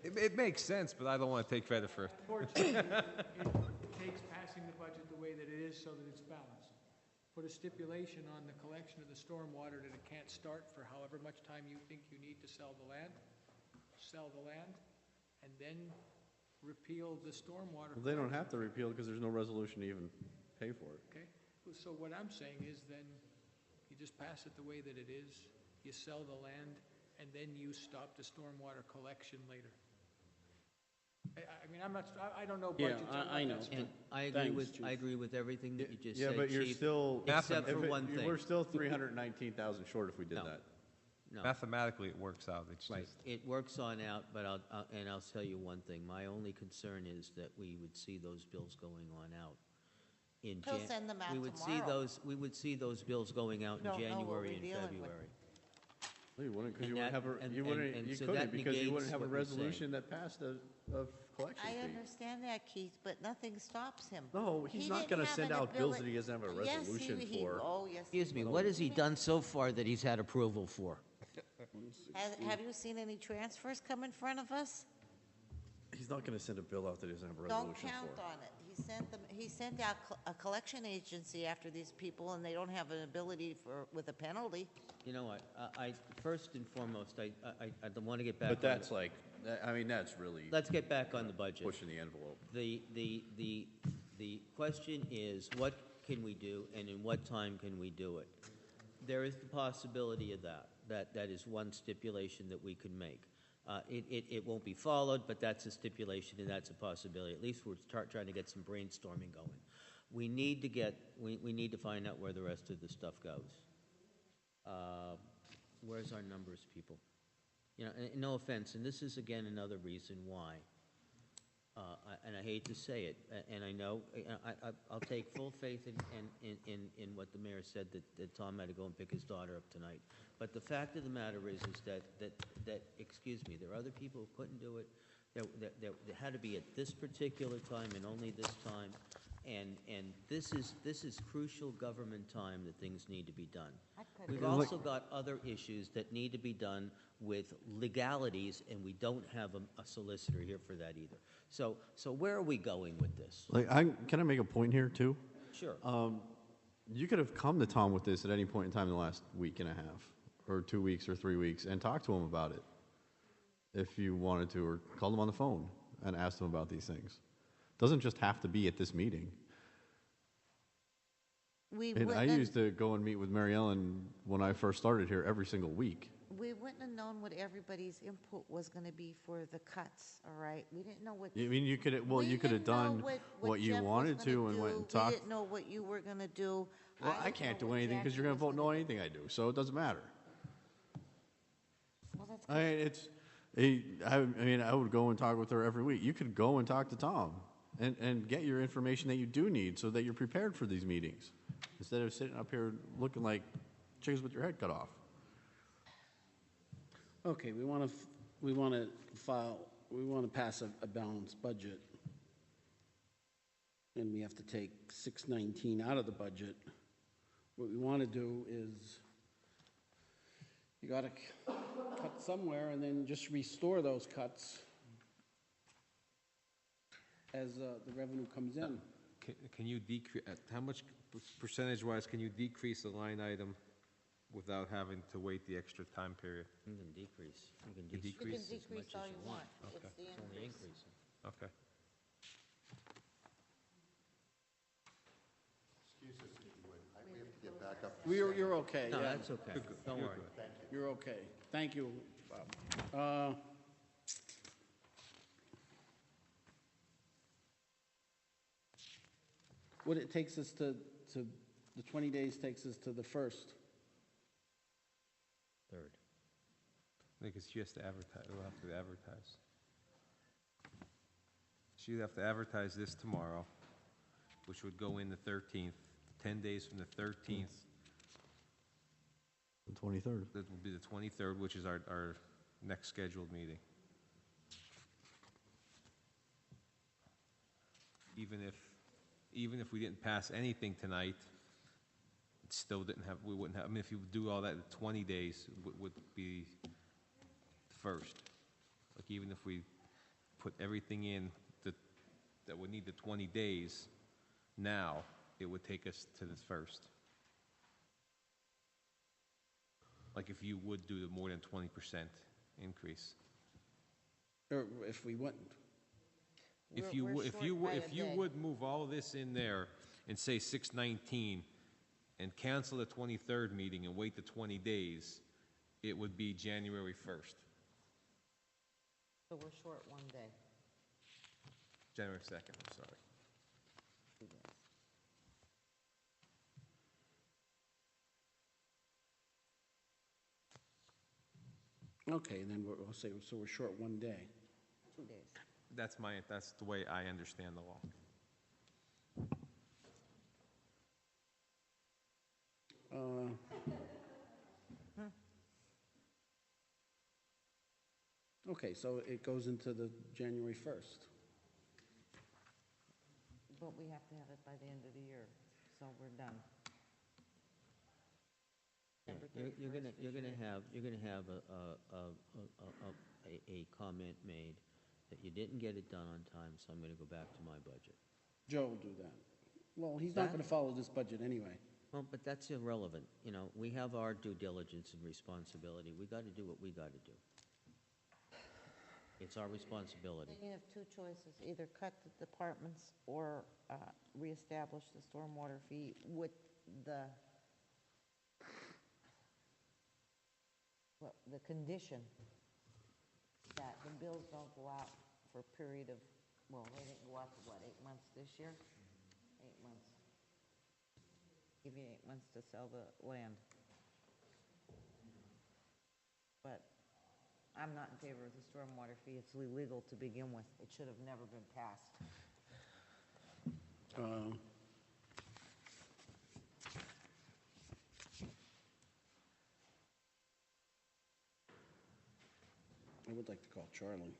S9: it makes sense, but I don't want to take credit for it.
S11: Unfortunately, it takes passing the budget the way that it is so that it's balanced. Put a stipulation on the collection of the stormwater that it can't start for however much time you think you need to sell the land, and then repeal the stormwater.
S7: Well, they don't have to repeal because there's no resolution to even pay for it.
S11: Okay, so what I'm saying is then you just pass it the way that it is, you sell the land, and then you stop the stormwater collection later. I mean, I don't know budgets.
S6: I know.
S3: And I
S6: Thanks,
S3: agree with everything that you just
S7: Yeah,
S3: said,
S7: but you're
S3: Chief,
S7: still,
S3: except for one thing.
S7: we're still 319,000 short if we did
S3: No.
S7: that.
S3: No.
S9: Mathematically, it works out. It's
S3: Right,
S9: just
S3: it works on out, but I'll tell you one thing. My only concern is that we would see those bills going on out in
S1: He'll send them out
S3: we would
S1: tomorrow.
S3: we would see those bills going out in
S1: Don't know what
S3: January
S1: we're
S3: and
S1: dealing with.
S3: February.
S7: Well, you wouldn't, because
S3: And
S7: you wouldn't
S3: that-
S7: have a,
S3: and-
S7: you wouldn't,
S3: and
S7: you
S3: so
S7: couldn't,
S3: that
S7: because you wouldn't
S3: negates
S7: have a
S3: what you're saying.
S7: resolution that passed a collection
S1: I
S7: fee.
S1: understand that, Keith, but nothing stops him.
S7: No, he's
S1: He
S7: not
S1: didn't
S7: gonna
S1: have
S7: send
S1: an
S7: out bills
S1: ability-
S7: that he doesn't have a
S1: Yes,
S7: resolution
S1: he-
S7: for.
S1: Oh, yes.
S3: Excuse me, what has he done so far that he's had approval for?
S1: Have you seen any transfers come in front of us?
S7: He's not gonna send a bill out that he doesn't have a
S1: Don't
S7: resolution
S1: count
S7: for.
S1: on it. He sent out a collection agency after these people, and they don't have an ability with a penalty.
S3: You know what, I first and foremost, I want to get back.
S7: But
S3: on
S7: that's
S3: the-
S7: like, I mean, that's really
S3: Let's get back on the budget.
S7: pushing the envelope.
S3: The question is, what can we do, and in what time can we do it? There is the possibility of that. That is one stipulation that we can make. It won't be followed, but that's a stipulation, and that's a possibility. At least we're trying to get some brainstorming going. We need to find out where the rest of the stuff goes. Where's our numbers, people? You know, and no offense, and this is again another reason why. And I hate to say it, and I know I'll take full faith in what the mayor said, that Tom had to go and pick his daughter up tonight. But the fact of the matter is that excuse me, there are other people who couldn't do it. That had to be at this particular time and only this time, and this is crucial government time that things need to be done. We've also got other issues that need to be done with legalities, and we don't have a solicitor here for that either. So where are we going with this?
S7: Like, can I make a point here too?
S3: Sure.
S7: You could have come to Tom with this at any point in time in the last week and a half, or 2 weeks, or 3 weeks, and talked to him about it, if you wanted to, or called him on the phone and asked him about these things. Doesn't just have to be at this meeting. And I used to go and meet with Mary Ellen when I first started here every single week
S1: we wouldn't have known what everybody's input was gonna be for the cuts, all right? We didn't know what.
S7: I mean, you could, well,
S1: we
S7: you could have
S1: didn't know
S7: done what you
S1: Jeff was
S7: wanted
S1: gonna
S7: to and went
S1: do.
S7: and talked.
S1: We didn't know what you were gonna do.
S7: Well, I
S1: didn't
S7: can't
S1: know
S7: do
S1: what
S7: anything because
S1: Jackie
S7: you're going to
S1: was
S7: vote no
S1: gonna
S7: anything I do, so it doesn't matter.
S1: Well, that's
S7: I mean, I mean, I would go and talk with her every week. You could go and talk to Tom and get your information that you do need so that you're prepared for these meetings instead of sitting up here looking like chickens with your head cut off.
S6: Okay, we want to pass a balanced budget. And we have to take 619 out of the budget. What we want to do is, you got to cut somewhere and then just restore those cuts as the revenue comes in.
S9: Can you decrease, how much percentage-wise can you decrease a line item without having to wait the extra time period?
S3: You can decrease. You can
S9: You
S3: decrease,
S1: You can
S3: as
S1: decrease
S3: much
S1: all
S3: as
S1: you
S3: you want.
S1: want. It's the
S3: It's only
S1: increase.
S3: increasing.
S9: Okay.
S12: Excuse us if you would. We have to get back up.
S6: You're okay.
S3: No,
S6: yeah.
S3: that's okay. Don't worry.
S6: You're okay. Thank you, Bob. What it takes us to, the 20 days takes us to the 1st.
S3: Third.
S9: Because she has to advertise, we'll have to advertise. She'd have to advertise this tomorrow, which would go in the 13th, 10 days from the 13th.
S7: The 23rd.
S9: That will be the 23rd, which is our next scheduled meeting. Even if we didn't pass anything tonight, it still didn't have, we wouldn't have, I mean, if you do all that in 20 days, would be first. Like, even if we put everything in that would need the 20 days now, it would take us to the 1st. Like, if you would do the more than 20% increase.
S6: Or if we wouldn't.
S9: If you
S1: We're short by a
S9: if you
S1: day.
S9: would move all of this in there and say 619 and cancel the 23rd meeting and wait the 20 days, it would be January 1st,
S1: So we're short one day.
S9: January 2nd, I'm sorry.
S1: 2 days.
S6: Okay, then we'll say, so we're short one day.
S1: 2 days.
S9: That's the way I understand the law.
S6: Okay, so it goes into the January 1st.
S1: But we have to have it by the end of the year, so we're done.
S3: You're gonna have a comment made that you didn't get it done on time, so I'm gonna go back to my budget.
S6: Joe will do that. Well, he's not going to follow this budget anyway.
S3: Well, but that's irrelevant. You know, we have our due diligence and responsibility. We gotta do what we gotta do. It's our responsibility.
S1: Then you have two choices, either cut the departments or reestablish the stormwater fee with the condition that the bills don't go out for a period of, well, they didn't go out for what, 8 months this year? 8 months. Give you 8 months to sell the land. But I'm not in favor of the stormwater fee. It's illegal to begin with. It should have never been passed.
S6: I would like to call Charlie.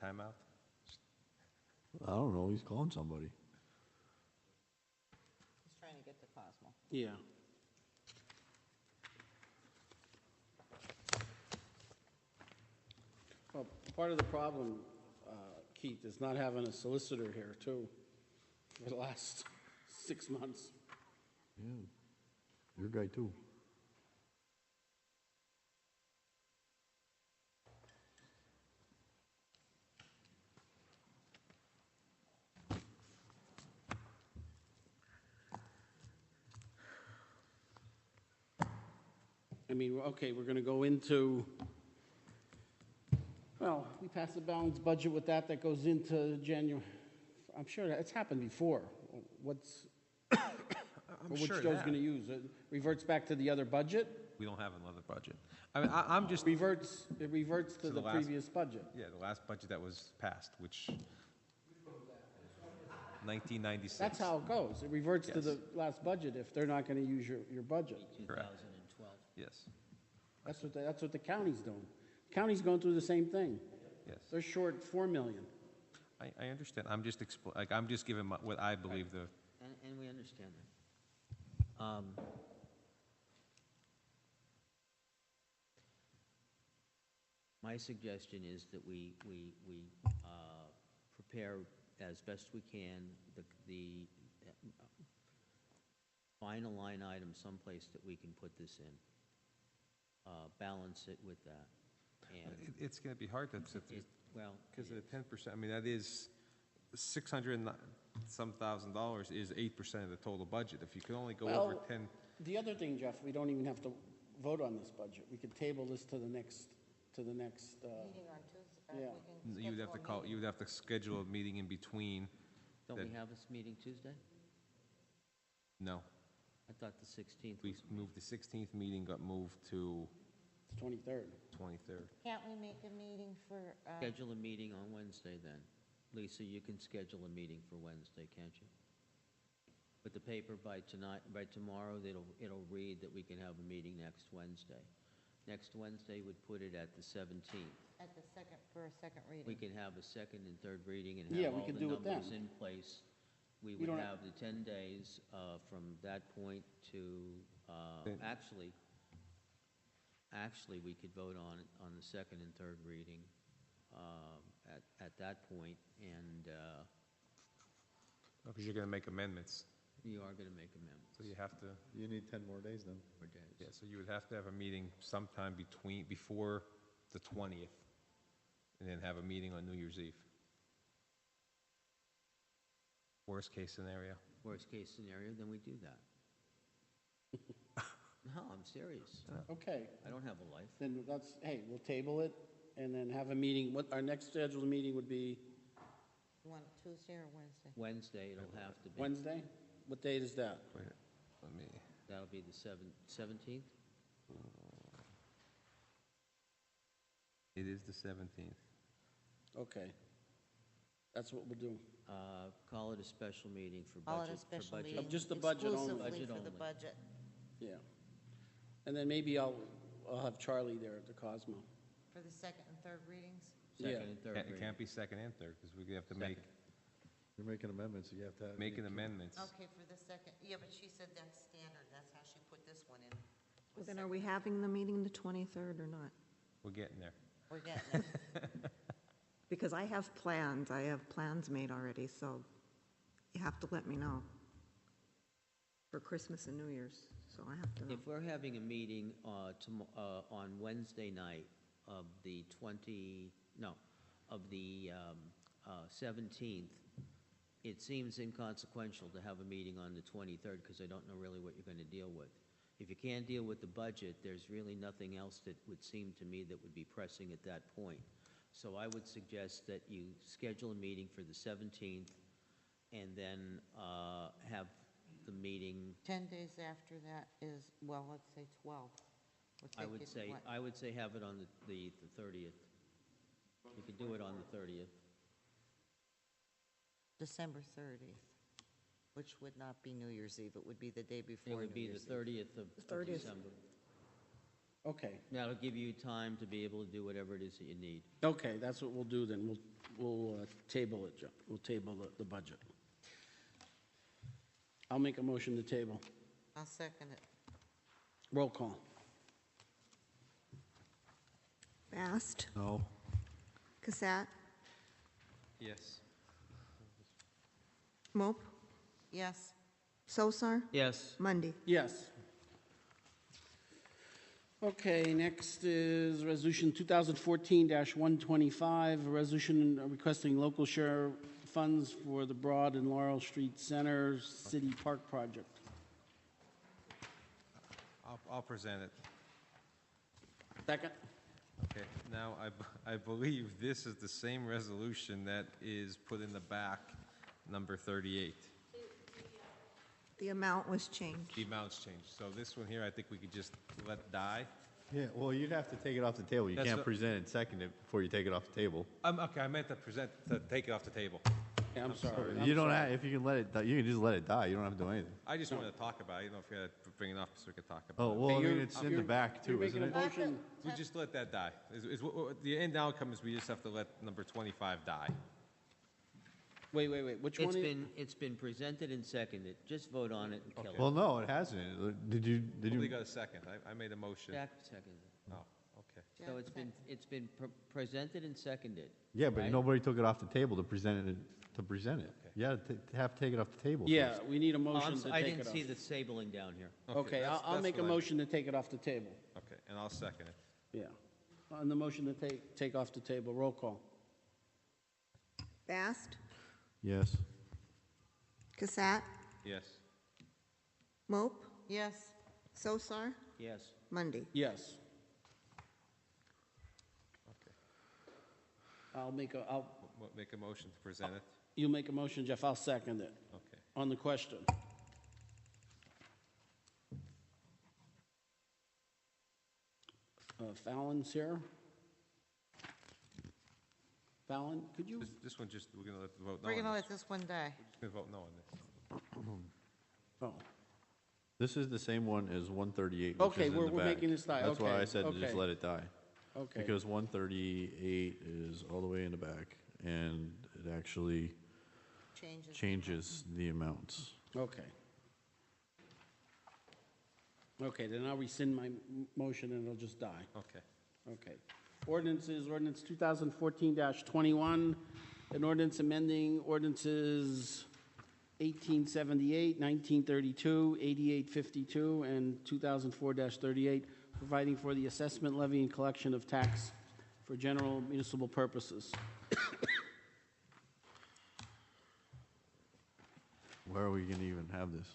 S9: a timeout?
S7: I don't know, he's calling somebody.
S1: He's trying to get to Cosmo.
S6: Yeah. Well, part of the problem, Keith, is not having a solicitor here, too, for the last 6 months.
S7: Yeah, your guy too.
S6: I mean, okay, we're going to go into, well, we passed a balanced budget with that goes into January. I'm sure it's happened before. What's, which
S9: sure it
S6: Joe's
S9: has.
S6: going to use? It reverts back to the other budget?
S9: We don't have another budget. I mean, I'm just...
S6: It reverts to the
S9: last-
S6: previous budget.
S9: Yeah, the last budget that was passed, which... 1996.
S6: That's how it goes. It reverts to
S9: Yes.
S6: the last budget if they're not going to use your budget.
S3: 2012.
S9: Yes,
S6: That's what the county's doing. The county's going through the same thing.
S9: yes.
S6: They're short $4 million.
S9: I understand. I'm just I'm just giving what I believe the...
S3: And we understand that. My suggestion is that we prepare as best we can the final line item someplace that we can put this in. Balance it with that. And
S9: It's going to be hard to...
S3: well,
S9: Because of the 10%, I mean, that is $600 and some $1,000 is 8% of the total budget. If you could only go over 10...
S6: The other thing, Jeff, we don't even have to vote on this budget. We could table this to the next,
S1: Meeting on Tuesday.
S6: Yeah.
S1: We can
S9: You would have to
S1: schedule a
S9: call, you would have to schedule a meeting in between.
S3: don't
S9: that-
S3: we have this meeting Tuesday?
S9: No.
S3: I thought the 16th
S9: We
S3: was.
S9: moved, the 16th meeting got moved to
S6: It's 23rd.
S9: 23rd.
S1: Can't we make a meeting for,
S3: Schedule a meeting on Wednesday then. Lisa, you can schedule a meeting for Wednesday, can't you? With the paper by tomorrow, it'll read that we can have a meeting next Wednesday. Next Wednesday would put it at the 17th.
S1: for a second reading?
S3: We can have a second and third reading and
S6: Yeah,
S3: have
S6: we
S3: all
S6: could
S3: the
S6: do it then.
S3: numbers in place. We
S6: You
S3: would
S6: don't
S3: have the 10 days from that point to,
S9: Then-
S3: actually, we could vote on the second and third reading at that point, and
S9: Because you're going to make amendments.
S3: you are going to make amendments.
S9: So you have to,
S7: You need 10 more days then.
S3: More days.
S9: yeah, so you would have to have a meeting sometime before the 20th, and then have a meeting on New Year's Eve. Worst case scenario.
S3: Worst case scenario, then we do that. No, I'm serious.
S6: Okay,
S3: I don't have a life.
S6: then hey, we'll table it and then have a meeting. Our next scheduled meeting would be
S1: Tuesday or Wednesday?
S3: Wednesday, it'll have to be.
S6: Wednesday? What date is that?
S9: Wait, let me,
S3: That'll be the 17th?
S9: it is the 17th.
S6: Okay. That's what we'll do.
S3: Call it a special meeting for
S1: Call
S3: budget.
S1: it a special
S3: for budget.
S1: meeting.
S6: Just the budget only.
S1: Exclusively
S3: Budget
S1: for the
S3: only.
S1: budget.
S6: Yeah. And then maybe I'll have Charlie there at the Cosmo.
S1: For the second and third readings?
S6: Yeah.
S3: Second and third
S9: It
S3: reading.
S9: can't be second and third, because we have to make,
S7: You're making amendments, so you have to have.
S9: making amendments.
S1: Okay, for the second, yeah, but she said that's standard, that's how she put this one in.
S2: Well, then are we having the meeting the 23rd or not?
S9: We're getting there.
S1: We're getting it.
S2: Because I have plans made already, so you have to let me know for Christmas and New Year's, so I have to know.
S3: If we're having a meeting on Wednesday night of the 17th, it seems inconsequential to have a meeting on the 23rd because I don't know really what you're going to deal with. If you can't deal with the budget, there's really nothing else that would seem to me that would be pressing at that point. So I would suggest that you schedule a meeting for the 17th and then have the meeting,
S1: 10 days after that is, well, let's say 12. We'll
S3: I
S1: take
S3: would
S1: it
S3: say,
S1: what?
S3: have it on the 30th. You could do it on the 30th.
S1: December 30th, which would not be New Year's Eve, it would be the day
S3: It
S1: before
S3: would
S1: New
S3: be the
S1: Year's Eve.
S3: 30th of
S2: 30th.
S3: December.
S6: Okay.
S3: That'll give you time to be able to do whatever it is that you need.
S6: Okay, that's what we'll do then. table it, Joe. We'll table the budget. I'll make a motion to table.
S1: I'll second it.
S6: Roll call.
S2: Bast,
S7: No.
S2: Cassatt,
S9: Yes.
S2: Mope,
S1: Yes.
S2: Sosar,
S3: Yes.
S2: Mundy.
S6: Yes. Okay, next is Resolution 2014-125, a resolution requesting local share funds for the Broad and Laurel Street Center City Park Project.
S9: I'll present it.
S6: Second?
S9: Okay, now I believe this is the same resolution that is put in the back, number 38.
S2: The amount was changed.
S9: The amount's changed. So this one here, I think we could just let die.
S7: Yeah, well, you'd have to take it off the table. You
S9: That's
S7: can't
S9: what-
S7: present it and second it before you take it off the table.
S9: Okay, I meant to take it off the table.
S6: Yeah, I'm sorry.
S7: You don't have, if you can let it die, you can just let it die. You don't have to do anything.
S9: I just wanted to talk about it. You know, if you had to bring it up so we could talk about
S7: Oh,
S9: it.
S7: well, I
S6: you're-
S7: mean, it's in the
S6: you're-
S7: back too,
S6: you're
S7: isn't
S6: making
S7: it?
S6: a motion.
S9: We just let that die. The end outcome is we just have to let number 25 die.
S6: Wait. Which one?
S3: It's been presented and seconded. Just vote on it and kill it.
S7: Well, no, it hasn't. Did you?
S9: Nobody got a second. I made a motion.
S3: Jack seconded it.
S9: Oh, okay.
S3: So it's been presented and seconded.
S7: Yeah, but
S3: right?
S7: nobody took it off the table to present it. Yeah, to have to take it off the table.
S6: Yeah,
S7: first.
S6: we need a
S3: Oh,
S6: motion to
S3: I
S6: take
S3: didn't
S6: it
S3: see
S6: off.
S3: the sabling down here.
S6: Okay, I'll
S9: that's
S6: make a
S9: what I-
S6: motion to take it off the table.
S9: Okay, and I'll second it.
S6: Yeah. On the motion to take off the table, roll call.
S2: Bast,
S7: Yes.
S2: Cassatt,
S9: Yes.
S2: Mope,
S1: Yes.
S2: Sosar,
S3: Yes.
S2: Mundy.
S6: Yes.
S9: Okay.
S6: I'll make
S9: Make a motion to present it.
S6: you make a motion, Jeff, I'll second it.
S9: Okay.
S6: On the question. Fallon's here. Fallon, could you?
S9: This one just, we're going to let the vote no
S1: We're
S9: on
S1: gonna
S9: this.
S1: let this one die.
S9: We're going to vote no on this.
S6: Oh,
S7: This is the same one as 138.
S6: Okay,
S7: which is in
S6: we're
S7: the back.
S6: making this die.
S7: That's why
S6: Okay,
S7: I said to just
S6: okay.
S7: let it die.
S6: okay.
S7: Because 138 is all the way in the back, and it actually changes the amounts.
S6: Okay. Okay, then I'll rescind my motion and it'll just die.
S9: Okay.
S6: Okay. Ordinance 2014-21, an ordinance amending ordinances 1878, 1932, 8852, and 2004-38, providing for the assessment, levy, and collection of tax for general municipal purposes.
S7: Where are we going to even have this?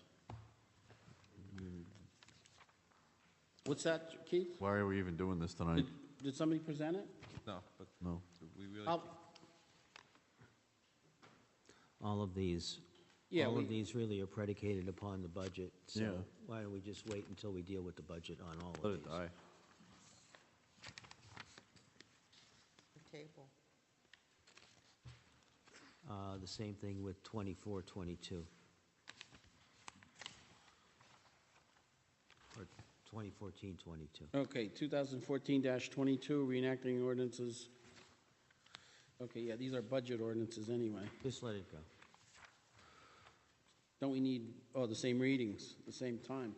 S6: What's that, Keith?
S7: Why are we even doing this tonight?
S6: Did somebody present it?
S9: No, but
S7: No.
S9: we really,
S6: I'll-
S3: All of these,
S6: Yeah,
S3: all
S6: we-
S3: of these really are predicated upon the budget.
S7: Yeah.
S3: So why don't we just wait until we deal with the budget on all
S7: Let
S3: of
S7: it
S3: these?
S7: die.
S1: The table.
S3: The same thing with 24, 22. Or 2014, 22.
S6: Okay, 2014-22, reenacting ordinances. Okay, yeah, these are budget ordinances anyway.
S3: Just let it go.
S6: Don't we need, the same readings, at the same time?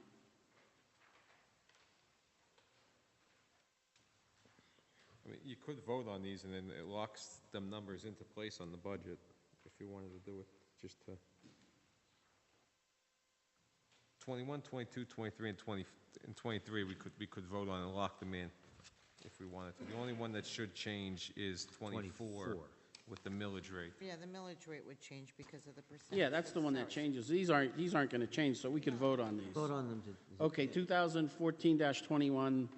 S9: I mean, you could vote on these and then it locks them numbers into place on the budget if you wanted to do it, just to. 21, 22, 23, and 23, we could vote on and lock them in if we wanted to. The only one that should change is 24 with the millage rate.
S1: Yeah, the millage rate would change because of the percentage.
S6: Yeah, that's the one that changes. These aren't going to change, so we could vote on these.
S3: Vote on them to.
S6: Okay, 2014-21,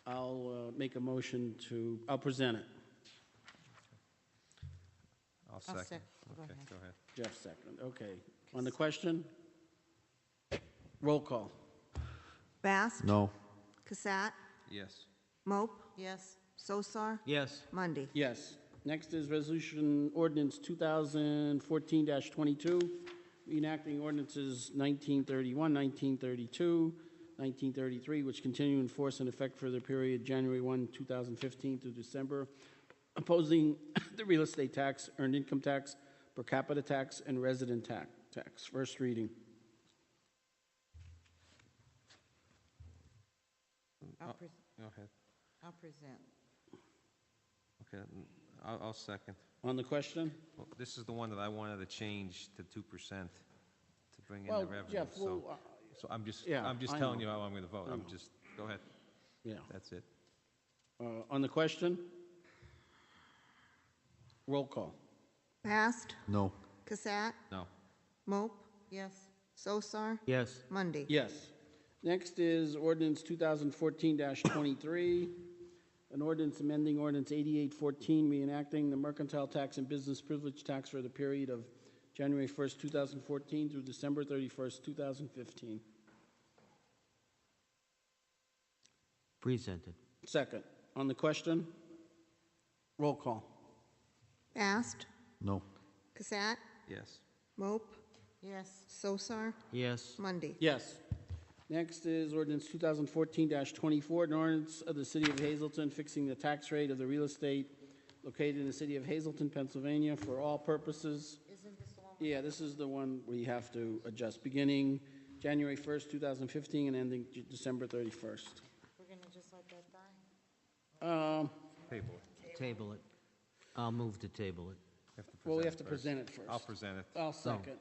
S6: I'll make a motion to, I'll present it.
S9: I'll
S1: I'll
S9: second.
S1: sec- go
S9: Okay,
S1: ahead.
S9: go ahead.
S6: Jeff second, okay. On the question? Roll call.
S2: Bast,
S7: No.
S2: Cassatt,
S9: Yes.
S2: Mope,
S1: Yes.
S2: Sosar,
S3: Yes.
S2: Mundy.
S6: Yes. Next is Resolution Ordinance 2014-22, reenacting ordinances 1931, 1932, 1933, which continue in force and effect for the period January 1, 2015 through December opposing the real estate tax, earned income tax, per capita tax, and resident tax. First reading.
S9: Go ahead.
S1: I'll present.
S9: Okay, I'll second.
S6: On the question?
S9: Well, this is the one that I wanted to change to 2% to bring in
S6: Well,
S9: the revenue.
S6: Jeff,
S9: So,
S6: well,
S9: I'm just
S6: yeah, I
S9: telling
S6: know.
S9: you how I'm going to vote.
S6: I
S9: I'm
S6: know.
S9: just, go ahead.
S6: Yeah.
S9: That's it.
S6: On the question? Roll call.
S2: Bast,
S7: No.
S2: Casat,
S9: No.
S2: Mope,
S1: Yes.
S2: Sosar,
S3: Yes.
S2: Mundy.
S6: Yes. Next is ordinance 2014-23, an ordinance amending ordinance 8814, reenacting the mercantile tax and business privilege tax for the period of January 1st, 2014 through December 31st, 2015.
S3: Presented.
S6: Second. On the question? Roll call.
S2: Bast,
S7: No.
S2: Casat,
S9: Yes.
S2: Mope,
S1: Yes.
S2: Sosar,
S3: Yes.
S2: Mundy.
S6: Yes. Next is ordinance 2014-24, an ordinance of the City of Hazleton fixing the tax rate of the real estate located in the City of Hazleton, Pennsylvania for all purposes.
S1: Isn't this the one?
S6: Yeah, this is the one we have to adjust, beginning January 1st, 2015 and ending December 31st.
S1: We're gonna just let that die?
S9: Table it.
S3: Table it. I'll move to table it.
S6: Well, we have to
S9: first.
S6: present it first.
S9: I'll present it.
S6: I'll second.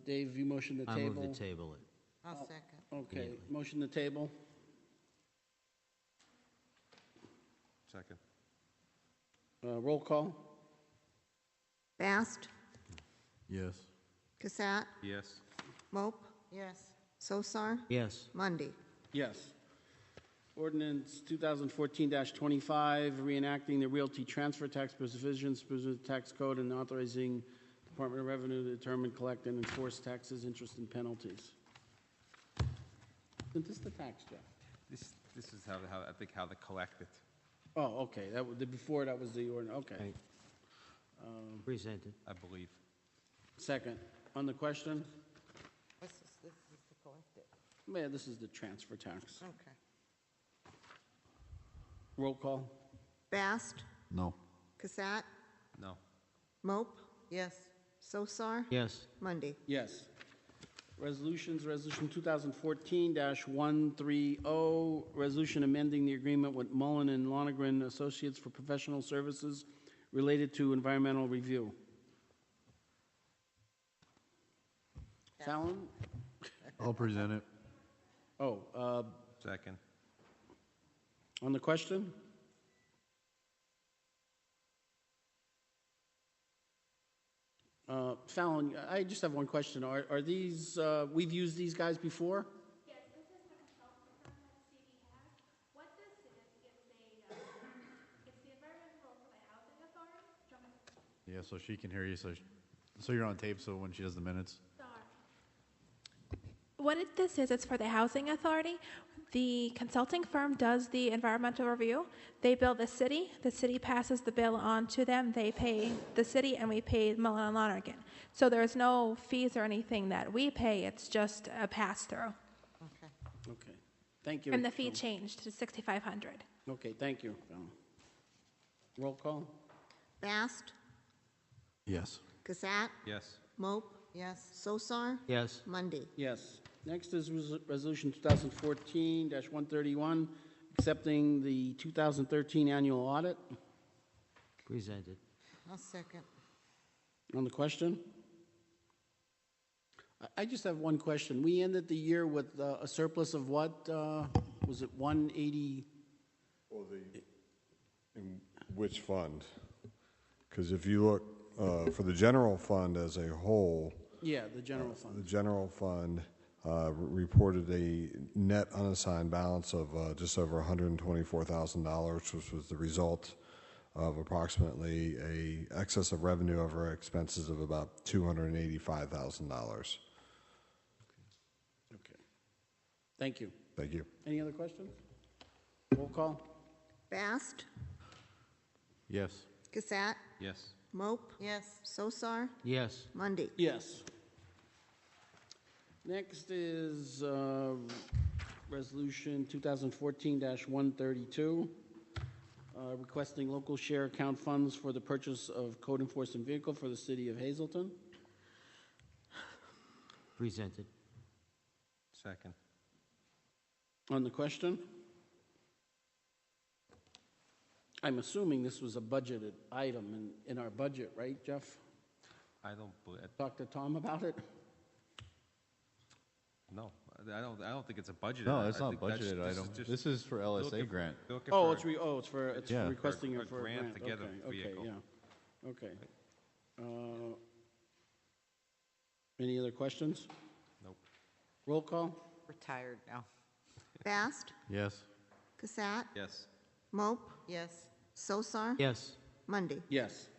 S6: Dave, you motion the
S3: I
S6: table?
S3: move to table it.
S1: I'll second.
S6: Okay,
S3: Immediately.
S6: motion the table.
S9: Second.
S6: Roll call.
S2: Bast,
S7: Yes.
S2: Casat,
S9: Yes.
S2: Mope,
S1: Yes.
S2: Sosar,
S3: Yes.
S2: Mundy.
S6: Yes. Ordinance 2014-25, reenacting the realty transfer tax provisions, pursuant to tax code, and authorizing Department of Revenue to determine, collect, and enforce taxes, interest, and penalties. Isn't this the tax, Jeff?
S9: This is how I think how they collect it.
S6: Oh, okay, before that was the ordinance, okay.
S3: Right. Presented.
S9: I believe.
S6: Second, on the question?
S1: This is to collect it.
S6: Yeah, this is the transfer tax.
S1: Okay.
S6: Roll call?
S2: Bast,
S7: No.
S2: Casat,
S9: No.
S2: Mope,
S1: Yes.
S2: Sosar,
S3: Yes.
S2: Mundy.
S6: Yes. Resolutions, Resolution 2014-130, resolution amending the agreement with Mullen and Lonergan Associates for professional services related to environmental review. Fallon?
S7: I'll present it.
S6: Oh,
S9: Second.
S6: on the question? Fallon, I just have one question. Are these, we've used these guys before?
S15: Yes, this is the consultant firm that the city has. What this is it's the environmental for the housing authority.
S7: Yeah, so she can hear you, so you're on tape, so when she does the minutes.
S15: What this is, it's for the housing authority. The consulting firm does the environmental review. They bill the city passes the bill on to them, they pay the city, and we pay Mullen and Lonergan. So there's no fees or anything that we pay, it's just a pass-through.
S1: Okay.
S6: Okay, thank you.
S15: And the fee changed to $6,500.
S6: Okay, thank you, Fallon. Roll call?
S2: Bast,
S7: Yes.
S2: Casat,
S9: Yes.
S2: Mope,
S1: Yes.
S2: Sosar,
S3: Yes.
S2: Mundy.
S6: Yes. Next is Resolution 2014-131, accepting the 2013 annual audit.
S3: Presented.
S1: I'll second.
S6: On the question? I just have one question. We ended the year with a surplus of what? Was it 180?
S12: Well, in which fund? Because if you look for the general fund as a whole,
S6: Yeah, the general fund.
S12: the general fund reported a net unassigned balance of just over $124,000, which was the result of approximately a excess of revenue over expenses of about $285,000.
S6: Okay. Thank you.
S12: Thank you.
S6: Any other questions? Roll call?
S2: Bast,
S7: Yes.
S2: Casat,
S9: Yes.
S2: Mope,
S1: Yes.
S2: Sosar,
S3: Yes.
S2: Mundy.
S6: Yes. Next is Resolution 2014-132, requesting local share account funds for the purchase of code enforcement vehicle for the city of Hazleton.
S3: Presented.
S9: Second.
S6: On the question? I'm assuming this was a budgeted item in our budget, right, Jeff?
S9: I don't believe,
S6: Talk to Tom about it?
S9: no, I don't think it's a budgeted.
S7: No, it's
S9: I
S7: not
S9: think
S7: budgeted
S9: this is
S7: item.
S9: just-
S7: This is for
S9: they're
S7: LSA
S9: looking-
S7: grant.
S9: they're looking
S6: Oh,
S9: for-
S6: it's for
S7: Yeah.
S6: requesting
S9: For
S6: it for a grant.
S9: to get a
S6: Okay,
S9: vehicle.
S6: yeah. Okay. Any other questions?
S9: Nope.
S6: Roll call?
S1: We're tired now.
S2: Bast,
S7: Yes.
S2: Casat,
S9: Yes.
S2: Mope,
S1: Yes.
S2: Sosar,
S3: Yes.
S2: Mundy.
S6: Yes.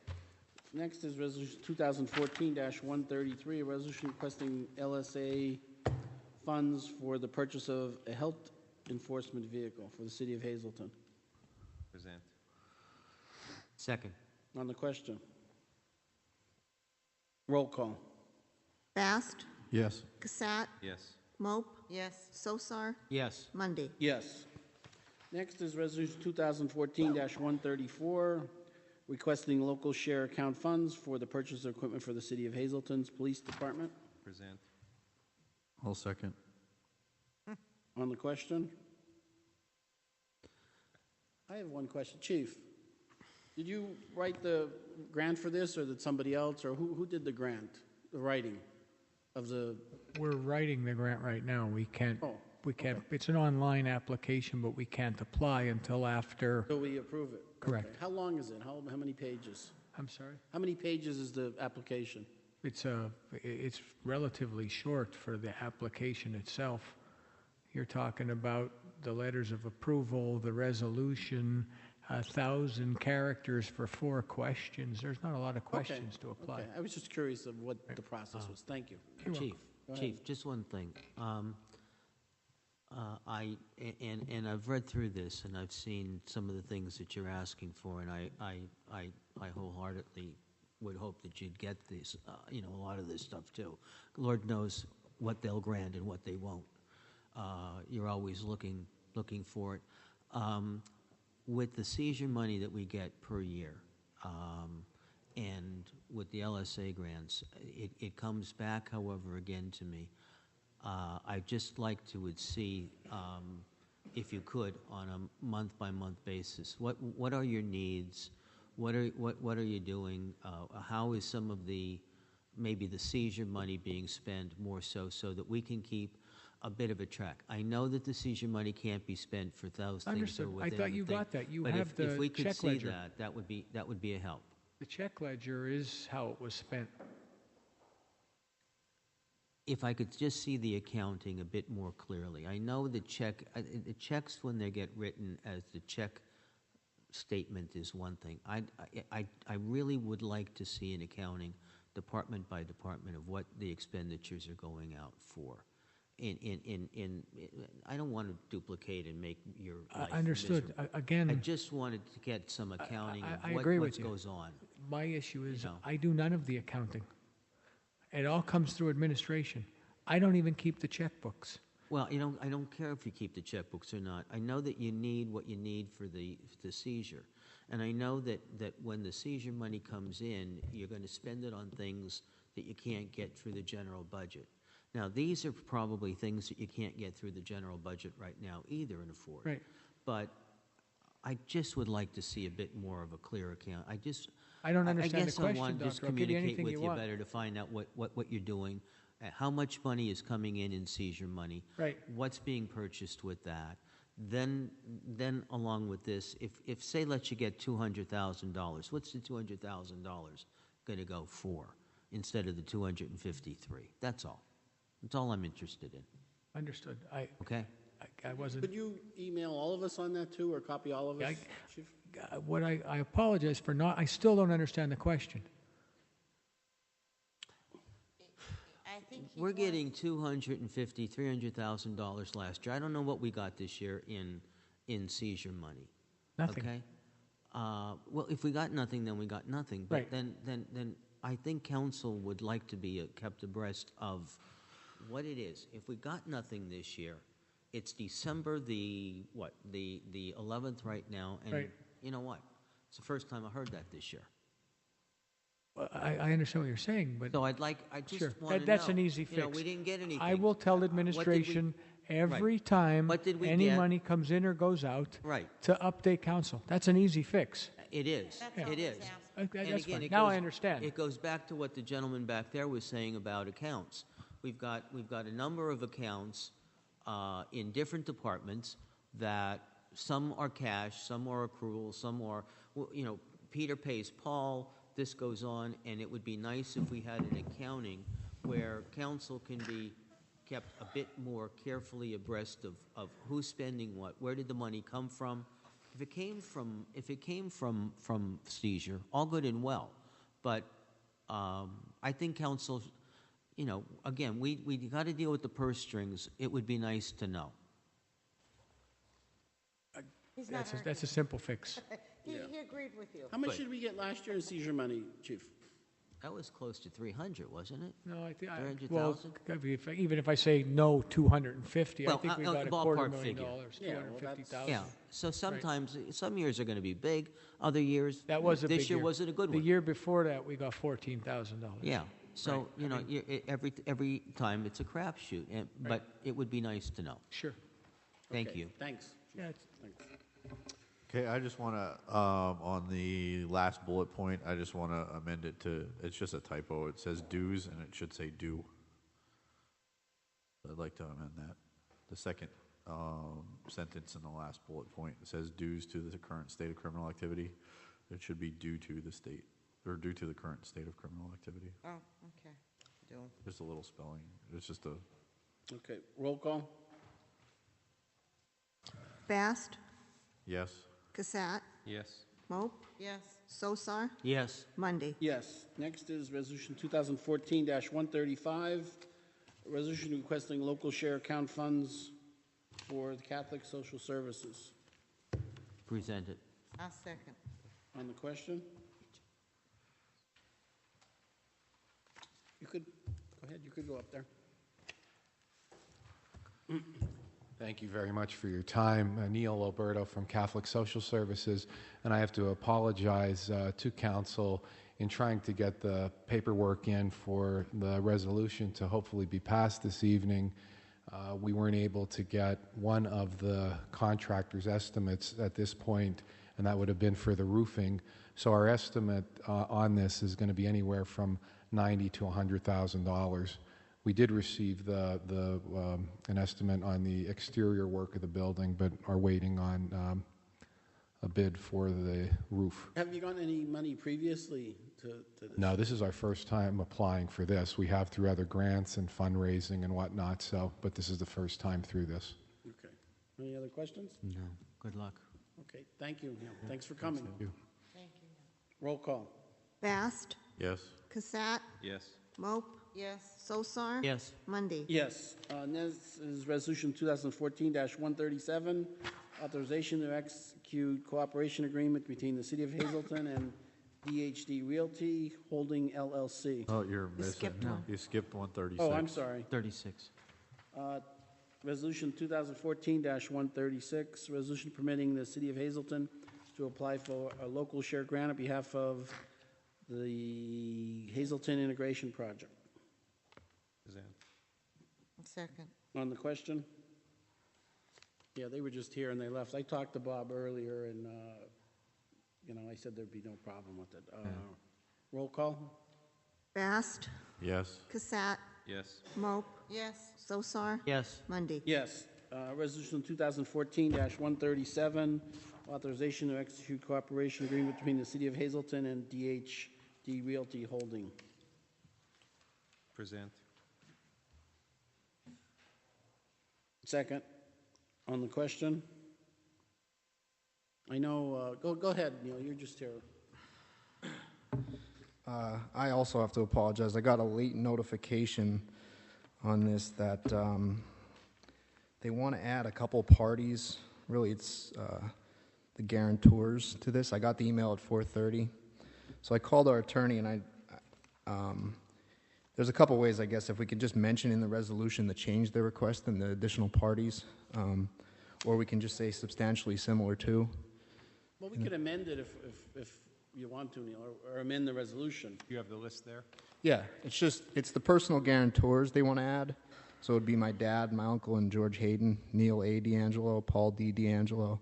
S6: Next is Resolution 2014-133, a resolution requesting LSA funds for the purchase of a health enforcement vehicle for the city of Hazleton.
S9: Present.
S3: Second.
S6: On the question? Roll call?
S2: Bast,
S7: Yes.
S2: Casat,
S9: Yes.
S2: Mope,
S1: Yes.
S2: Sosar,
S3: Yes.
S2: Mundy.
S6: Yes. Next is Resolution 2014-134, requesting local share account funds for the purchase of equipment for the city of Hazleton's Police Department.
S9: Present.
S7: I'll second.
S6: On the question? I have one question. Chief, did you write the grant for this, or did somebody else, or who did the grant, the writing of the?
S11: We're writing the grant right now. We can't,
S6: Oh,
S11: it's an online application, but we can't apply until after,
S6: So we approve it?
S11: Correct.
S6: Okay. How long is it? How many pages?
S11: I'm sorry?
S6: How many pages is the application?
S11: It's relatively short for the application itself. You're talking about the letters of approval, the resolution, 1,000 characters for 4 questions. There's not a lot of questions to apply.
S6: Okay. I was just curious of what the process was. Thank you.
S3: Chief,
S6: Go ahead.
S3: Chief, just one thing. I've read through this, and I've seen some of the things that you're asking for, and I wholeheartedly would hope that you'd get this, a lot of this stuff too. Lord knows what they'll grant and what they won't. You're always looking for it. With the seizure money that we get per year, and with the LSA grants, it comes back, however, again to me. I'd just like to see, if you could, on a month-by-month basis, what are your needs? What are you doing? How is some of maybe the seizure money being spent more so that we can keep a bit of a track? I know that the seizure money can't be spent for those things.
S11: Understood. I thought you got that. You
S3: but
S11: have
S3: if
S11: the
S3: we could
S11: check
S3: see
S11: ledger.
S3: that would be a help.
S11: The check ledger is how it was spent.
S3: If I could just see the accounting a bit more clearly. I know the checks when they get written as the check statement is one thing. I really would like to see an accounting department by department of what the expenditures are going out for. I don't want to duplicate and make your life
S11: Understood.
S3: miserable.
S11: Again,
S3: I just wanted to get some accounting
S11: I
S3: of
S11: agree
S3: what
S11: with you.
S3: goes on.
S11: My issue is
S3: You know.
S11: I do none of the accounting. It all comes through administration. I don't even keep the checkbooks.
S3: Well, I don't care if you keep the checkbooks or not. I know that you need what you need for the seizure. And I know that when the seizure money comes in, you're going to spend it on things that you can't get through the general budget. Now, these are probably things that you can't get through the general budget right now either and afford.
S11: Right.
S3: But I just would like to see a bit more of a clear account.
S11: I don't understand
S3: I guess
S11: the question,
S3: I want to just
S11: Doctor. I'll give you
S3: communicate
S11: anything
S3: with
S11: you
S3: you
S11: want.
S3: better to find out what you're doing, how much money is coming in seizure money,
S11: Right.
S3: what's being purchased with that. Then along with this, if say let you get $200,000, what's the $200,000 going to go for instead of the 253? That's all. That's all I'm interested in.
S11: Understood.
S3: Okay.
S11: I wasn't.
S6: Could you email all of us on that too, or copy all of us, Chief?
S11: I apologize for not. I still don't understand the question.
S1: I think
S3: We're getting $250,000, $300,000 last year. I don't know what we got this year in seizure money.
S11: Nothing.
S3: Okay. Well, if we got nothing, then we got nothing. But
S11: Right.
S3: then I think council would like to be kept abreast of what it is. If we got nothing this year, it's December the 11th right now, and
S11: Right.
S3: you know what? It's the first time I heard that this year.
S11: I understand what you're saying, but.
S3: So I just
S11: Sure,
S3: want to know.
S11: that's an easy
S3: You know,
S11: fix.
S3: we didn't get anything.
S11: I will tell administration every time
S3: What did we
S11: any
S3: get?
S11: money comes in or goes out
S3: Right.
S11: to update council. That's an easy fix.
S3: It is.
S11: Yeah.
S3: It is.
S11: Okay,
S3: And
S11: that's
S3: again,
S11: fine.
S3: it
S11: Now
S3: goes-
S11: I understand.
S3: It goes back to what the gentleman back there was saying about accounts. We've got a number of accounts in different departments that some are cash, some are accrual, some are, well, you know, Peter pays Paul, this goes on, and it would be nice if we had an accounting where council can be kept a bit more carefully abreast of who's spending what, where did the money come from. If it came from seizure, all good and well, but I think council, you know, again, we got to deal with the purse strings. It would be nice to know.
S1: He's not
S11: That's a simple fix.
S1: He agreed with you.
S6: How much did we get last year in seizure money, Chief?
S3: That was close to 300, wasn't it?
S11: No, I think,
S3: 300,000?
S11: even if I say no 250,
S3: Well,
S11: I think we got
S3: ballpark
S11: $250,000,
S3: figure.
S6: Yeah, well, that's-
S11: $250,000.
S3: Yeah. So sometimes, some years are going to be big, other years.
S11: That was a big
S3: This year wasn't a good
S11: The
S3: one.
S11: year before that, we got $14,000.
S3: Yeah. So
S11: Right.
S3: you know, every time it's a crapshoot, but it would be nice to know.
S11: Sure.
S3: Thank
S6: Okay,
S3: you.
S6: Thanks.
S11: Yeah,
S6: Thanks.
S7: Okay, I just want to, on the last bullet point, I just want to amend it to, it's just a typo. It says dues, and it should say due. I'd like to amend that. The second sentence in the last bullet point, it says dues to the current state of criminal activity. It should be due to the state, or due to the current state of criminal activity.
S1: Oh, okay. Do.
S7: Just a little spelling. It's just a,
S6: Okay, roll call?
S2: Bast,
S7: yes.
S2: Cassatt,
S9: Yes.
S2: Mope,
S1: Yes.
S2: Sosar,
S3: Yes.
S2: Mundy.
S6: Yes. Next is Resolution 2014-135, a resolution requesting local share account funds for the Catholic Social Services.
S3: Present it.
S1: I'll second.
S6: On the question? You could, go ahead, you could go up there.
S16: Thank you very much for your time. Neil Alberto from Catholic Social Services, and I have to apologize to council in trying to get the paperwork in for the resolution to hopefully be passed this evening. We weren't able to get one of the contractor's estimates at this point, and that would have been for the roofing. So our estimate on this is going to be anywhere from $90,000 to $100,000. We did receive an estimate on the exterior work of the building, but are waiting on a bid for the roof.
S6: Have you gotten any money previously to this?
S16: No, this is our first time applying for this. We have through other grants and fundraising and whatnot, so, but this is the first time through this.
S6: Okay. Any other questions?
S3: No. Good luck.
S6: Okay, thank you. Neil. Thanks for coming.
S16: Thank you.
S1: Thank you.
S6: Roll call.
S2: Bast,
S7: Yes.
S2: Cassatt,
S9: Yes.
S2: Mope,
S1: Yes.
S2: Sosar.
S3: Yes.
S2: Mundy.
S6: Yes. Next is Resolution 2014-137, authorization to execute cooperation agreement between the City of Hazleton and DHD Realty Holding LLC.
S7: Oh, you're missing.
S2: skipped one.
S7: You skipped 136.
S6: Oh, I'm sorry.
S3: 36.
S6: Resolution 2014-136, resolution permitting the City of Hazleton to apply for a local share grant on behalf of the Hazleton Integration Project.
S9: Present.
S1: Second.
S6: On the question? Yeah, they were just here and they left. I talked to Bob earlier and, I said there'd be no problem with it. Roll call?
S2: Bast,
S7: Yes.
S2: Cassatt,
S9: Yes.
S2: Mope,
S1: Yes.
S2: Sosar.
S3: Yes.
S2: Mundy.
S6: Yes. Resolution 2014-137, authorization to execute cooperation agreement between the City of Hazleton and DHD Realty Holding.
S9: Present.
S6: Second. On the question? I know, go ahead, Neil, you're just here.
S17: I also have to apologize. I got a late notification on this that they want to add a couple parties. Really, it's the guarantors to this. I got the email at 4:30. So I called our attorney, and there's a couple ways, I guess, if we could just mention in the resolution the change they're requesting, the additional parties, or we can just say substantially similar to.
S6: Well, we could amend it if you want to, Neil, or amend the resolution.
S9: You have the list there?
S17: Yeah, it's the personal guarantors they want to add. So it would be my dad, my uncle, and George Hayden, Neil A. D'Angelo, Paul D. D'Angelo,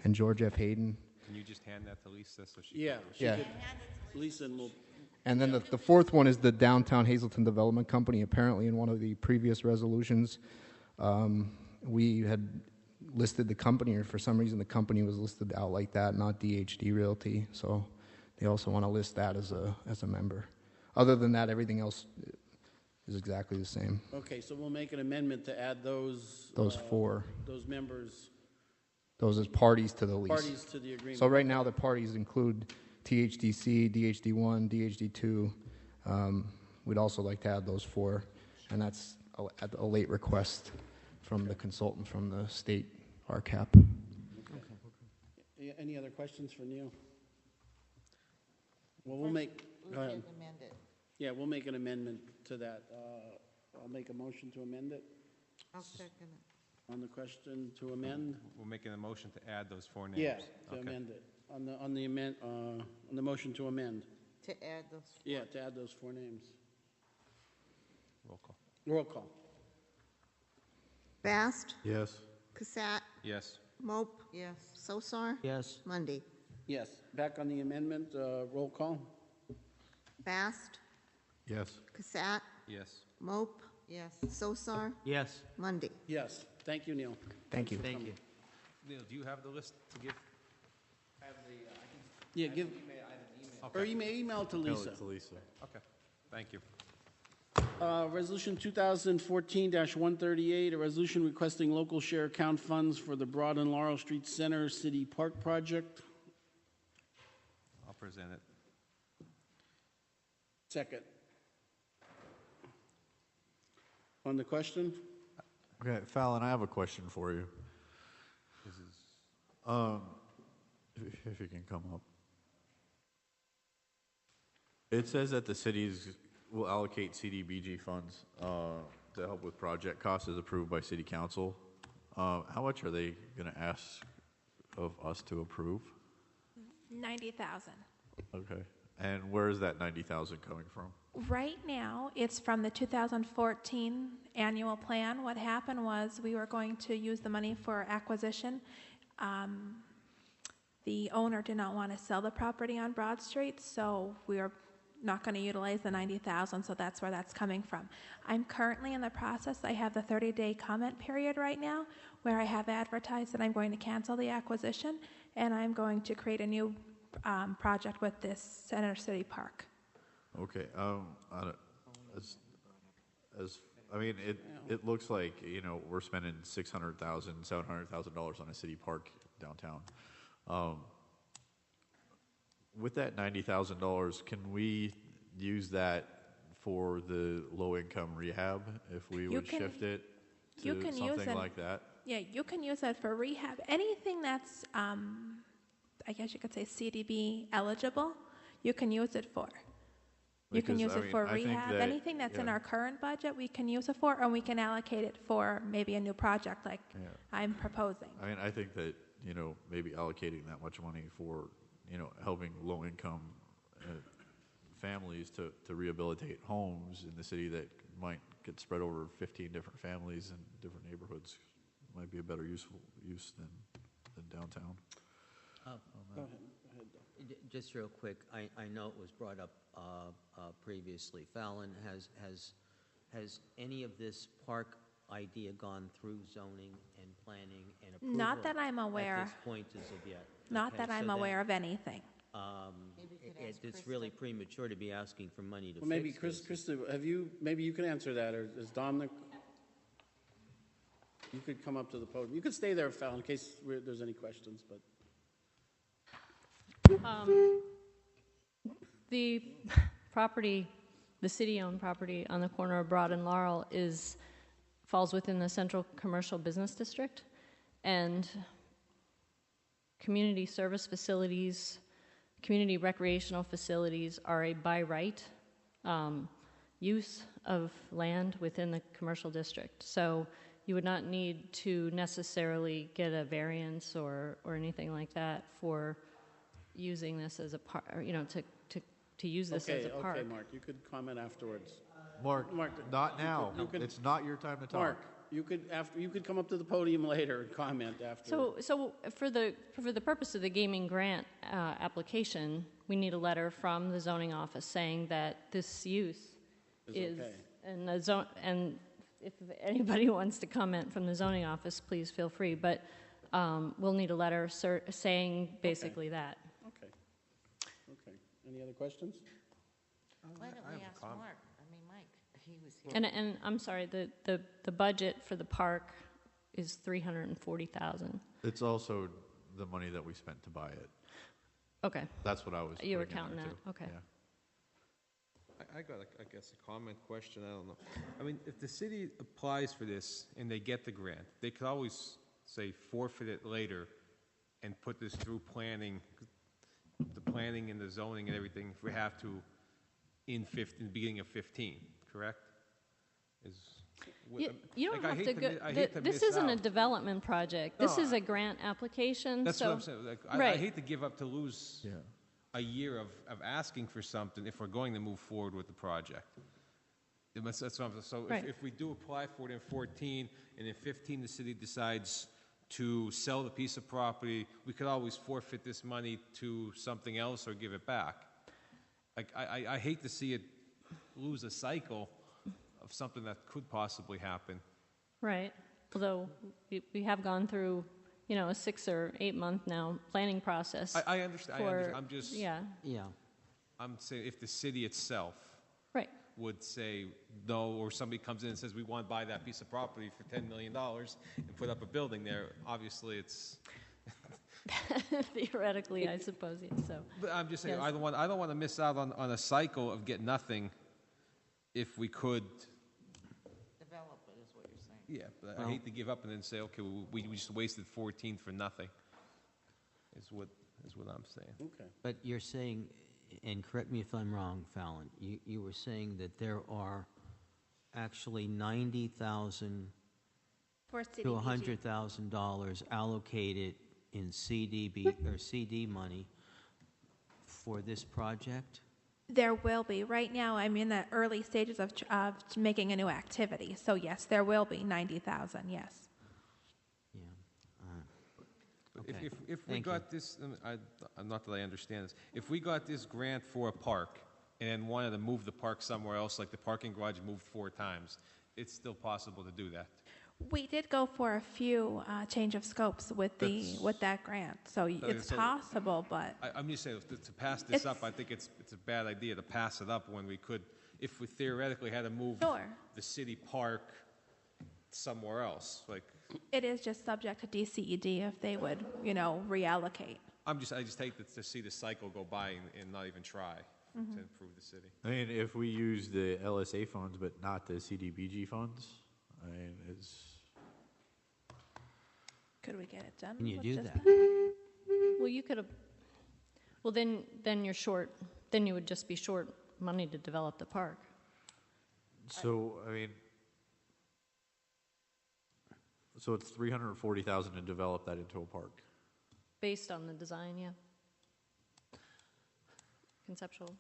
S17: and George F. Hayden.
S9: Can you just hand that to Lisa so she
S6: Yeah,
S9: can...
S17: Yeah.
S6: Lisa and we'll...
S17: And then the fourth one is the Downtown Hazleton Development Company. Apparently, in one of the previous resolutions, we had listed the company, or for some reason the company was listed out like that, not DHD Realty. So they also want to list that as a member. Other than that, everything else is exactly the same.
S6: Okay, so we'll make an amendment to add those...
S17: Four.
S6: Those members...
S17: Those as parties to the lease.
S6: Parties to the agreement.
S17: So right now, the parties include THDC, DHD1, DHD2. We'd also like to add those four, and that's at a late request from the consultant from the state RCAP.
S6: Okay. Any other questions for Neil? Well, we'll make... Go ahead.
S1: Amend it.
S6: Yeah, we'll make an amendment to that. I'll make a motion to amend it.
S1: I'll second it.
S6: On the question to amend?
S9: We're making a motion to add those four names.
S6: Yeah, to
S9: Okay.
S6: amend it. On the motion to amend.
S1: To add those.
S6: Yeah, to add those four names.
S9: Roll call.
S6: Roll call.
S2: Bast,
S7: Yes.
S2: Cassatt,
S9: Yes.
S2: Mope,
S1: Yes.
S2: Sosar,
S3: Yes.
S2: Mundy.
S6: Yes, back on the amendment, roll call.
S2: Bast,
S7: Yes.
S2: Cassatt,
S9: Yes.
S2: Mope,
S1: Yes.
S2: Sosar,
S3: Yes.
S2: Mundy.
S6: Yes, thank you, Neil.
S17: Thank you.
S3: Thank you.
S9: Neil, do you have the list to give?
S6: Yeah, give, or you may email to Lisa.
S7: To Lisa.
S9: Okay, thank you.
S6: Resolution 2014-138, a resolution requesting local share account funds for the Broad and Laurel Street Center City Park project.
S9: I'll present it.
S6: Second. On the question?
S7: Okay, Fallon, I have a question for you.
S9: This is...
S7: If you can come up. It says that the cities will allocate CDBG funds to help with project costs as approved by City Council. How much are they going to ask of us to approve?
S15: 90,000.
S7: Okay. And where is that 90,000 coming from?
S15: Right now, it's from the 2014 annual plan. What happened was we were going to use the money for acquisition. The owner did not want to sell the property on Broad Street, so we are not going to utilize the 90,000, so that's where that's coming from. I'm currently in the process. I have the 30-day comment period right now where I have advertised that I'm going to cancel the acquisition, and I'm going to create a new project with this Center City Park.
S7: Okay. It looks like, we're spending $600,000, $700,000 on a city park downtown. With that $90,000, can we use that for the low-income rehab if we would shift it to something like that?
S15: Yeah, you can use it for rehab. Anything that's, I guess you could say CDB eligible, you can use it for. You can use it for rehab. Anything that's in our current budget, we can use it for, and we can allocate it for maybe a new project like I'm proposing.
S7: I think that, maybe allocating that much money for, helping low-income families to rehabilitate homes in the city that might get spread over 15 different families in different neighborhoods might be a better use than downtown.
S6: Go ahead.
S3: Just real quick, I know it was brought up previously. Fallon, has any of this park idea gone through zoning and planning and approval?
S15: Not that I'm aware.
S3: At this point as of yet.
S15: Not
S3: Okay,
S15: that I'm
S3: so then,
S15: aware of anything.
S3: It's really premature to be asking for money to
S6: Well, maybe
S3: fix this.
S6: Krista, maybe you can answer that, or is Dominic? You could come up to the podium. You could stay there, Fallon, in case there's any questions, but.
S18: The property, the city-owned property on the corner of Broad and Laurel falls within the Central Commercial Business District, and community service facilities, community recreational facilities are a by right use of land within the commercial district. So you would not need to necessarily get a variance or anything like that for using this as a park, to use this as a park.
S6: Okay, Mark, you could comment afterwards.
S19: Mark, not now. It's not your time to talk.
S6: Mark, you could come up to the podium later and comment after.
S18: So for the purpose of the gaming grant application, we need a letter from the zoning office saying that this use is
S6: okay.
S18: And if anybody wants to comment from the zoning office, please feel free. But we'll need a letter saying basically that.
S6: Okay. Any other questions?
S1: Why don't we ask Mark? Mike, he was here.
S18: And I'm sorry, the budget for the park is $340,000.
S19: It's also the money that we spent to buy it.
S18: Okay.
S19: That's what I was.
S18: You were
S19: putting in
S18: counting
S19: there,
S18: that.
S19: too.
S18: Okay.
S19: Yeah.
S9: I got, I guess, a comment, question, I don't know. I mean, if the city applies for this and they get the grant, they could always, say, forfeit it later and put this through planning, the planning and the zoning and everything, if we have to, in the beginning of 15, correct?
S18: You don't have to go. This isn't a development project. This is a grant application.
S9: That's what I'm saying. I hate to give up to lose
S19: Yeah.
S9: a year of asking for something if we're going to move forward with the project. That's what I'm saying. So if we do apply for it in 14, and in 15 the city decides to sell the piece of property, we could always forfeit this money to something else or give it back. I hate to see it lose a cycle of something that could possibly happen.
S18: Right. Although we have gone through, a 6 or 8 month now planning process.
S9: I understand. I'm just.
S18: Yeah.
S9: I'm saying if the city itself.
S18: Right.
S9: Would say no, or somebody comes in and says we want to buy that piece of property for $10 million and put up a building there. Obviously, it's.
S18: Theoretically, I suppose, yes. So.
S9: But I'm just saying,
S18: yes.
S9: I don't want to miss out on a cycle of get nothing. If we could
S1: Develop it, is what you're saying.
S9: Yeah, but I hate to give up and then say, okay, we just wasted 14 for nothing. Is what I'm saying.
S6: Okay.
S3: But you're saying, and correct me if I'm wrong, Fallon, you were saying that there are actually $90,000 to $100,000 allocated in CD money for this project?
S15: There will be. Right now, I'm in the early stages of making a new activity. So yes, there will be 90,000. Yes.
S3: Yeah.
S9: Okay. If we got this, not that I understand this. If we got this grant for a park and then wanted to move the park somewhere else, like the parking garage moved 4 times, it's still possible to do that.
S15: We did go for a few change of scopes with that grant, so it's possible. But
S9: I'm just saying to pass this up, I think it's a bad idea to pass it up when we could, if we theoretically had to move the city park somewhere else, like.
S15: It is just subject to DCED if they would, reallocate.
S9: I just hate to see the cycle go by and not even try to improve the city.
S19: I mean, if we use the LSA funds but not the CDBG funds, I mean,
S15: Could we get it done?
S3: Can you do that?
S18: Well, you could have. Well, then you're short. Then you would just be short money to develop the park.
S19: So I mean, so it's $340,000 to develop that into a park.
S18: Based on the design, yeah. Conceptual.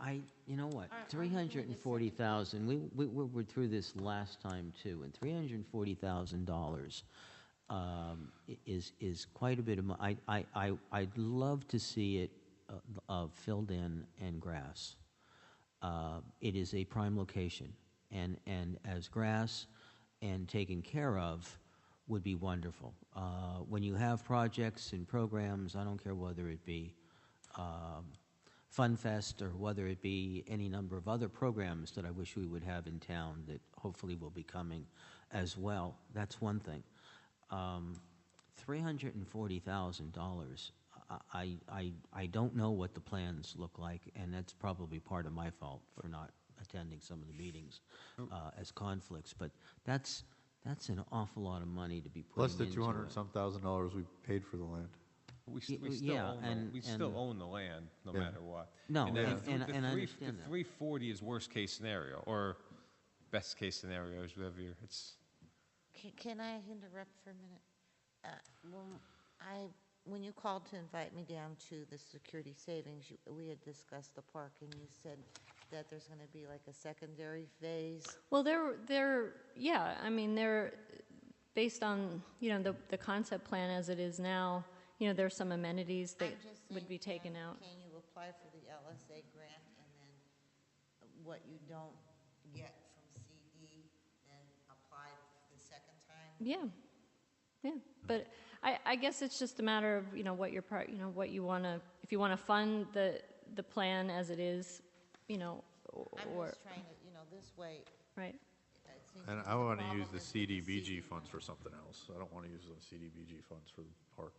S3: You know what? 340,000. We were through this last time too, and $340,000 is quite a bit of money. I'd love to see it filled in and grass. It is a prime location, and as grass and taken care of would be wonderful. When you have projects and programs, I don't care whether it be Fun Fest or whether it be any number of other programs that I wish we would have in town that hopefully will be coming as well. That's one thing. $340,000. I don't know what the plans look like, and that's probably part of my fault for not attending some of the meetings as conflicts. But that's an awful lot of money to be putting
S19: Plus the
S3: into
S19: $200,000 we paid for the land.
S9: We still own the land, no matter what.
S3: No,
S9: and
S3: I
S9: the
S3: understand that.
S9: 340 is worst case scenario, or best case scenario is whatever it's.
S1: Can I interrupt for a minute? Well, I when you called to invite me down to the security savings, we had discussed the park, and you said that there's going to be like a secondary phase.
S18: Well, yeah, I mean, they're based on, the concept plan as it is now, there's some amenities that would be taken out.
S1: Can you apply for the LSA grant, and then what you don't get from CD, then apply the second time?
S18: Yeah, but I guess it's just a matter of, what your part, what you want to, if you want to fund the plan as it is,
S1: I'm just trying to, this way.
S18: Right.
S1: It seems
S19: And
S1: like
S19: I
S1: the
S19: want to
S1: problem
S19: use the
S1: is with
S19: CDBG funds for something else. I don't want to use the CDBG funds for the park.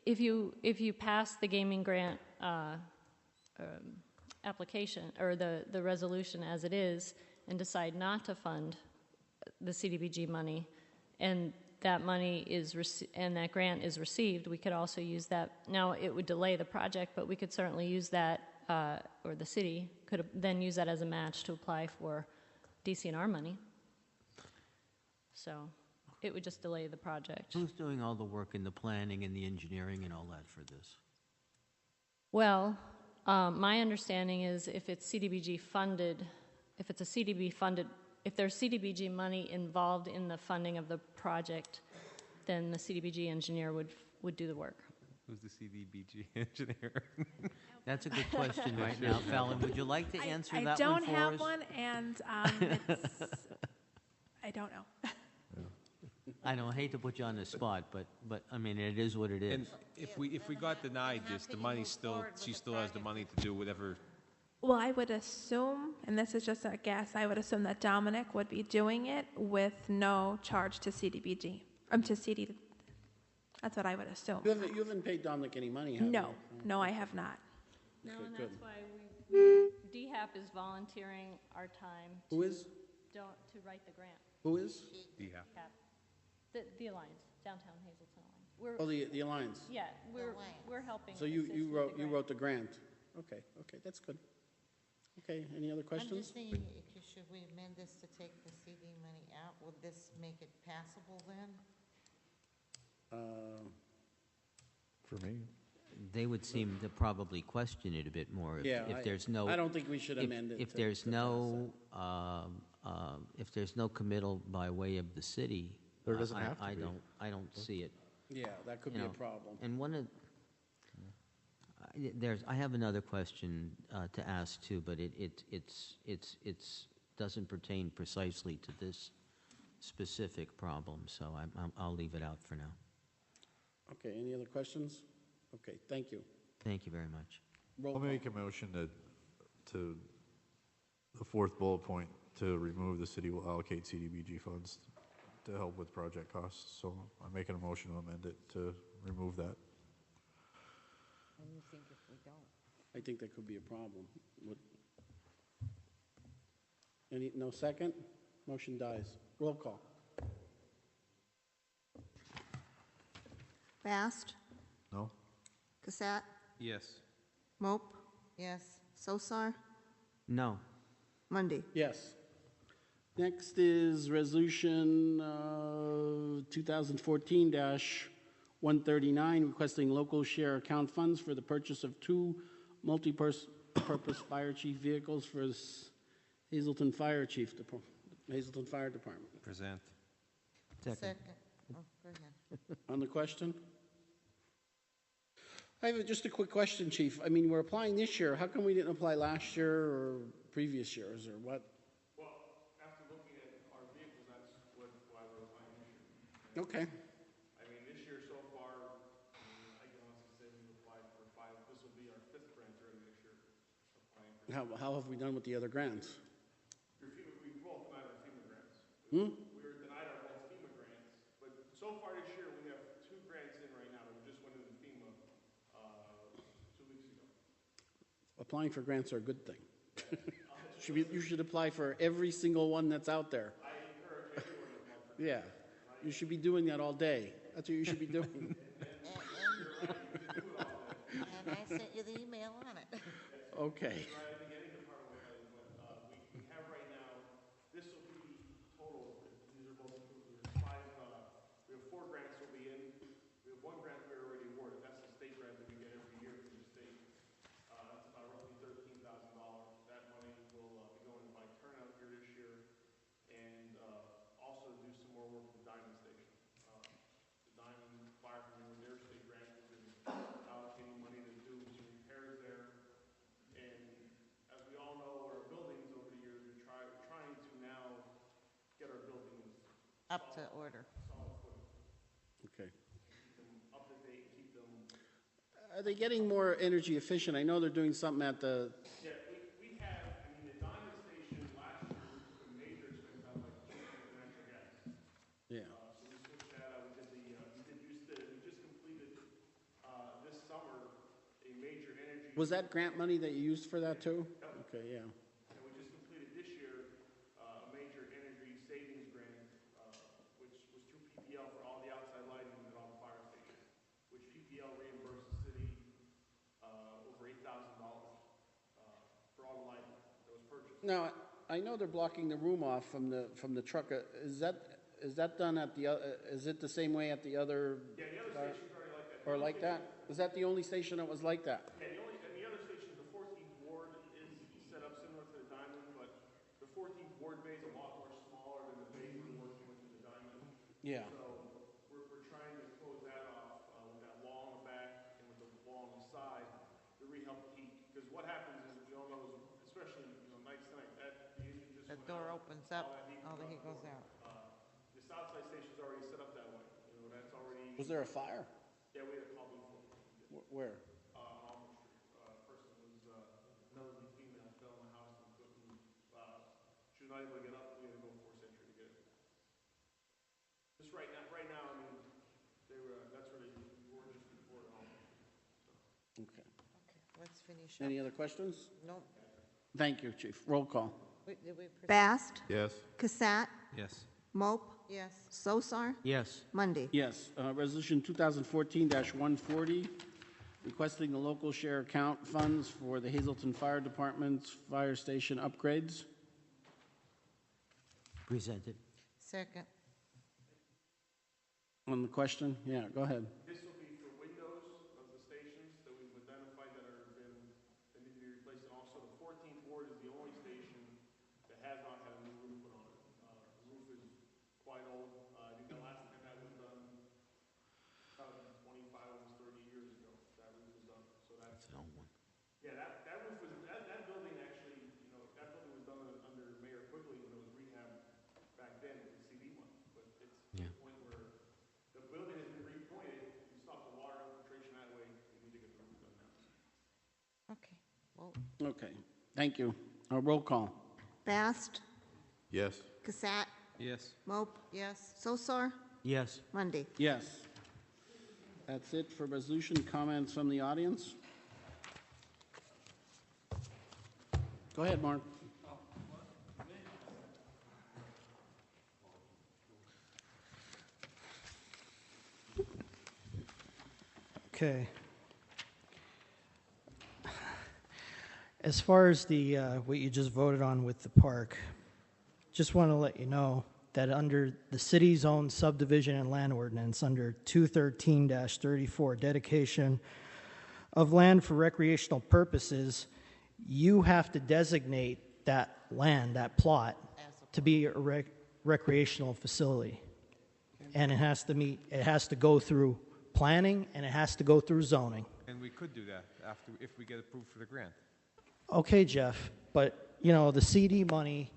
S18: If you pass the gaming grant application or the resolution as it is and decide not to fund the CDBG money, and that money and that grant is received, we could also use that. Now it would delay the project, but we could certainly use that, or the city could then use that as a match to apply for DCNR money. So it would just delay the project.
S3: Who's doing all the work in the planning and the engineering and all that for this?
S18: Well, my understanding is if it's CDBG funded, if it's a CDB funded, if there's CDBG money involved in the funding of the project, then the CDBG engineer would do the work.
S9: Who's the CDBG engineer?
S3: That's a good question right now. Fallon, would you like to answer that one for us?
S15: I don't have one, and I don't know.
S3: I don't hate to put you on the spot, but I mean, it is what it is.
S9: And if we got denied this, the money she still has the money to do whatever.
S15: Well, I would assume, and this is just a guess, I would assume that Dominic would be doing it with no charge to CDBG. To CD. That's what I would assume.
S6: You haven't paid Dominic any money, have you?
S15: No, I have not.
S18: No,
S6: Okay,
S18: and
S6: good.
S18: that's why DHAP is volunteering our time
S6: Who is?
S18: to write the grant.
S6: Who is?
S9: DHAP.
S18: The Alliance, Downtown Hazleton Alliance.
S6: Oh, the Alliance.
S18: Yeah, we're helping.
S6: So you wrote the grant. Okay, that's good. Okay, any other
S1: I'm
S6: questions?
S1: just thinking, should we amend this to take the CD money out? Would this make it passable then?
S19: For me.
S3: They would seem to probably question it a bit more if there's no.
S6: I don't think we should amend it.
S3: If there's no committal by way of the city,
S19: There doesn't have to be.
S3: I don't see it.
S6: Yeah, that could be a problem.
S3: And I have another question to ask too, but it's doesn't pertain precisely to this specific problem, so I'll leave it out for now.
S6: Okay, any other questions? Okay, thank you.
S3: Thank you very much.
S6: Roll
S19: I'll
S6: call.
S19: make a motion to the fourth bullet point to remove the city will allocate CDBG funds to help with project costs. So I'm making a motion to amend it to remove that.
S1: And you think if we don't?
S6: I think that could be a problem. No second? Motion dies. Roll call.
S2: Bast,
S19: No?
S2: Cassette,
S9: Yes.
S2: Mope,
S1: Yes.
S2: Sosar,
S3: No.
S2: Mundy.
S6: Yes. Next is Resolution 2014-139, requesting local share account funds for the purchase of 2 multi-purpose fire chief vehicles for Hazleton Fire Department.
S9: Present.
S1: Second. Oh, go ahead.
S6: On the question? I have just a quick question, Chief. I mean, we're applying this year. How come we didn't apply last year or previous years, or what?
S14: Well, after looking at our vehicles, that's why we're applying this year.
S6: Okay.
S14: I mean, this year so far, I can honestly say we've applied for 5. This will be our 5th grant during this year. Applying for
S6: How have we done with the other grants?
S14: we both denied our FEMA grants.
S6: Hmm?
S14: We were denied our both FEMA grants, but so far this year, we have 2 grants in right now that we just went into FEMA 2 weeks ago.
S6: Applying for grants are a good thing. You should apply for every single one that's out there.
S14: I encourage everyone to apply for
S6: Yeah. You should be doing that all day. That's what you should be doing.
S1: And I sent you the email on it.
S6: Okay.
S14: I think any department will have, but we have right now, this will be total, these are both included, there's 5, we have 4 grants will be in, we have
S1: Up to order.
S6: Okay. Are they getting more energy efficient? I know they're doing something at the,
S14: Yeah, we have, I mean, the Diamond Station last year, we took a major expense out, like changing the natural gas.
S6: yeah.
S14: So we switched that out, we just completed, this summer, a major energy.
S6: Was that grant money that you used for that too?
S14: Yep.
S6: Okay, yeah.
S14: And we just completed this year, a major energy savings grant, which was through PPL for all the outside lighting at all the fire stations, which PPL reimbursed the city, over $8,000, for all the lighting that was purchased.
S6: Now, I know they're blocking the room off from the truck. Is that done at the, is it the same way at the other?
S14: Yeah, the other station's already like that.
S6: Or like that? Was that the only station that was like that?
S14: Yeah, and the other stations, the 14th Ward is set up similar to the Diamond, but the 14th Ward bay is a lot more smaller than the bay we're working with in the Diamond.
S6: Yeah.
S14: So we're trying to close that off with that wall on the back and with the wall on the side to re-help the heat. Because what happens is, as you all know, especially nights tonight, that the engine just
S1: The
S14: went
S1: door
S14: out,
S1: opens up,
S14: all
S1: all the heat goes out.
S14: The Southside station's already set up that way. That's already.
S6: Was there a fire?
S14: Yeah, we had a call before.
S6: Where?
S14: On Alford Street. Person was, an elderly female fell in the house and couldn't, she was not able to get up. We had to go force entry to get it. Just right now, I mean, that's really gorgeous before the home.
S6: Okay.
S1: Let's finish up.
S6: Any other questions?
S1: No.
S6: Thank you, Chief. Roll call.
S1: Did we proceed?
S2: Bast?
S7: Yes.
S2: Cassatt?
S9: Yes.
S2: Mope?
S1: Yes.
S2: Sosar?
S3: Yes.
S2: Mundy?
S6: Yes. Resolution 2014-140, requesting the local share account funds for the Hazleton Fire Department's fire station upgrades.
S3: Presented.
S1: Second.
S6: On the question? Yeah, go ahead.
S14: This will be for windows of the stations that we've identified that need to be replaced. And also the 14th Ward is the only station that has not had a new roof put on it. The roof is quite old. I think the last time that was done, probably 25, almost 30 years ago, that roof was done. So that's
S3: an old one.
S14: Yeah, that roof was, that building actually, that building was done under Mayor Quigley when it was rehabbed back then with CD money. But it's to the point where the building has been repointed, we stopped the water infiltration that way, we need to get the roof done now.
S1: Okay. Well,
S6: Okay. Thank you. Roll call.
S2: Bast?
S7: Yes.
S2: Cassatt?
S9: Yes.
S2: Mope?
S1: yes.
S2: Sosar?
S3: Yes.
S2: Mundy?
S6: Yes. That's it for resolution. Comments from the audience? Go ahead, Mark.
S4: Okay. As far as the what you just voted on with the park, just want to let you know that under the city's own subdivision and land ordinance, under 213-34, dedication of land for recreational purposes, you have to designate that land, that plot, to be a recreational facility. And it has to go through planning, and it has to go through zoning.
S9: And we could do that if we get approved for the grant.
S4: Okay, Jeff, but, the CD money,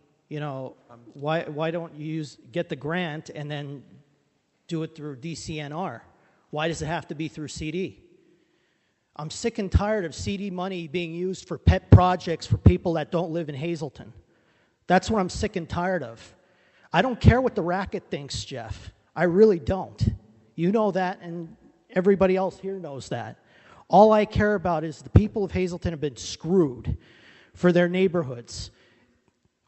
S4: why don't you get the grant and then do it through DCNR? Why does it have to be through CD? I'm sick and tired of CD money being used for pet projects for people that don't live in Hazleton. That's what I'm sick and tired of. I don't care what the racket thinks, Jeff. I really don't. You know that, and everybody else here knows that. All I care about is the people of Hazleton have been screwed for their neighborhoods.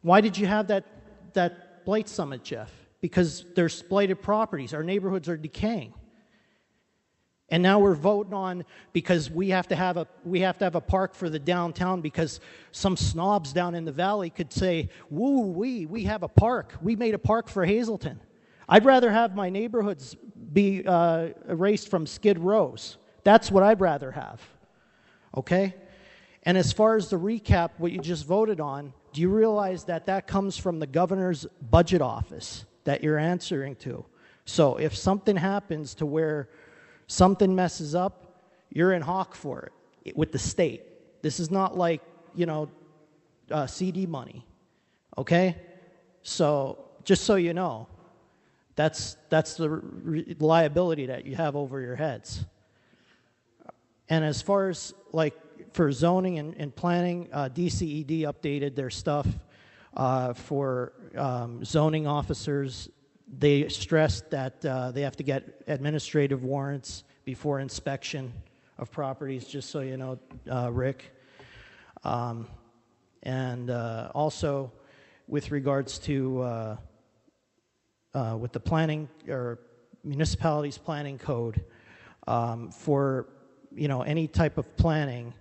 S4: Why did you have that blight summit, Jeff? Because they're blighted properties. Our neighborhoods are decaying. And now we're voting on because we have to have a park for the downtown because some snobs down in the valley could say, "Woo, we have a park. We made a park for Hazleton." I'd rather have my neighborhoods be erased from Skid Rows. That's what I'd rather have. Okay? And as far as the recap, what you just voted on, do you realize that comes from the governor's budget office that you're answering to? So if something happens to where something messes up, you're in hock for it with the state. This is not like, CD money. Okay? So just so you know, That's the liability that you have over your heads. And as far as like for zoning and planning, DCED updated their stuff for zoning officers. They stressed that they have to get administrative warrants before inspection of properties, just so you know, Rick. And also with regards to with the planning or municipalities planning code, for any type of planning,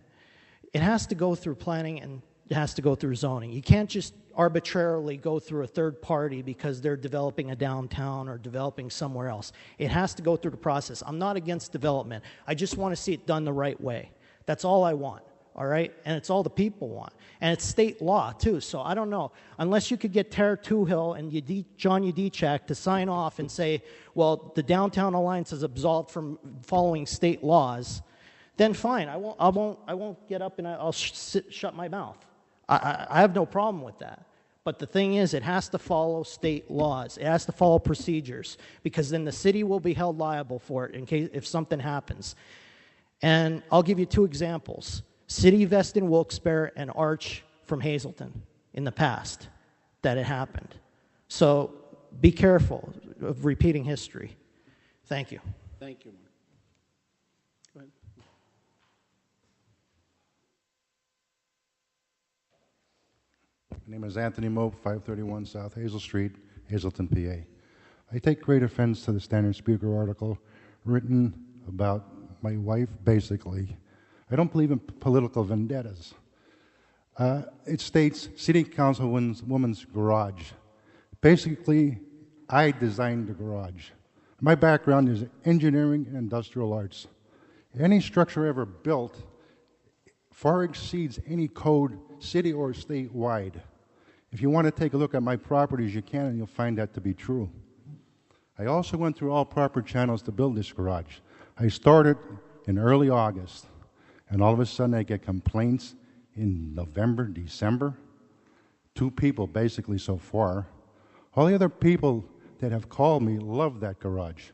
S4: it has to go through planning and it has to go through zoning. You can't just arbitrarily go through a third party because they're developing a downtown or developing somewhere else. It has to go through the process. I'm not against development. I just want to see it done the right way. That's all I want, all right? And it's all the people want. And it's state law, too, so I don't know. Unless you could get Tara Toohill and John Udechak to sign off and say, well, the Downtown Alliance is absolved from following state laws, then fine. I won't get up and I'll shut my mouth. I have no problem with that. But the thing is, it has to follow state laws. It has to follow procedures, because then the city will be held liable for it in case if something happens. And I'll give you two examples. City Vest in Wilkes-Barre and Arch from Hazleton in the past that it happened. So be careful of repeating history. Thank you.
S6: Thank you, Mark. Go ahead.
S12: My name is Anthony Mope, 531 South Hazel Street, Hazleton, PA. I take great offense to the Standard Speaker article written about my wife, basically. I don't believe in political vendettas. It states, City Councilwoman's garage. Basically, I designed the garage. My background is engineering and industrial arts. Any structure ever built far exceeds any code, city or statewide. If you want to take a look at my properties, you can, and you'll find that to be true. I also went through all proper channels to build this garage. I started in early August, and all of a sudden I get complaints in November, December. 2 people basically so far. All the other people that have called me love that garage.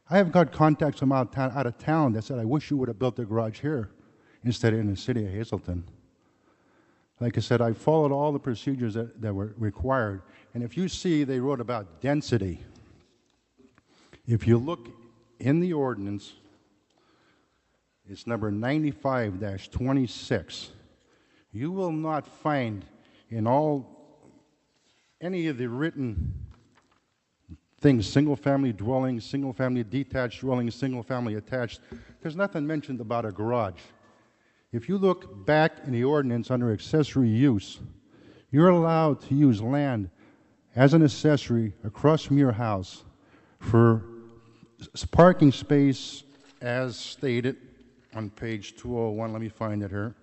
S12: I have got contacts from out of town that said, I wish you would have built the garage here instead of in the city of Hazleton. Like I said, I followed all the procedures that were required. And if you see, they wrote about density. If you look in the ordinance, it's number 95-26. You will not find in any of the written things, single-family dwelling, single-family detached dwelling, single-family attached, there's nothing mentioned about a garage. If you look back in the ordinance under accessory use, you're allowed to use land as an accessory across from your house for parking space as stated on page 201. Let me find it here.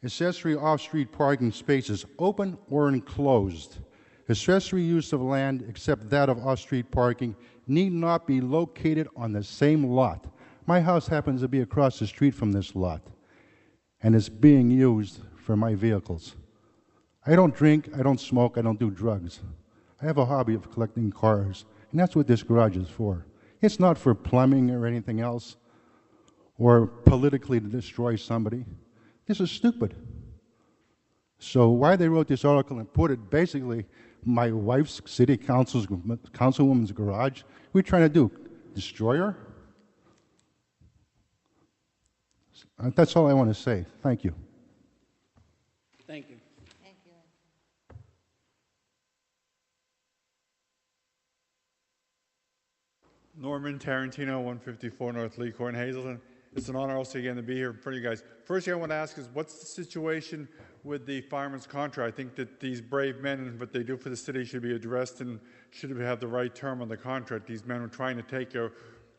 S12: Accessory off-street parking spaces, open or enclosed. Accessory use of land, except that of off-street parking, need not be located on the same lot. My house happens to be across the street from this lot, and it's being used for my vehicles. I don't drink, I don't smoke, I don't do drugs. I have a hobby of collecting cars, and that's what this garage is for. It's not for plumbing or anything else, or politically to destroy somebody. This is stupid. So why they wrote this article and put it basically my wife's city councilwoman's garage, what are we trying to do? Destroy her? That's all I want to say. Thank you.
S6: Thank you.
S1: Thank you.
S13: Norman Tarantino, 154 North Lee Court in Hazleton. It's an honor also again to be here in front of you guys. First thing I want to ask is, what's the situation with the fireman's contract? I think that these brave men and what they do for the city should be addressed and should have the right term on the contract. These men are trying to take a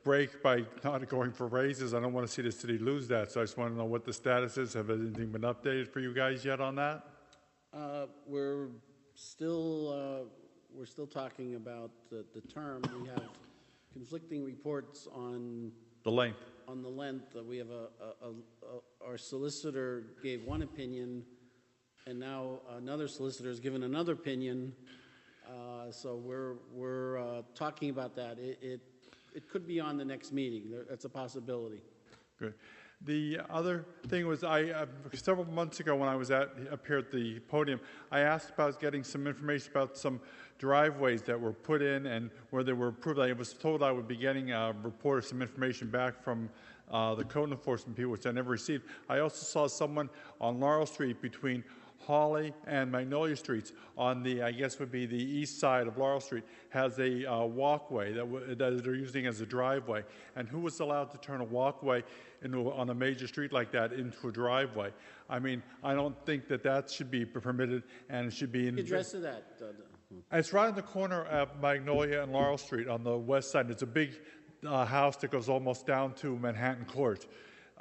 S13: break by not going for raises. I don't want to see the city lose that, so I just want to know what the status is. Have anything been updated for you guys yet on that?
S6: We're still talking about the term. We have conflicting reports on
S13: the length.
S6: On the length, we have our solicitor gave one opinion, and now another solicitor has given another opinion, So we're talking about that. It could be on the next meeting. That's a possibility.
S13: Good. The other thing was, several months ago when I was up here at the podium, I asked about getting some information about some driveways that were put in and where they were approved. I was told I would be getting a report or some information back from the code enforcement people, which I never received. I also saw someone on Laurel Street between Hawley and Magnolia Streets on the, I guess would be the east side of Laurel Street, has a walkway that they're using as a driveway. And who was allowed to turn a walkway on a major street like that into a driveway? I mean, I don't think that should be permitted, and it should be in...
S6: Address of that.
S13: It's right on the corner of Magnolia and Laurel Street on the west side. It's a big house that goes almost down to Manhattan Court.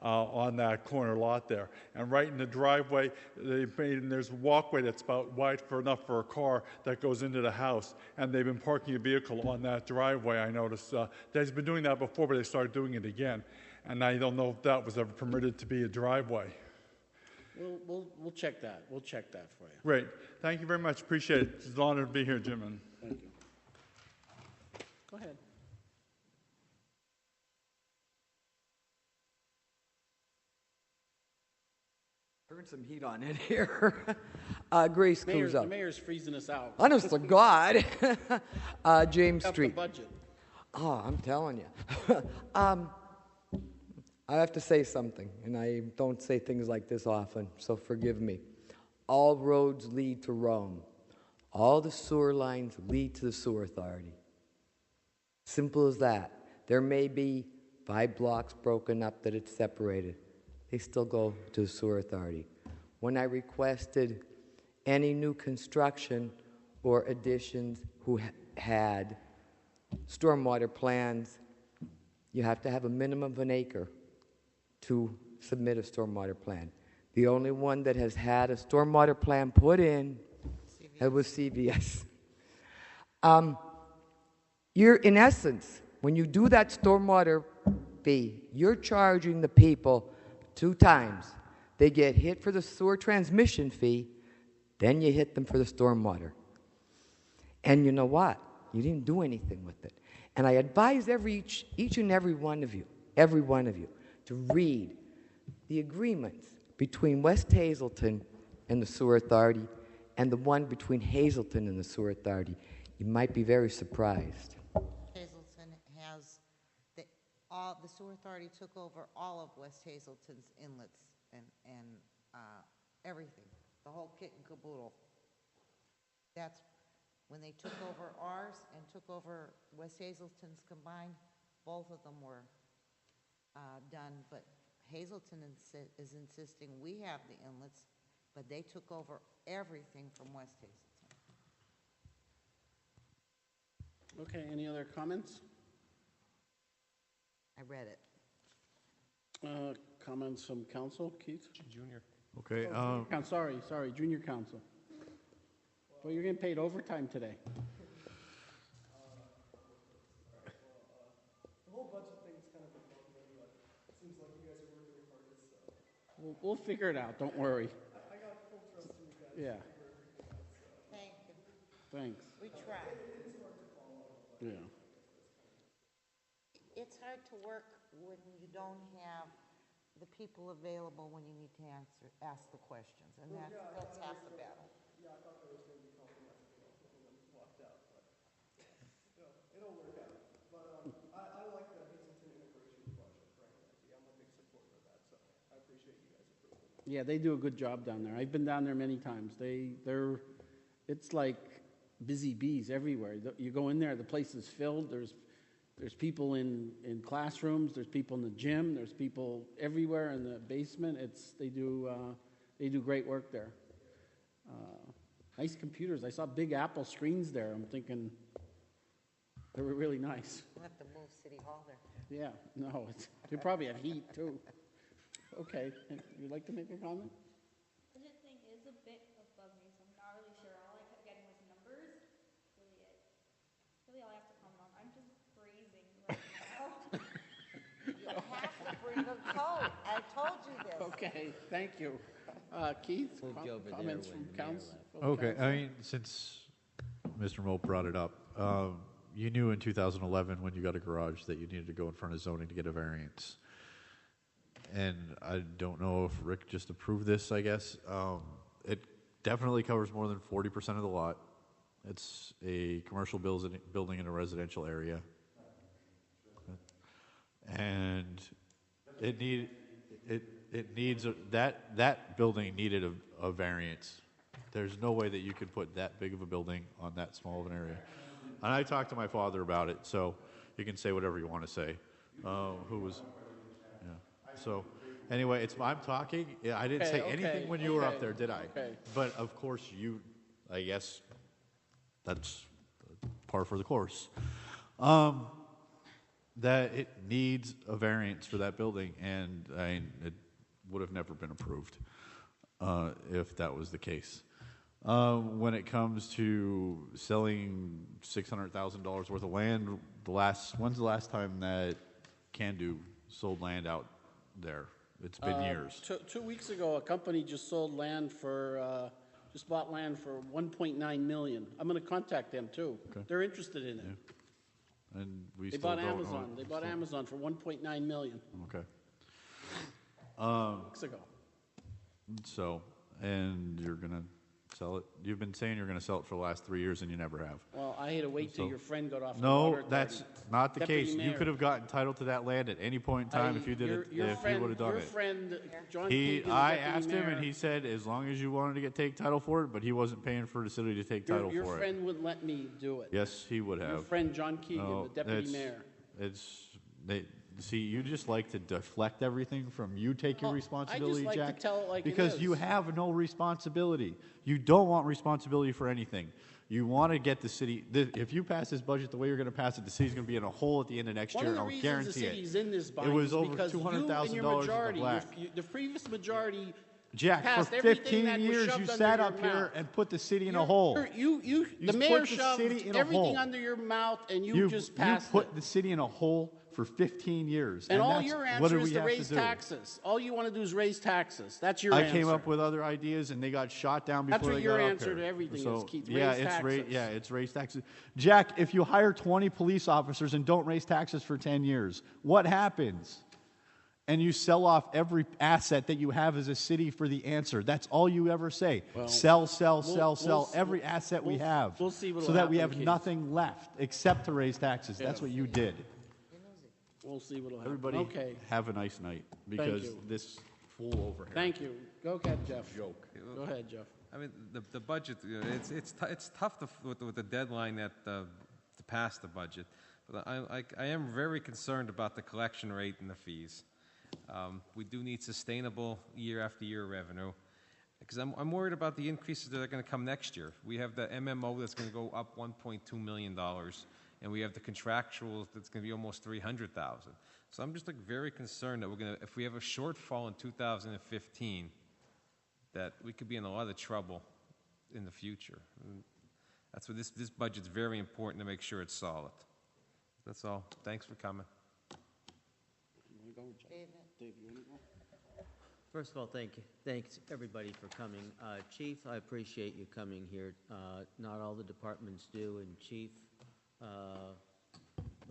S13: On that corner lot there. And right in the driveway, there's a walkway that's about wide enough for a car that goes into the house. And they've been parking a vehicle on that driveway, I noticed. They've been doing that before, but they started doing it again. And I don't know if that was ever permitted to be a driveway.
S6: We'll check that. We'll check that for you.
S13: Great. Thank you very much. Appreciate it. It's an honor to be here, Jim.
S6: Thank you. Go ahead.
S20: Turn some heat on in here. Grace comes up.
S6: The mayor's freezing us out.
S20: Honest to God. James Street.
S6: The budget.
S20: Oh, I'm telling you. I have to say something, and I don't say things like this often, so forgive me. All roads lead to Rome. All the sewer lines lead to the sewer authority. Simple as that. There may be 5 blocks broken up that it's separated. They still go to the sewer authority. When I requested any new construction or additions who had stormwater plans, you have to have a minimum of an acre to submit a stormwater plan. The only one that has had a stormwater plan put in was CVS. You're, in essence, when you do that stormwater fee, you're charging the people 2 times. They get hit for the sewer transmission fee, then you hit them for the stormwater. And you know what? You didn't do anything with it. And I advise each and every one of you, to read the agreements between West Hazleton and the sewer authority and the one between Hazleton and the sewer authority. You might be very surprised.
S1: Hazleton has the sewer authority took over all of West Hazleton's inlets and everything, the whole kit and caboodle. That's when they took over ours and took over West Hazleton's combined. Both of them were done, but Hazleton is insisting we have the inlets, but they took over everything from West Hazleton.
S6: Okay, any other comments?
S1: I read it.
S6: Comments from council, Keith?
S9: Junior.
S19: Okay.
S6: Sorry, junior council. Well, you're getting paid overtime today.
S21: The whole budget thing is kind of a bummer, but it seems like you guys are working your hardest, so.
S6: We'll figure it out, don't worry.
S21: I got full trust in you guys.
S6: Yeah.
S1: Thank you.
S6: Thanks.
S1: We try.
S21: It is hard to follow.
S6: Yeah.
S1: It's hard to work when you don't have the people available when you need to ask the questions, and that's half the battle.
S21: Yeah, I thought there was going to be compromise, and then walked out, but it'll work out. But I like the Hazleton integration project, frankly. I'm a big supporter of that, so I appreciate you guys approving it.
S6: Yeah, they do a good job down there. I've been down there many times. It's like busy bees everywhere. You go in there, the place is filled. There's people in classrooms. There's people in the gym. There's people everywhere in the basement. They do great work there. Nice computers. I saw big Apple screens there. I'm thinking they were really nice.
S1: We'll have to move City Hall there.
S6: Yeah, no, they probably have heat too. Okay, you'd like to make a comment?
S22: Budget thing is a bit above me, so I'm not really sure. All I kept getting was numbers. Really, really all I have to comment on. I'm just freezing right now.
S1: You have to bring a coat. I told you this.
S6: Okay, thank you. Keith, comments from council?
S19: Okay, I mean, since Mr. Moe brought it up. You knew in 2011 when you got a garage that you needed to go in front of zoning to get a variance. And I don't know if Rick just approved this, I guess. It definitely covers more than 40% of the lot. It's a commercial building in a residential area. And it needs that building needed a variance. There's no way that you could put that big of a building on that small of an area. And I talked to my father about it, so you can say whatever you want to say. So anyway, I'm talking. Yeah, I didn't say anything when you were up there, did I?
S6: Okay.
S19: But of course I guess that's par for the course. That it needs a variance for that building, and it would have never been approved if that was the case. When it comes to selling $600,000 worth of land, when's the last time that Can-Do sold land out there? It's been years.
S6: 2 weeks ago, a company just sold land for, just bought land for $1.9 million. I'm going to contact them too.
S19: Okay.
S6: They're interested in it.
S19: Yeah. And
S6: They bought Amazon. They bought Amazon for $1.9 million.
S19: Okay.
S6: 2 weeks ago.
S19: So, and you're going to sell it? You've been saying you're going to sell it for the last 3 years, and you never have.
S6: Well, I had to wait till your friend got off the
S19: No,
S6: water
S19: that's
S6: authority.
S19: not the
S6: Deputy
S19: case.
S6: Mayor.
S19: You could have gotten title to that land at any point in time if you did it. If you would have done
S6: Your
S19: it.
S6: friend, John Keegan,
S19: I
S6: Deputy
S19: asked him,
S6: Mayor,
S19: and he said as long as you wanted to take title for it, but he wasn't paying for the city to take title
S6: your
S19: for it.
S6: friend wouldn't let me do it.
S19: Yes, he would have.
S6: Your friend John Keegan,
S19: No,
S6: the Deputy Mayor.
S19: See, you just like to deflect everything from you taking responsibility,
S6: I just like
S19: Jack.
S6: to tell it like it
S19: because
S6: is.
S19: you have no responsibility. You don't want responsibility for anything. You want to get the city. If you pass this budget the way you're going to pass it, the city's going to be in a hole at the end of next
S6: One
S19: year.
S6: of the
S19: I'll
S6: reasons
S19: guarantee
S6: the city's in this
S19: it
S6: bind
S19: was
S6: is
S19: over
S6: because you and
S19: $200,000
S6: your
S19: in the
S6: majority,
S19: black.
S6: the previous majority,
S19: Jack,
S6: passed
S19: for
S6: everything
S19: 15
S6: that was
S19: years,
S6: shoved
S19: you
S6: under
S19: sat
S6: your
S19: up here
S6: mouth.
S19: and put the city in a hole.
S6: The
S19: You
S6: mayor
S19: put the
S6: shoved
S19: city in a
S6: everything
S19: hole.
S6: under your mouth, and you just passed
S19: You put the city in a hole for 15 years.
S6: And all
S19: that's
S6: your
S19: what
S6: answer
S19: do
S6: is
S19: we
S6: to
S19: have
S6: raise
S19: do?
S6: taxes. All you want to do is raise taxes. That's your
S19: I
S6: answer.
S19: came up with other ideas, and they got shot down before
S6: That's what
S19: they
S6: your
S19: got up
S6: answer
S19: here.
S6: to everything
S19: So,
S6: is, Keith.
S19: Yeah,
S6: Raise taxes.
S19: it's raise taxes. Jack, if you hire 20 police officers and don't raise taxes for 10 years, what happens? And you sell off every asset that you have as a city for the answer. That's all you ever say.
S6: Well,
S19: sell every asset we have.
S6: We'll see what'll
S19: so that we
S6: happen,
S19: have
S6: Keith.
S19: nothing left except to raise taxes. That's what you did.
S6: We'll see what'll happen.
S19: Everybody
S6: Okay.
S19: have a nice night because
S6: you.
S19: this fool over here.
S6: Thank you. Go ahead, Jeff.
S19: Joke.
S6: Go ahead, Jeff.
S9: I mean, the budget, it's tough with the deadline to pass the budget. But I am very concerned about the collection rate and the fees. We do need sustainable year after year revenue. Because I'm worried about the increases that are going to come next year. We have the MMO that's going to go up $1.2 million, and we have the contractuals that's going to be almost $300,000. So I'm just very concerned that if we have a shortfall in 2015, that we could be in a lot of trouble in the future. And that's what this budget's very important to make sure it's solid. That's all. Thanks for coming.
S6: Dave, you want to go?
S3: First of all, thanks everybody for coming. Chief, I appreciate you coming here. Not all the departments do, and Chief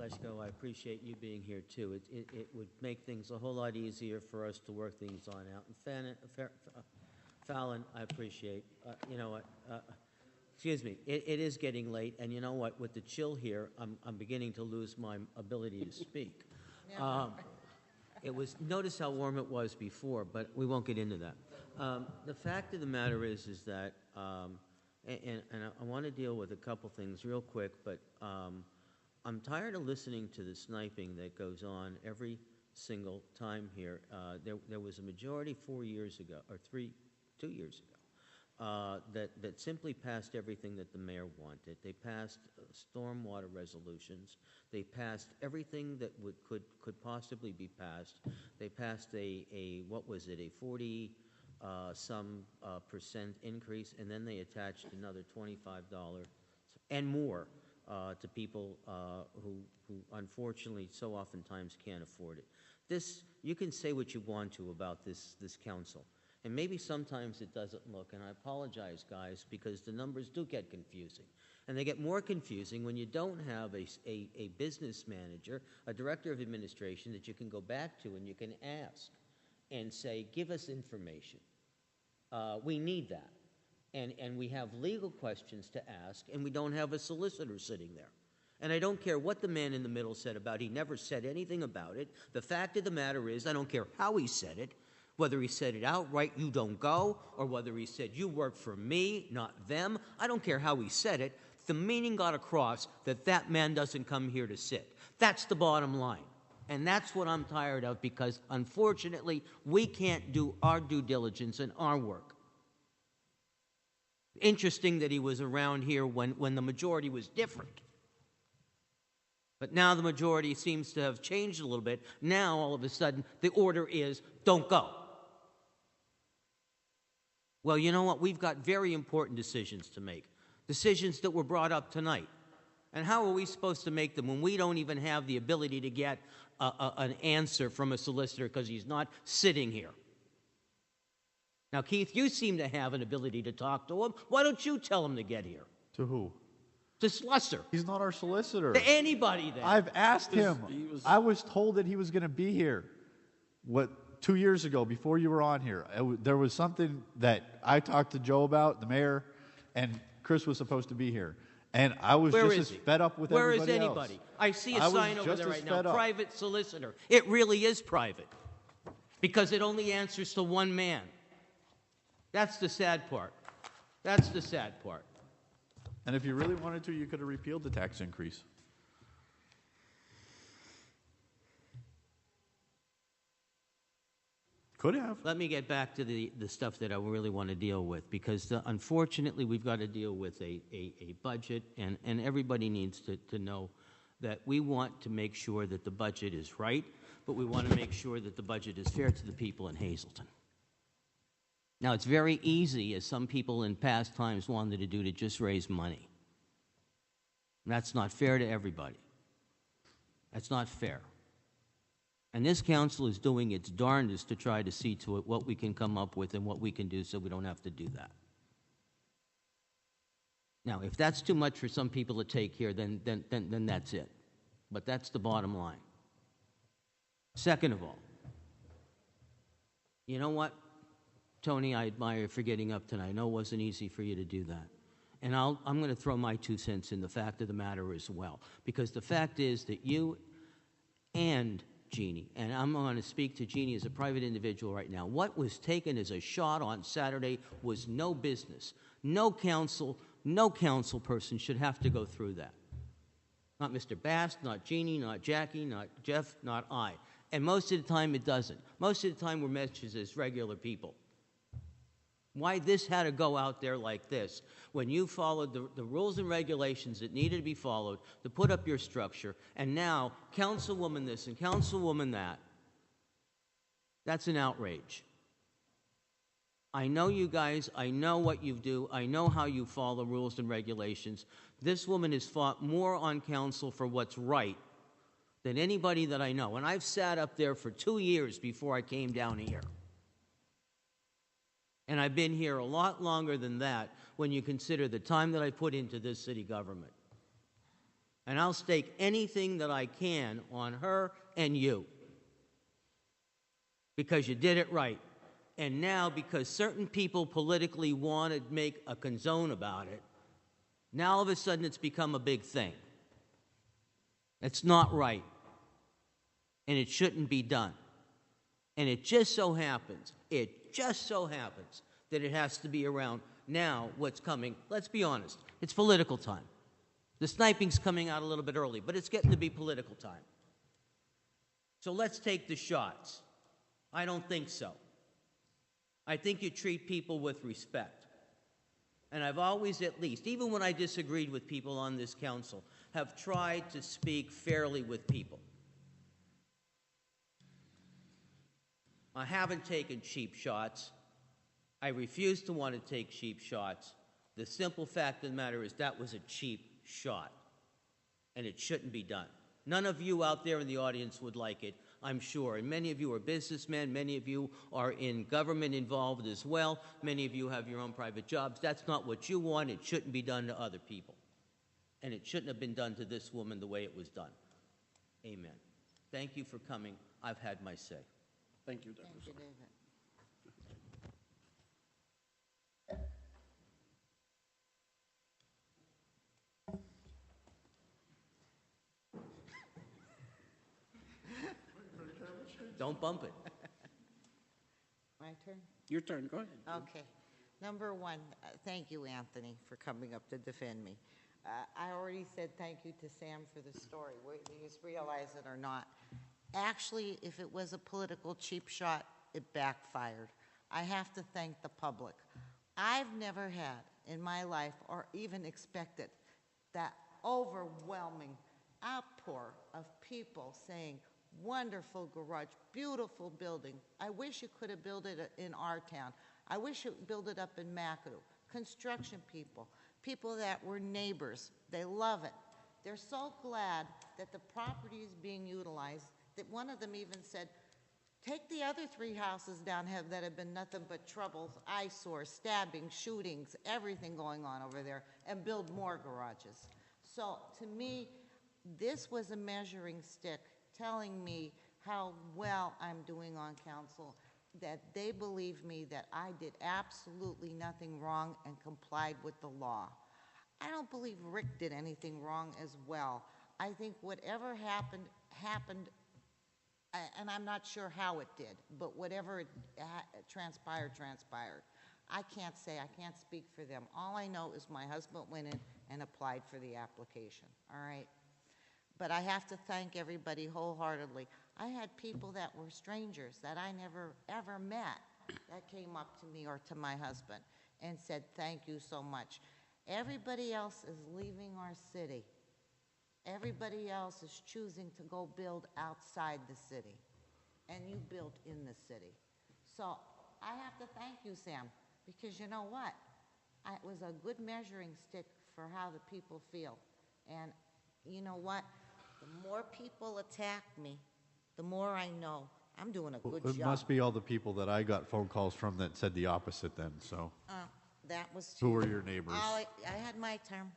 S3: Leschko, I appreciate you being here too. It would make things a whole lot easier for us to work things on out. And Fallon, I appreciate. You know what? Excuse me. It is getting late, and you know what? With the chill here, I'm beginning to lose my ability to speak. Notice how warm it was before, but we won't get into that. The fact of the matter is that, and I want to deal with a couple things real quick, but I'm tired of listening to the sniping that goes on every single time here. There was a majority 4 years ago, or 2 years ago, that simply passed everything that the mayor wanted. They passed stormwater resolutions. They passed everything that could possibly be passed. They passed a 40 some percent increase, and then they attached another $25 and more to people who unfortunately so oftentimes can't afford it. You can say what you want to about this council. and maybe sometimes it doesn't look, and I apologize, guys, because the numbers do get confusing. And they get more confusing when you don't have a business manager, a director of administration that you can go back to and you can ask and say, give us information. We need that. And we have legal questions to ask, and we don't have a solicitor sitting there. And I don't care what the man in the middle said about it. He never said anything about it. The fact of the matter is, I don't care how he said it, whether he said it outright, you don't go, or whether he said, you work for me, not them. I don't care how he said it. The meaning got across that that man doesn't come here to sit. That's the bottom line. And that's what I'm tired of, because unfortunately, we can't do our due diligence and our work. Interesting that he was around here when the majority was different. But now the majority seems to have changed a little bit. Now, all of a sudden, the order is, don't go. Well, you know what? We've got very important decisions to make. Decisions that were brought up tonight. And how are we supposed to make them when we don't even have the ability to get an answer from a solicitor because he's not sitting here? Now, Keith, you seem to have an ability to talk to him. Why don't you tell him to get here?
S19: To who?
S3: To Slusser.
S19: He's not our solicitor.
S3: To anybody then.
S19: I've asked him. I was told that he was going to be here. 2 years ago, before you were on here, there was something that I talked to Joe about, the mayor, and Chris was supposed to be here. And I was just as fed up with everybody else.
S3: Where is anybody? I see a sign over there right now, private solicitor. It really is private, because it only answers to one man. That's the sad part. That's the sad part.
S19: And if you really wanted to, you could have repealed the tax increase. Could have.
S3: Let me get back to the stuff that I really want to deal with, because unfortunately we've got to deal with a budget, and everybody needs to know that we want to make sure that the budget is right, but we want to make sure that the budget is fair to the people in Hazleton. Now, it's very easy, as some people in past times wanted to do, to just raise money. And that's not fair to everybody. That's not fair. And this council is doing its darndest to try to see to it what we can come up with and what we can do so we don't have to do that. Now, if that's too much for some people to take here, then that's it. But that's the bottom line. Second of all, you know what, Tony, I admire you for getting up tonight. I know it wasn't easy for you to do that. And I'm going to throw my 2 cents in the fact of the matter as well. Because the fact is that you and Jeannie, and I'm going to speak to Jeannie as a private individual right now, what was taken as a shot on Saturday was no business. No council person should have to go through that. Not Mr. Bass, not Jeannie, not Jackie, not Jeff, not I. And most of the time it doesn't. Most of the time we're messages as regular people. Why this had to go out there like this when you followed the rules and regulations that needed to be followed to put up your structure, and now councilwoman this and councilwoman that, that's an outrage. I know you guys, I know what you do, I know how you follow rules and regulations. This woman has fought more on council for what's right than anybody that I know. And I've sat up there for 2 years before I came down here. And I've been here a lot longer than that when you consider the time that I put into this city government. And I'll stake anything that I can on her and you, because you did it right. And now, because certain people politically want to make a concern about it, now all of a sudden it's become a big thing. It's not right. And it shouldn't be done. And it just so happens that it has to be around now what's coming. Let's be honest. It's political time. The sniping's coming out a little bit early, but it's getting to be political time. So let's take the shots. I don't think so. I think you treat people with respect. And I've always, at least, even when I disagreed with people on this council, have tried to speak fairly with people. I haven't taken cheap shots. I refuse to want to take cheap shots. The simple fact of the matter is that was a cheap shot, and it shouldn't be done. None of you out there in the audience would like it. I'm sure. And many of you are businessmen. Many of you are in government involved as well. Many of you have your own private jobs. That's not what you want. It shouldn't be done to other people. And it shouldn't have been done to this woman the way it was done. Amen. Thank you for coming. I've had my say.
S6: Thank you, Dr.
S1: Thank you, David.
S3: Don't bump it.
S1: My turn?
S6: Your turn, go ahead.
S1: Okay. Number one, thank you, Anthony, for coming up to defend me. I already said thank you to Sam for the story, whether you just realize it or not. Actually, if it was a political cheap shot, it backfired. I have to thank the public. I've never had in my life, or even expected, that overwhelming outpour of people saying, wonderful garage, beautiful building. I wish you could have built it in our town. I wish you built it up in McAdoo. Construction people, people that were neighbors, they love it. They're so glad that the property is being utilized that one of them even said, take the other 3 houses down that have been nothing but troubles, eyesores, stabbings, shootings, everything going on over there, and build more garages. So to me, this was a measuring stick telling me how well I'm doing on council, that they believe me that I did absolutely nothing wrong and complied with the law. I don't believe Rick did anything wrong as well. I think whatever happened, and I'm not sure how it did, but whatever transpired. I can't say, I can't speak for them. All I know is my husband went in and applied for the application, all right? But I have to thank everybody wholeheartedly. I had people that were strangers that I never ever met that came up to me or to my husband and said, thank you so much. Everybody else is leaving our city. Everybody else is choosing to go build outside the city. And you built in the city. So I have to thank you, Sam, because you know what? It was a good measuring stick for how the people feel. And you know what? The more people attack me, the more I know I'm doing a good job.
S19: It must be all the people that I got phone calls from that said the opposite then, so.
S1: That was
S19: Who were your neighbors?
S1: I had my term.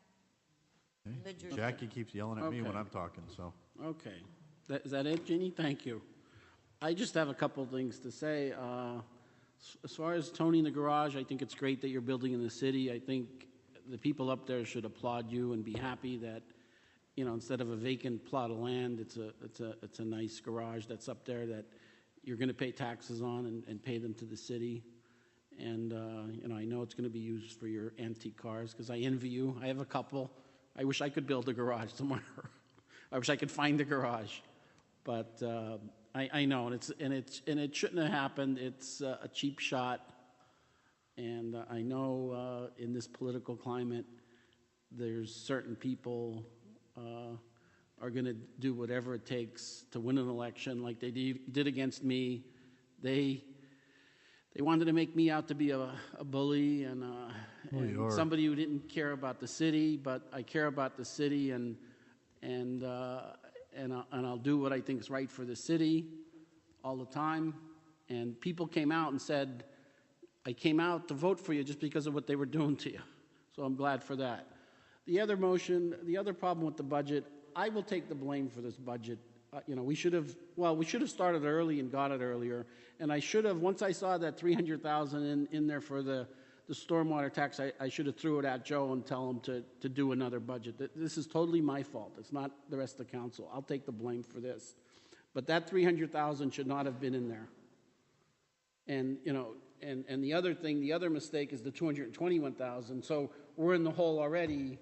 S19: Okay. Jackie keeps yelling at me when I'm talking, so.
S6: Okay. Is that it, Jeannie? Thank you. I just have a couple things to say. As far as toning the garage, I think it's great that you're building in the city. I think the people up there should applaud you and be happy that, you know, instead of a vacant plot of land, it's a nice garage that's up there that you're going to pay taxes on and pay them to the city. And, you know, I know it's going to be used for your antique cars because I envy you. I have a couple. I wish I could build a garage somewhere. I wish I could find a garage. But I know, and it shouldn't have happened. It's a cheap shot. And I know in this political climate, there's certain people are going to do whatever it takes to win an election like they did against me. They wanted to make me out to be a bully and somebody who didn't care about the city, but I care about the city and I'll do what I think is right for the city all the time. And people came out and said, I came out to vote for you just because of what they were doing to you. So I'm glad for that. The other problem with the budget, I will take the blame for this budget. You know, we should have started early and got it earlier. And I should have, once I saw that $300,000 in there for the stormwater tax, I should have threw it at Joe and tell him to do another budget. This is totally my fault. It's not the rest of the council. I'll take the blame for this. But that $300,000 should not have been in there. And, you know, and the other thing, the other mistake is the $221,000. So we're in the hole already,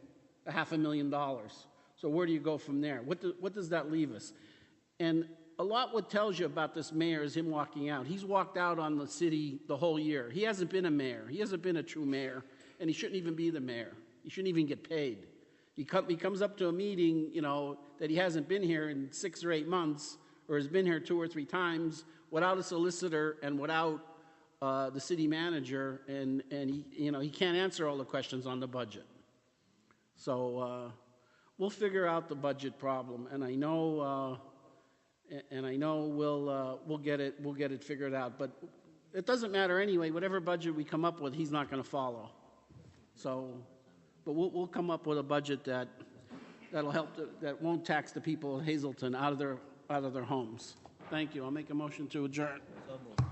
S6: $500,000. So where do you go from there? What does that leave us? And a lot what tells you about this mayor is him walking out. He's walked out on the city the whole year. He hasn't been a mayor. He hasn't been a true mayor, and he shouldn't even be the mayor. He shouldn't even get paid. He comes up to a meeting, you know, that he hasn't been here in 6 or 8 months, or has been here 2 or 3 times without a solicitor and without the city manager, and he, you know, he can't answer all the questions on the budget. So we'll figure out the budget problem, and I know and I know we'll get it figured out. But it doesn't matter anyway. Whatever budget we come up with, he's not going to follow. So, but we'll come up with a budget that'll help that won't tax the people of Hazleton out of their homes. Thank you. I'll make a motion to adjourn.
S3: So moved.